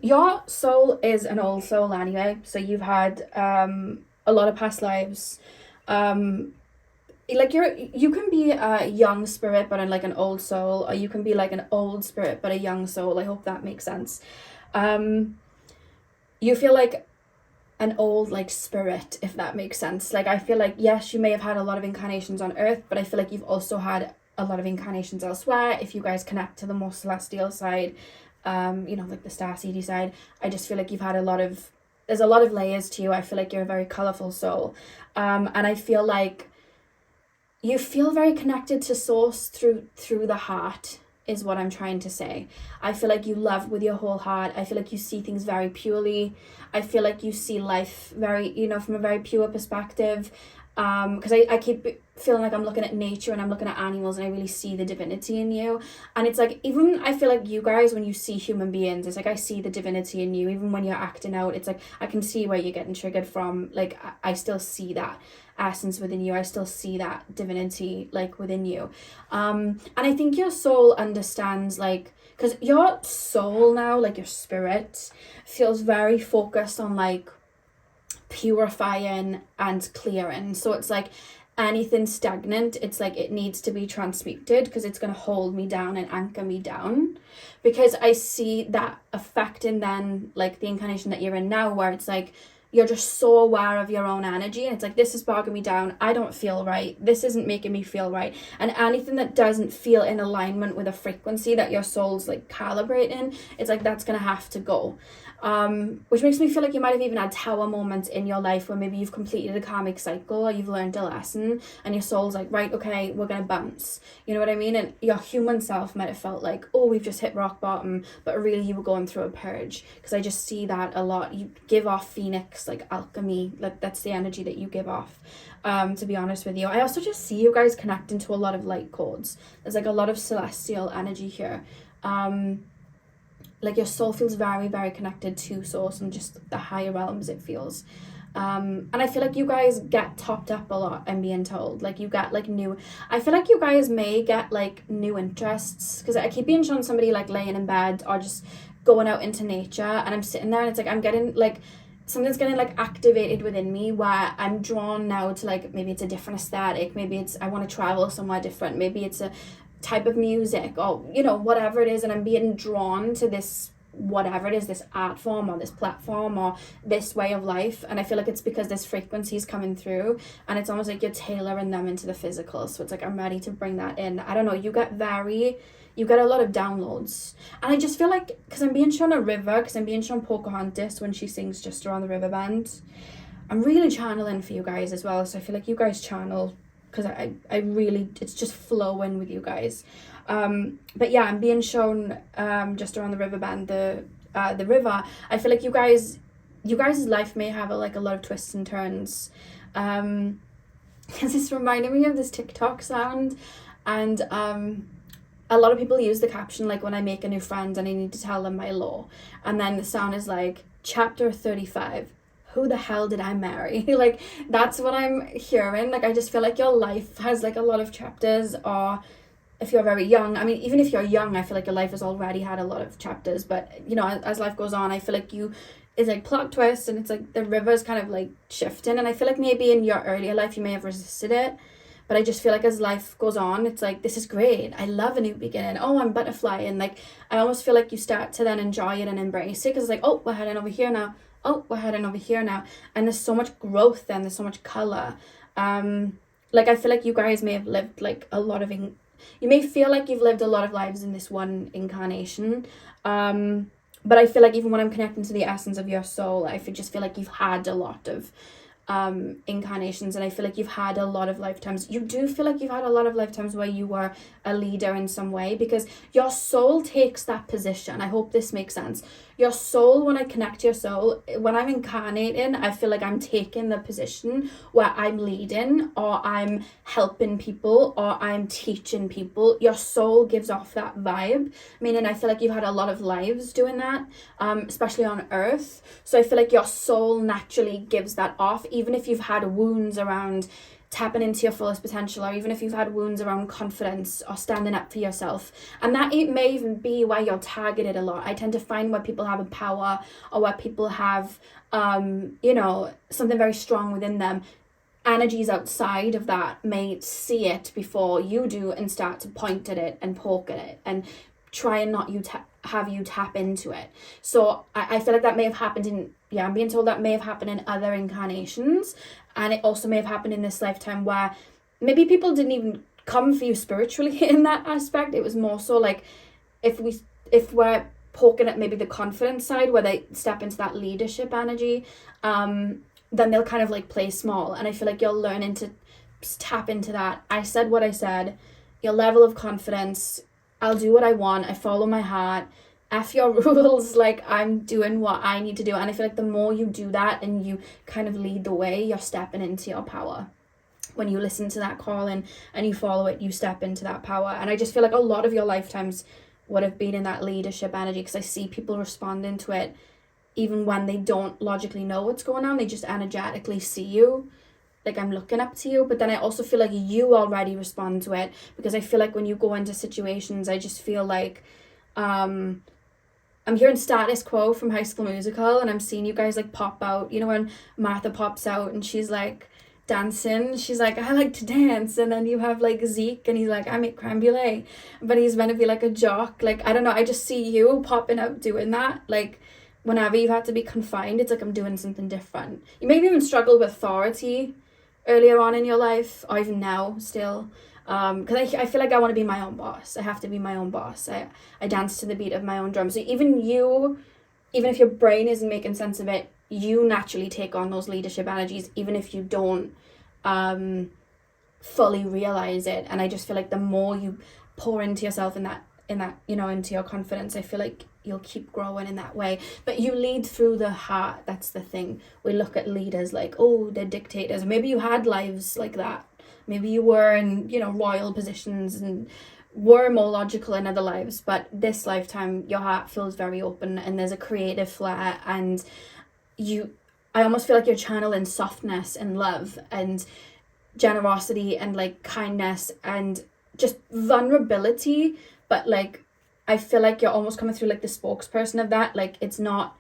Your soul is an old soul anyway, so you've had a lot of past lives. Like you can be a young spirit but in like an old soul, or you can be like an old spirit but a young soul. I hope that makes sense. You feel like an old like spirit, if that makes sense. Like I feel like, yes, you may have had a lot of incarnations on earth, but I feel like you've also had a lot of incarnations elsewhere. If you guys connect to the more celestial side, you know, like the starseedy side, I just feel like you've had there's a lot of layers to you. I feel like you're a very colorful soul, and I feel like you feel very connected to source through the heart, is what I'm trying to say. I feel like you love with your whole heart. I feel like you see things very purely. I feel like you see life very, you know, from a very pure perspective. Because I keep feeling like I'm looking at nature and I'm looking at animals and I really see the divinity in you. And it's like, even I feel like you guys, when you see human beings, it's like I see the divinity in you. Even when you're acting out, it's like I can see where you're getting triggered from. Like I still see that essence within you. I still see that divinity like within you. And I think your soul understands, like, because your soul now, like your spirit, feels very focused on like purifying and clearing. So it's like anything stagnant, it's like it needs to be transmuted, because it's going to hold me down and anchor me down. Because I see that affecting then like the incarnation that you're in now, where it's like you're just so aware of your own energy, and it's like, this is bogging me down, I don't feel right, this isn't making me feel right. And anything that doesn't feel in alignment with a frequency that your soul's like calibrating, it's like that's gonna have to go. Which makes me feel like you might have even had tower moments in your life where maybe you've completed a karmic cycle or you've learned a lesson and your soul's like, right, okay, we're gonna bounce, you know what I mean? And your human self might have felt like, oh, we've just hit rock bottom, but really you were going through a purge. Because I just see that a lot. You give off phoenix, like alchemy, like that's the energy that you give off, to be honest with you. I also just see you guys connecting to a lot of light codes. There's like a lot of celestial energy here. Like your soul feels very, very connected to source and just the higher realms, it feels. And I feel like you guys get topped up a lot, I'm being told. Like you get like I feel like you guys may get like new interests, because I keep being shown somebody like laying in bed or just going out into nature, and I'm sitting there and it's like I'm getting like something's getting like activated within me where I'm drawn now to like, maybe it's a different aesthetic, maybe it's I want to travel somewhere different, maybe it's a type of music, or you know, whatever it is, and I'm being drawn to this, whatever it is, this art form or this platform or this way of life. And I feel like it's because this frequency is coming through, and it's almost like you're tailoring them into the physical. So it's like I'm ready to bring that in. I don't know, you get a lot of downloads. And I just feel like, because I'm being shown a river, because I'm being shown Pocahontas when she sings Just Around the River Bend. I'm really channeling for you guys as well, so I feel like you guys channel, because I really, it's just flowing with you guys. But yeah, I'm being shown Just Around the River Bend, the river. I feel like you guys' life may have a lot of twists and turns. Because it's reminding me of this TikTok sound, and a lot of people use the caption like when I make a new friend and I need to tell them my law, and then the sound is like, chapter 35. Who the hell did I marry? Like, that's what I'm hearing. Like, I just feel like your life has like a lot of chapters, or if you're very young, I mean, even if you're young, I feel like your life has already had a lot of chapters. But, you know, as life goes on, I feel like it's like plot twist, and it's like the river's kind of like shifting. And I feel like maybe in your earlier life, you may have resisted it. But I just feel like as life goes on, it's like, this is great. I love a new beginning. Oh, I'm butterfly. And like, I almost feel like you start to then enjoy it and embrace it. Because it's like, oh, we're heading over here now. Oh, we're heading over here now. And there's so much growth then. There's so much color. Like, I feel like you guys may have lived like a lot of... you may feel like you've lived a lot of lives in this one incarnation. But I feel like even when I'm connecting to the essence of your soul, I just feel like you've had a lot of incarnations, and I feel like you've had a lot of lifetimes. You do feel like you've had a lot of lifetimes where you were a leader in some way, because your soul takes that position. I hope this makes sense. Your soul, when I connect to your soul, when I'm incarnating, I feel like I'm taking the position where I'm leading, or I'm helping people, or I'm teaching people. Your soul gives off that vibe, meaning I feel like you've had a lot of lives doing that, especially on earth. So I feel like your soul naturally gives that off, even if you've had wounds around tapping into your fullest potential, or even if you've had wounds around confidence or standing up for yourself. And that it may even be where you're targeted a lot. I tend to find where people have a power, or where people have something very strong within them, energies outside of that may see it before you do and start to point at it and poke at it and try and not have you tap into it. So I feel like that may have happened I'm being told that may have happened in other incarnations, and it also may have happened in this lifetime where maybe people didn't even come for you spiritually in that aspect. It was more so like if we're poking at maybe the confidence side where they step into that leadership energy, then they'll kind of like play small. And I feel like you're learning to tap into that. I said what I said, your level of confidence, I'll do what I want, I follow my heart, F your rules, like I'm doing what I need to do. And I feel like the more you do that and you kind of lead the way, you're stepping into your power. When you listen to that calling and you follow it, you step into that power. And I just feel like a lot of your lifetimes would have been in that leadership energy, because I see people responding to it even when they don't logically know what's going on. They just energetically see you, like I'm looking up to you. But then I also feel like you already respond to it, because I feel like when you go into situations, I just feel like I'm hearing Status Quo from High School Musical, and I'm seeing you guys like pop out, you know, when Martha pops out and she's like dancing, she's like, I like to dance. And then you have like Zeke, and he's like, I make creme brulee, but he's meant to be like a jock. Like, I don't know, I just see you popping out doing that. Like, whenever you've had to be confined, it's like I'm doing something different. You maybe even struggled with authority earlier on in your life, or even now still, because I feel like I want to be my own boss. I have to be my own boss. I dance to the beat of my own drum. So even if your brain isn't making sense of it, you naturally take on those leadership energies, even if you don't fully realize it. And I just feel like the more you pour into yourself in that into your confidence, I feel like you'll keep growing in that way. But you lead through the heart. That's the thing. We look at leaders like, oh, they're dictators. Maybe you had lives like that. Maybe you were in, royal positions and were more logical in other lives. But this lifetime, your heart feels very open, and there's a creative flair, and I almost feel like you're channeling softness and love and generosity and like kindness and just vulnerability. But like, I feel like you're almost coming through like the spokesperson of that. Like, it's not,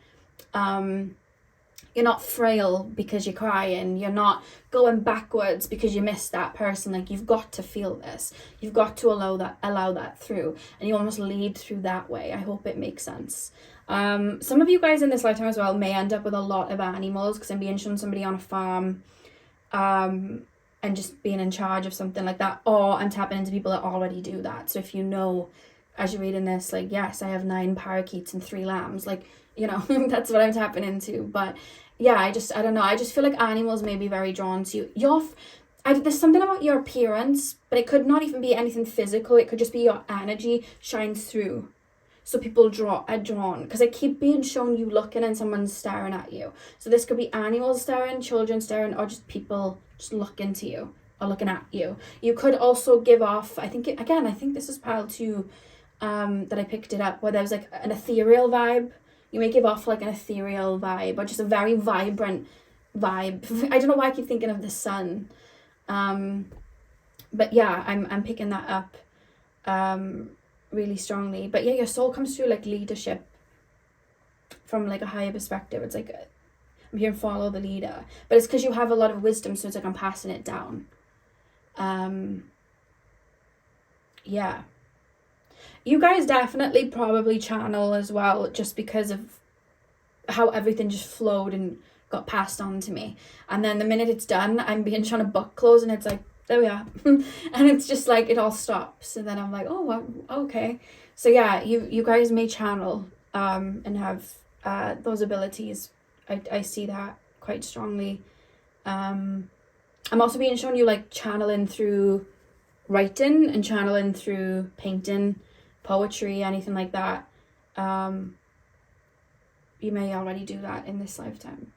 you're not frail because you're crying. You're not going backwards because you missed that person. Like, you've got to feel this. You've got to allow that through. And you almost lead through that way. I hope it makes sense. Some of you guys in this lifetime as well may end up with a lot of animals, because I'm being shown somebody on a farm, and just being in charge of something like that. Or I'm tapping into people that already do that. So if you know, as you're reading this, like, yes, I have 9 parakeets and 3 lambs, like, that's what I'm tapping into. But yeah, I don't know, I just feel like animals may be very drawn to you. There's something about your appearance, but it could not even be anything physical. It could just be your energy shines through, so people are drawn, because I keep being shown you looking and someone's staring at you. So this could be animals staring, children staring, or just people just looking to you or looking at you. You could also give off, I think this is pile 2, that I picked it up, where there was like an ethereal vibe. You may give off like an ethereal vibe, or just a very vibrant vibe. I don't know why I keep thinking of the sun, but yeah, I'm picking that up really strongly. But yeah, your soul comes through like leadership from like a higher perspective. It's like, I'm here to follow the leader, but it's because you have a lot of wisdom, so it's like I'm passing it down. Yeah. You guys definitely probably channel as well, just because of how everything just flowed and got passed on to me. And then the minute it's done, I'm trying to book close, and it's like, there we are. And it's just like, it all stops. And then I'm like, oh, well, okay. So yeah, you guys may channel and have those abilities. I see that quite strongly. I'm also being shown you like channeling through writing and channeling through painting, poetry, anything like that. you may already do that in this lifetime.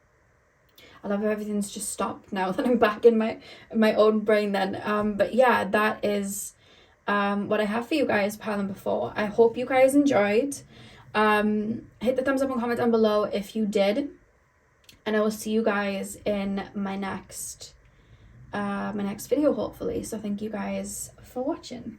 I love how everything's just stopped now that I'm back in my own brain then. But yeah, that is what I have for you guys, Pile before. I hope you guys enjoyed. Hit the thumbs up and comment down below if you did. And I will see you guys in my next video, hopefully. So thank you guys for watching.